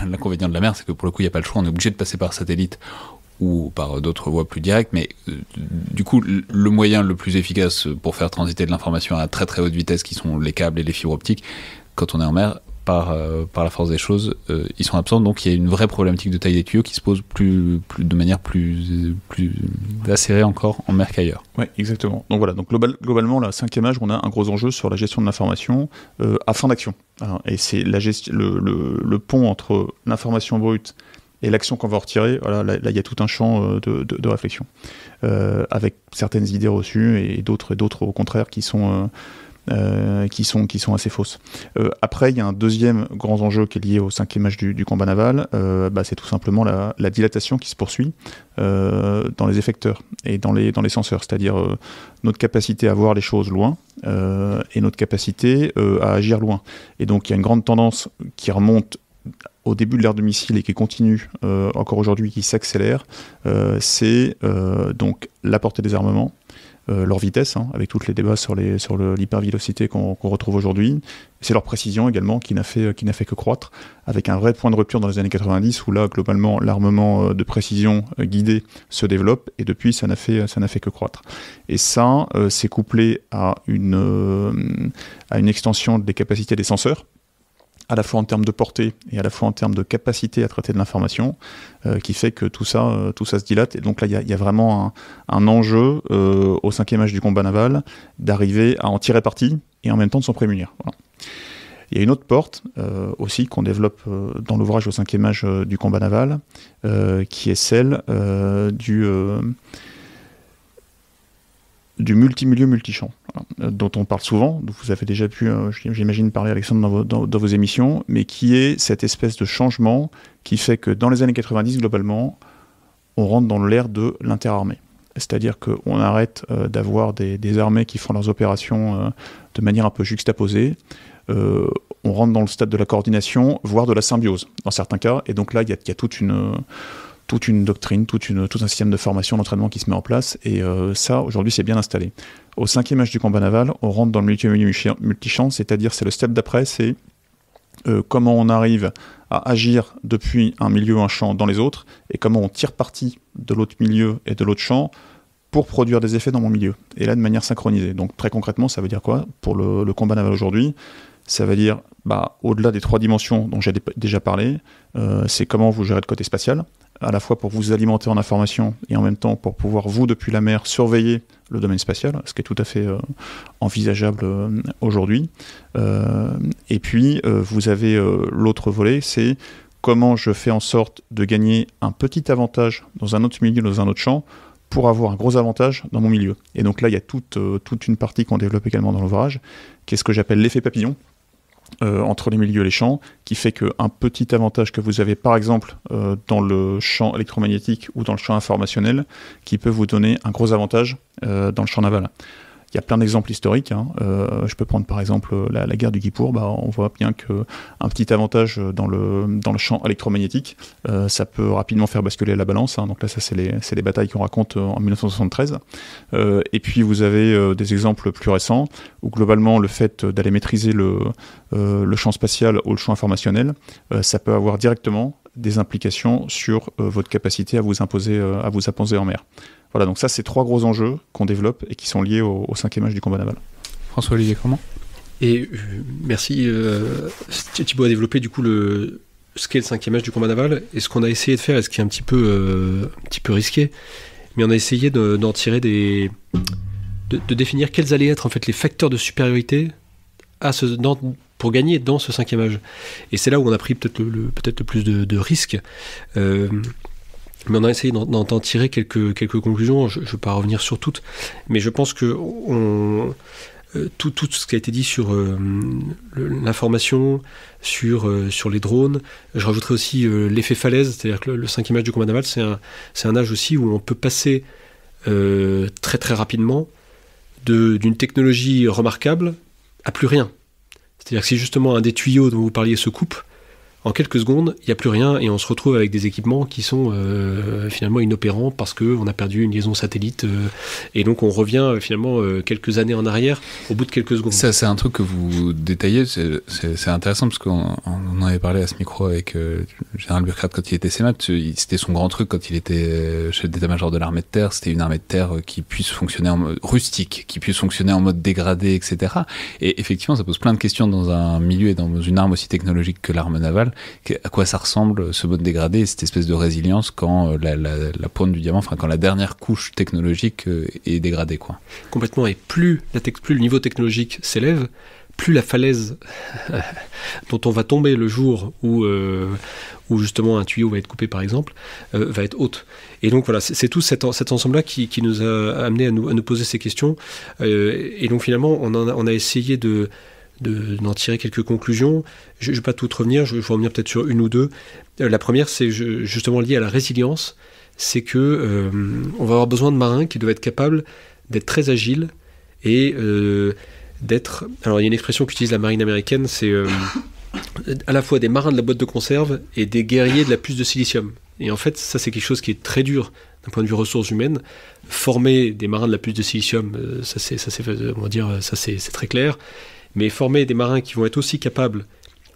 l'inconvénient de la mer, c'est que pour le coup, il n'y a pas le choix, on est obligé de passer par satellite ou par d'autres voies plus directes, mais du coup, le moyen le plus efficace pour faire transiter de l'information à très très haute vitesse, qui sont les câbles et les fibres optiques, quand on est en mer, par la force des choses, ils sont absents, donc il y a une vraie problématique de taille des tuyaux qui se pose de manière plus acérée encore en mer qu'ailleurs. Oui, exactement. Donc voilà, globalement, la cinquième âge, on a un gros enjeu sur la gestion de l'information à fin d'action. Et c'est le pont entre l'information brute et l'action qu'on va retirer. Voilà, là, il y a tout un champ de réflexion, avec certaines idées reçues et d'autres au contraire qui sont assez fausses. Après, il y a un deuxième grand enjeu qui est lié au cinquième âge du combat naval, c'est tout simplement la dilatation qui se poursuit dans les effecteurs et dans les senseurs, c'est-à-dire notre capacité à voir les choses loin et notre capacité à agir loin. Et donc il y a une grande tendance qui remonte au début de l'ère de missile et qui continue encore aujourd'hui, qui s'accélère, c'est donc la portée des armements, leur vitesse, avec tous les débats sur l'hypervélocité qu'on retrouve aujourd'hui. C'est leur précision également qui n'a fait que croître, avec un vrai point de rupture dans les années 90 où là, globalement, l'armement de précision guidé se développe et depuis, ça n'a fait que croître. Et ça, c'est couplé à une extension des capacités des senseurs, à la fois en termes de portée et à la fois en termes de capacité à traiter de l'information, qui fait que tout ça se dilate. Et donc là, il y a vraiment un enjeu au cinquième âge du combat naval d'arriver à en tirer parti et en même temps de s'en prémunir. Voilà. Il y a une autre porte aussi qu'on développe dans l'ouvrage au cinquième âge du combat naval, qui est celle du multimilieu, multichamp, dont on parle souvent, dont vous avez déjà pu, j'imagine, parler, Alexandre, dans vos émissions, mais qui est cette espèce de changement qui fait que dans les années 90, globalement, on rentre dans l'ère de l'interarmée. C'est-à-dire qu'on arrête d'avoir des armées qui font leurs opérations de manière un peu juxtaposée. On rentre dans le stade de la coordination, voire de la symbiose, dans certains cas. Et donc là, il y a toute une doctrine, tout un système de formation, d'entraînement qui se met en place, et ça, aujourd'hui, c'est bien installé. Au cinquième âge du combat naval, on rentre dans le multichamp, c'est-à-dire c'est le step d'après, c'est comment on arrive à agir depuis un milieu, un champ dans les autres, et comment on tire parti de l'autre milieu et de l'autre champ pour produire des effets dans mon milieu. Et là, de manière synchronisée. Donc très concrètement, ça veut dire quoi pour le combat naval aujourd'hui? Ça veut dire, au-delà des 3 dimensions dont j'ai déjà parlé, c'est comment vous gérez le côté spatial, à la fois pour vous alimenter en information et en même temps pour pouvoir, vous, depuis la mer, surveiller le domaine spatial, ce qui est tout à fait envisageable aujourd'hui. Et puis, vous avez l'autre volet, c'est comment je fais en sorte de gagner un petit avantage dans un autre milieu, dans un autre champ, pour avoir un gros avantage dans mon milieu. Et donc là, il y a toute une partie qu'on développe également dans l'ouvrage, qui est ce que j'appelle l'effet papillon, entre les milieux et les champs, qui fait qu'un petit avantage que vous avez par exemple dans le champ électromagnétique ou dans le champ informationnel, qui peut vous donner un gros avantage dans le champ naval. Il y a plein d'exemples historiques. Je peux prendre par exemple la guerre du Kippour. On voit bien qu'un petit avantage dans le champ électromagnétique, ça peut rapidement faire basculer la balance. Donc là, ça c'est les batailles qu'on raconte en 1973. Et puis vous avez des exemples plus récents où globalement le fait d'aller maîtriser le champ spatial ou le champ informationnel, ça peut avoir directement des implications sur votre capacité à vous imposer en mer. Voilà, donc ça, c'est 3 gros enjeux qu'on développe et qui sont liés au 5e âge du combat naval. François-Olivier Cremant. Et merci. Thibaut a développé du coup ce qu'est le 5e âge du combat naval, et ce qu'on a essayé de faire, et ce qui est un petit peu risqué, mais on a essayé d'en tirer de définir quels allaient être en fait les facteurs de supériorité pour gagner dans ce 5e âge. Et c'est là où on a pris peut-être le plus de risques. Mais on a essayé d'en tirer quelques conclusions. Je ne vais pas revenir sur toutes, mais je pense que tout ce qui a été dit sur l'information, sur les drones, je rajouterai aussi l'effet falaise, c'est-à-dire que le 5e âge du combat naval, c'est un âge aussi où on peut passer très très rapidement d'une technologie remarquable à plus rien. C'est-à-dire que si justement un des tuyaux dont vous parliez se coupe, en quelques secondes, il n'y a plus rien et on se retrouve avec des équipements qui sont finalement inopérants parce qu'on a perdu une liaison satellite et donc on revient finalement quelques années en arrière au bout de quelques secondes. Ça, c'est un truc que vous détaillez, c'est intéressant parce qu'on en avait parlé à ce micro avec le général Burkhardt quand il était CEMAP. C'était son grand truc quand il était chef d'état-major de l'armée de terre. C'était une armée de terre qui puisse fonctionner en mode rustique, qui puisse fonctionner en mode dégradé, etc. Et effectivement, ça pose plein de questions dans un milieu et dans une arme aussi technologique que l'arme navale. À quoi ça ressemble ce mode dégradé et cette espèce de résilience quand la pointe du diamant, enfin quand la dernière couche technologique est dégradée, quoi. Complètement, et plus le niveau technologique s'élève, plus la falaise dont on va tomber le jour où justement un tuyau va être coupé par exemple, va être haute. Et donc voilà, c'est tout cet ensemble-là qui nous a amené à nous poser ces questions. Et donc finalement, on a essayé d'en tirer quelques conclusions. Je ne vais pas tout revenir, je vais revenir peut-être sur une ou deux. La première, c'est justement lié à la résilience. C'est que on va avoir besoin de marins qui doivent être capables d'être très agiles et d'être... Alors il y a une expression qu'utilise la marine américaine, c'est à la fois des marins de la boîte de conserve et des guerriers de la puce de silicium. Et en fait, ça c'est quelque chose qui est très dur d'un point de vue ressources humaines. Former des marins de la puce de silicium, ça c'est très clair. Mais former des marins qui vont être aussi capables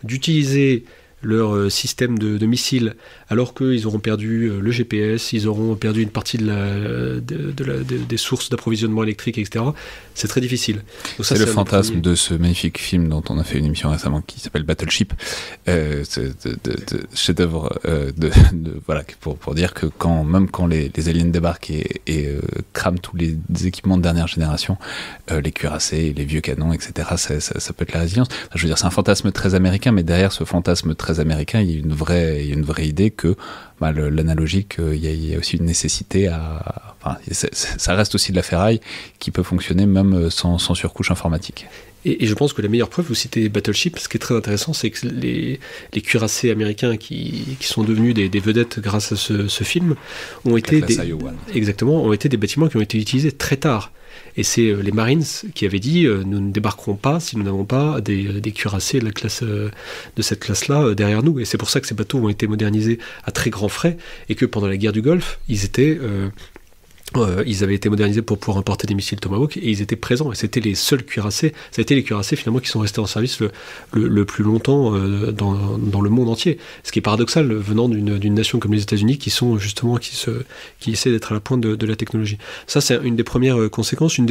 d'utiliser leur système de missiles alors qu'ils auront perdu le GPS, ils auront perdu une partie des sources d'approvisionnement électrique, etc. C'est très difficile. Donc c'est le fantasme de ce magnifique film dont on a fait une émission récemment qui s'appelle Battleship, chef-d'œuvre voilà, pour dire que même quand les aliens débarquent et crament tous les équipements de dernière génération, les cuirassés, les vieux canons, etc., ça peut être la résilience. Enfin, je veux dire, c'est un fantasme très américain, mais derrière ce fantasme très américain, il y a une vraie idée que l'analogique, il y a aussi une nécessité ça reste aussi de la ferraille qui peut fonctionner même sans surcouche informatique. Et je pense que la meilleure preuve, vous citez Battleship, ce qui est très intéressant, c'est que les cuirassés américains qui sont devenus des vedettes grâce à ce film ont été des bâtiments qui ont été utilisés très tard. Et c'est les Marines qui avaient dit nous ne débarquerons pas si nous n'avons pas des cuirassés de cette classe-là derrière nous. Et c'est pour ça que ces bateaux ont été modernisés à très grands frais et que pendant la guerre du Golfe, ils étaient Ils avaient été modernisés pour pouvoir importer des missiles Tomahawk et ils étaient présents. Et c'était les seuls cuirassés. Ça a été les cuirassés finalement qui sont restés en service le plus longtemps dans le monde entier. Ce qui est paradoxal venant d'une nation comme les États-Unis qui sont justement qui essaient d'être à la pointe de la technologie. Ça, c'est une des premières conséquences. Une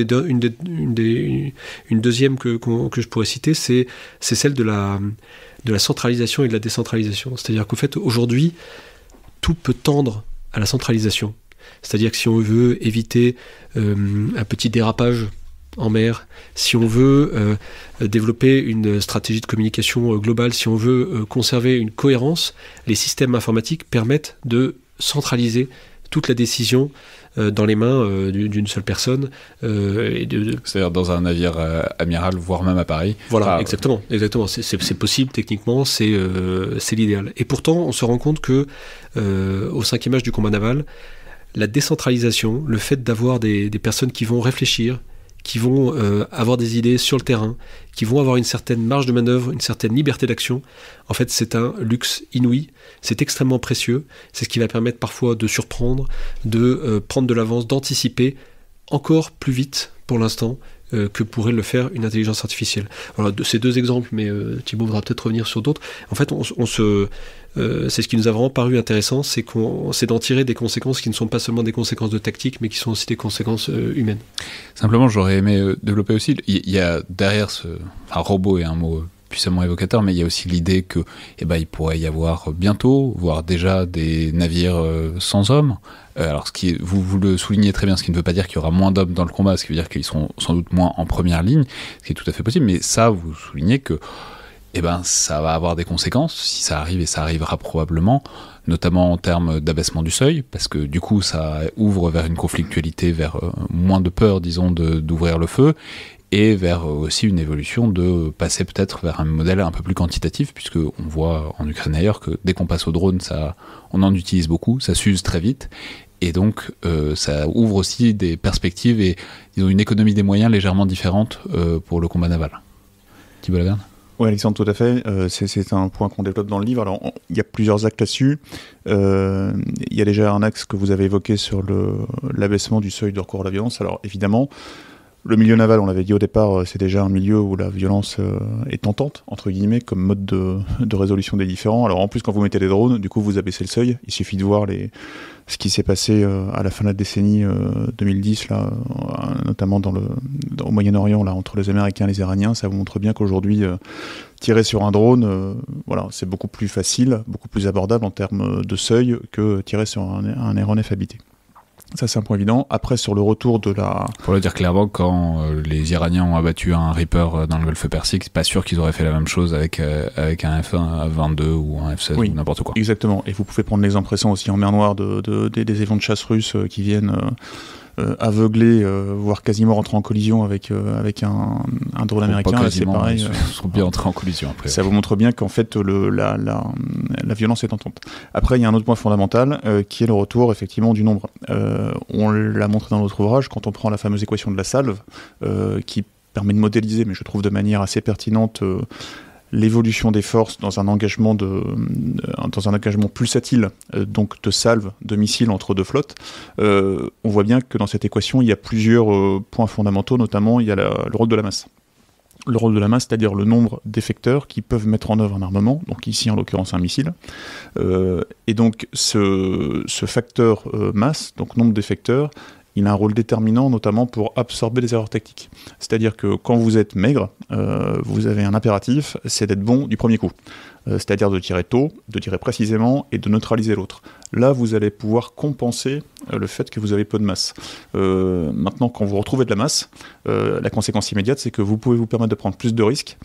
deuxième que je pourrais citer, c'est celle de la centralisation et de la décentralisation. C'est-à-dire qu'au fait, aujourd'hui, tout peut tendre à la centralisation. C'est-à-dire que si on veut éviter un petit dérapage en mer, si on veut développer une stratégie de communication globale, si on veut conserver une cohérence, les systèmes informatiques permettent de centraliser toute la décision dans les mains d'une seule personne. C'est-à-dire dans un navire amiral, voire même à Paris. Voilà, exactement. C'est possible, techniquement, c'est l'idéal. Et pourtant, on se rend compte que au 5e âge du combat naval, la décentralisation, le fait d'avoir des personnes qui vont réfléchir, qui vont avoir des idées sur le terrain, qui vont avoir une certaine marge de manœuvre, une certaine liberté d'action, en fait c'est un luxe inouï, c'est extrêmement précieux, c'est ce qui va permettre parfois de surprendre, de prendre de l'avance, d'anticiper encore plus vite pour l'instant que pourrait le faire une intelligence artificielle. Voilà, ces deux exemples, mais Thibaut voudra peut-être revenir sur d'autres. En fait, c'est ce qui nous a vraiment paru intéressant, c'est d'en tirer des conséquences qui ne sont pas seulement des conséquences de tactique, mais qui sont aussi des conséquences humaines. Simplement, j'aurais aimé développer aussi, il y a derrière robot est un mot puissamment évocateur, mais il y a aussi l'idée que il pourrait y avoir bientôt, voire déjà des navires sans hommes. Alors, vous le soulignez très bien, ce qui ne veut pas dire qu'il y aura moins d'hommes dans le combat, ce qui veut dire qu'ils seront sans doute moins en première ligne, ce qui est tout à fait possible, mais ça, vous soulignez que ça va avoir des conséquences, si ça arrive, et ça arrivera probablement, notamment en termes d'abaissement du seuil, parce que du coup, ça ouvre vers une conflictualité, vers moins de peur, disons, d'ouvrir le feu, et vers aussi une évolution de passer peut-être vers un modèle un peu plus quantitatif, puisque on voit en Ukraine ailleurs que dès qu'on passe au drone, on en utilise beaucoup, ça s'use très vite, et donc ça ouvre aussi des perspectives et, disons, une économie des moyens légèrement différente pour le combat naval. Thibaut Laverne ? Oui, Alexandre, tout à fait. C'est un point qu'on développe dans le livre. Alors, il y a plusieurs actes là-dessus. Il y a déjà un axe que vous avez évoqué sur l'abaissement du seuil de recours à la violence. Alors, évidemment, le milieu naval, on l'avait dit au départ, c'est déjà un milieu où la violence est tentante, entre guillemets, comme mode de résolution des différends. Alors, en plus, quand vous mettez des drones, du coup, vous abaissez le seuil. Il suffit de voir ce qui s'est passé à la fin de la décennie 2010, là, notamment au Moyen-Orient, là, entre les Américains et les Iraniens. Ça vous montre bien qu'aujourd'hui, tirer sur un drone, c'est beaucoup plus facile, beaucoup plus abordable en termes de seuil que tirer sur un aéronef habité. Ça, c'est un point évident. Après, sur le retour de la... Pour le dire clairement, quand les Iraniens ont abattu un Reaper dans le Golfe Persique, c'est pas sûr qu'ils auraient fait la même chose avec un F-22 ou un F-16 ou n'importe quoi. Exactement. Et vous pouvez prendre l'exemple récent aussi en mer Noire des avions de chasse russes qui viennent aveugler, voire quasiment rentrer en collision avec un drone américain. Pas quasiment, c'est pareil. Ils sont bien entrés en collision après. Ça vous montre bien qu'en fait la violence est tentante. Après, il y a un autre point fondamental qui est le retour effectivement du nombre. On l'a montré dans notre ouvrage quand on prend la fameuse équation de la salve qui permet de modéliser, mais je trouve de manière assez pertinente, l'évolution des forces dans un engagement pulsatile, donc de salves, de missiles entre deux flottes. On voit bien que dans cette équation, il y a plusieurs points fondamentaux, notamment il y a le rôle de la masse. Le rôle de la masse, c'est-à-dire le nombre d'effecteurs qui peuvent mettre en œuvre un armement, donc ici en l'occurrence un missile. Et donc ce facteur masse, donc nombre d'effecteurs, il a un rôle déterminant notamment pour absorber les erreurs tactiques. C'est-à-dire que quand vous êtes maigre, vous avez un impératif, c'est d'être bon du premier coup. C'est-à-dire de tirer tôt, de tirer précisément et de neutraliser l'autre. Là, vous allez pouvoir compenser le fait que vous avez peu de masse. Maintenant, quand vous retrouvez de la masse, la conséquence immédiate, c'est que vous pouvez vous permettre de prendre plus de risques,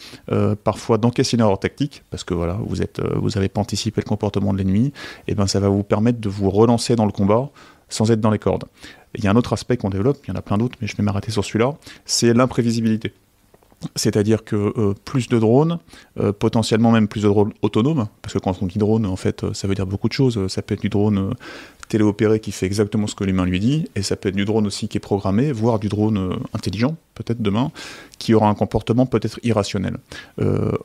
parfois d'encaisser une erreur tactique, parce que voilà, vous n'avez pas anticipé le comportement de l'ennemi, et ben ça va vous permettre de vous relancer dans le combat sans être dans les cordes. Il y a un autre aspect qu'on développe, il y en a plein d'autres, mais je vais m'arrêter sur celui-là, c'est l'imprévisibilité. C'est-à-dire que plus de drones, potentiellement même plus de drones autonomes, parce que quand on dit drone, en fait, ça veut dire beaucoup de choses. Ça peut être du drone téléopéré qui fait exactement ce que l'humain lui dit, et ça peut être du drone aussi qui est programmé, voire du drone intelligent, peut-être demain, qui aura un comportement peut-être irrationnel.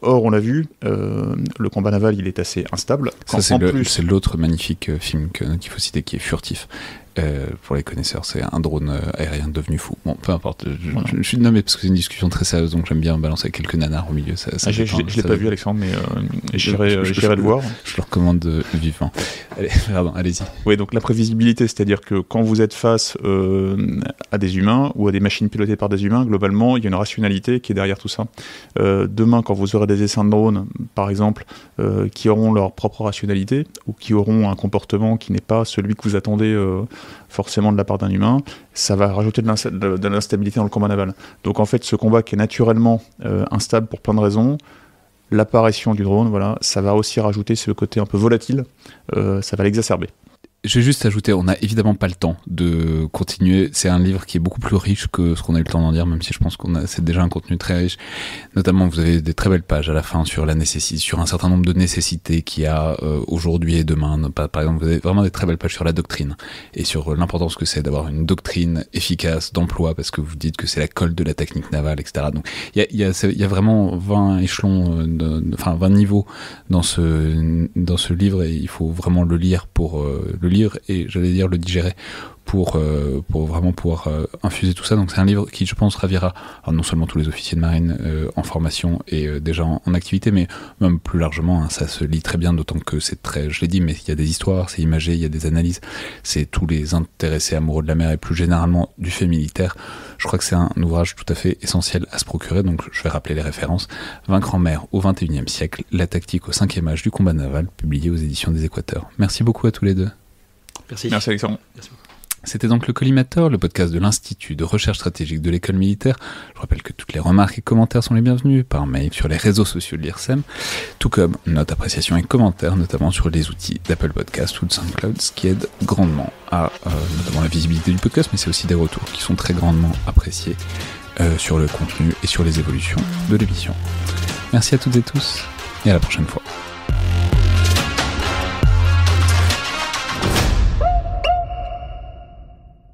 Or, on l'a vu, le combat naval, il est assez instable. Ça, c'est l'autre magnifique film qu'il faut citer, qui est Furtif. Pour les connaisseurs, c'est un drone aérien devenu fou. Bon, peu importe. Je suis nommé parce que c'est une discussion très sérieuse, donc j'aime bien balancer quelques nanars au milieu. Je l'ai pas vu, Alexandre, mais j'irai le voir. Je le recommande vivement. Allez, pardon, allez-y. Oui, donc la prévisibilité, c'est-à-dire que quand vous êtes face à des humains ou à des machines pilotées par des humains, globalement, il y a une rationalité qui est derrière tout ça. Demain, quand vous aurez des essaims de drones, par exemple, qui auront leur propre rationalité ou qui auront un comportement qui n'est pas celui que vous attendez forcément de la part d'un humain, ça va rajouter de l'instabilité dans le combat naval. Donc en fait, ce combat qui est naturellement instable pour plein de raisons, l'apparition du drone, voilà, ça va aussi rajouter ce côté un peu volatile, ça va l'exacerber. Je vais juste ajouter, on n'a évidemment pas le temps de continuer. C'est un livre qui est beaucoup plus riche que ce qu'on a eu le temps d'en dire, même si je pense c'est déjà un contenu très riche. Notamment, vous avez des très belles pages à la fin sur sur un certain nombre de nécessités qu'il y a aujourd'hui et demain. Par exemple, vous avez vraiment des très belles pages sur la doctrine et sur l'importance que c'est d'avoir une doctrine efficace d'emploi, parce que vous dites que c'est la colle de la technique navale, etc. Donc, il y a vraiment 20 échelons, 20 niveaux dans ce livre, et il faut vraiment le lire pour le lire et j'allais dire le digérer pour vraiment pouvoir infuser tout ça. Donc c'est un livre qui, je pense, ravira non seulement tous les officiers de marine en formation et déjà en activité, mais même plus largement, hein, ça se lit très bien, d'autant que c'est très, je l'ai dit, mais il y a des histoires, c'est imagé, il y a des analyses, c'est tous les intéressés amoureux de la mer et plus généralement du fait militaire. Je crois que c'est un ouvrage tout à fait essentiel à se procurer, donc je vais rappeler les références. Vaincre en mer au XXIe siècle, la tactique au 5e âge du combat naval, publié aux éditions des Équateurs. Merci beaucoup à tous les deux. Merci. Merci Alexandre. Merci. C'était donc le Collimateur, le podcast de l'Institut de recherche stratégique de l'école militaire. Je rappelle que toutes les remarques et commentaires sont les bienvenus par mail sur les réseaux sociaux de l'IRSEM, tout comme notes, appréciations et commentaires, notamment sur les outils d'Apple Podcast ou de SoundCloud, ce qui aide grandement à notamment la visibilité du podcast, mais c'est aussi des retours qui sont très grandement appréciés sur le contenu et sur les évolutions de l'émission. Merci à toutes et tous, et à la prochaine fois.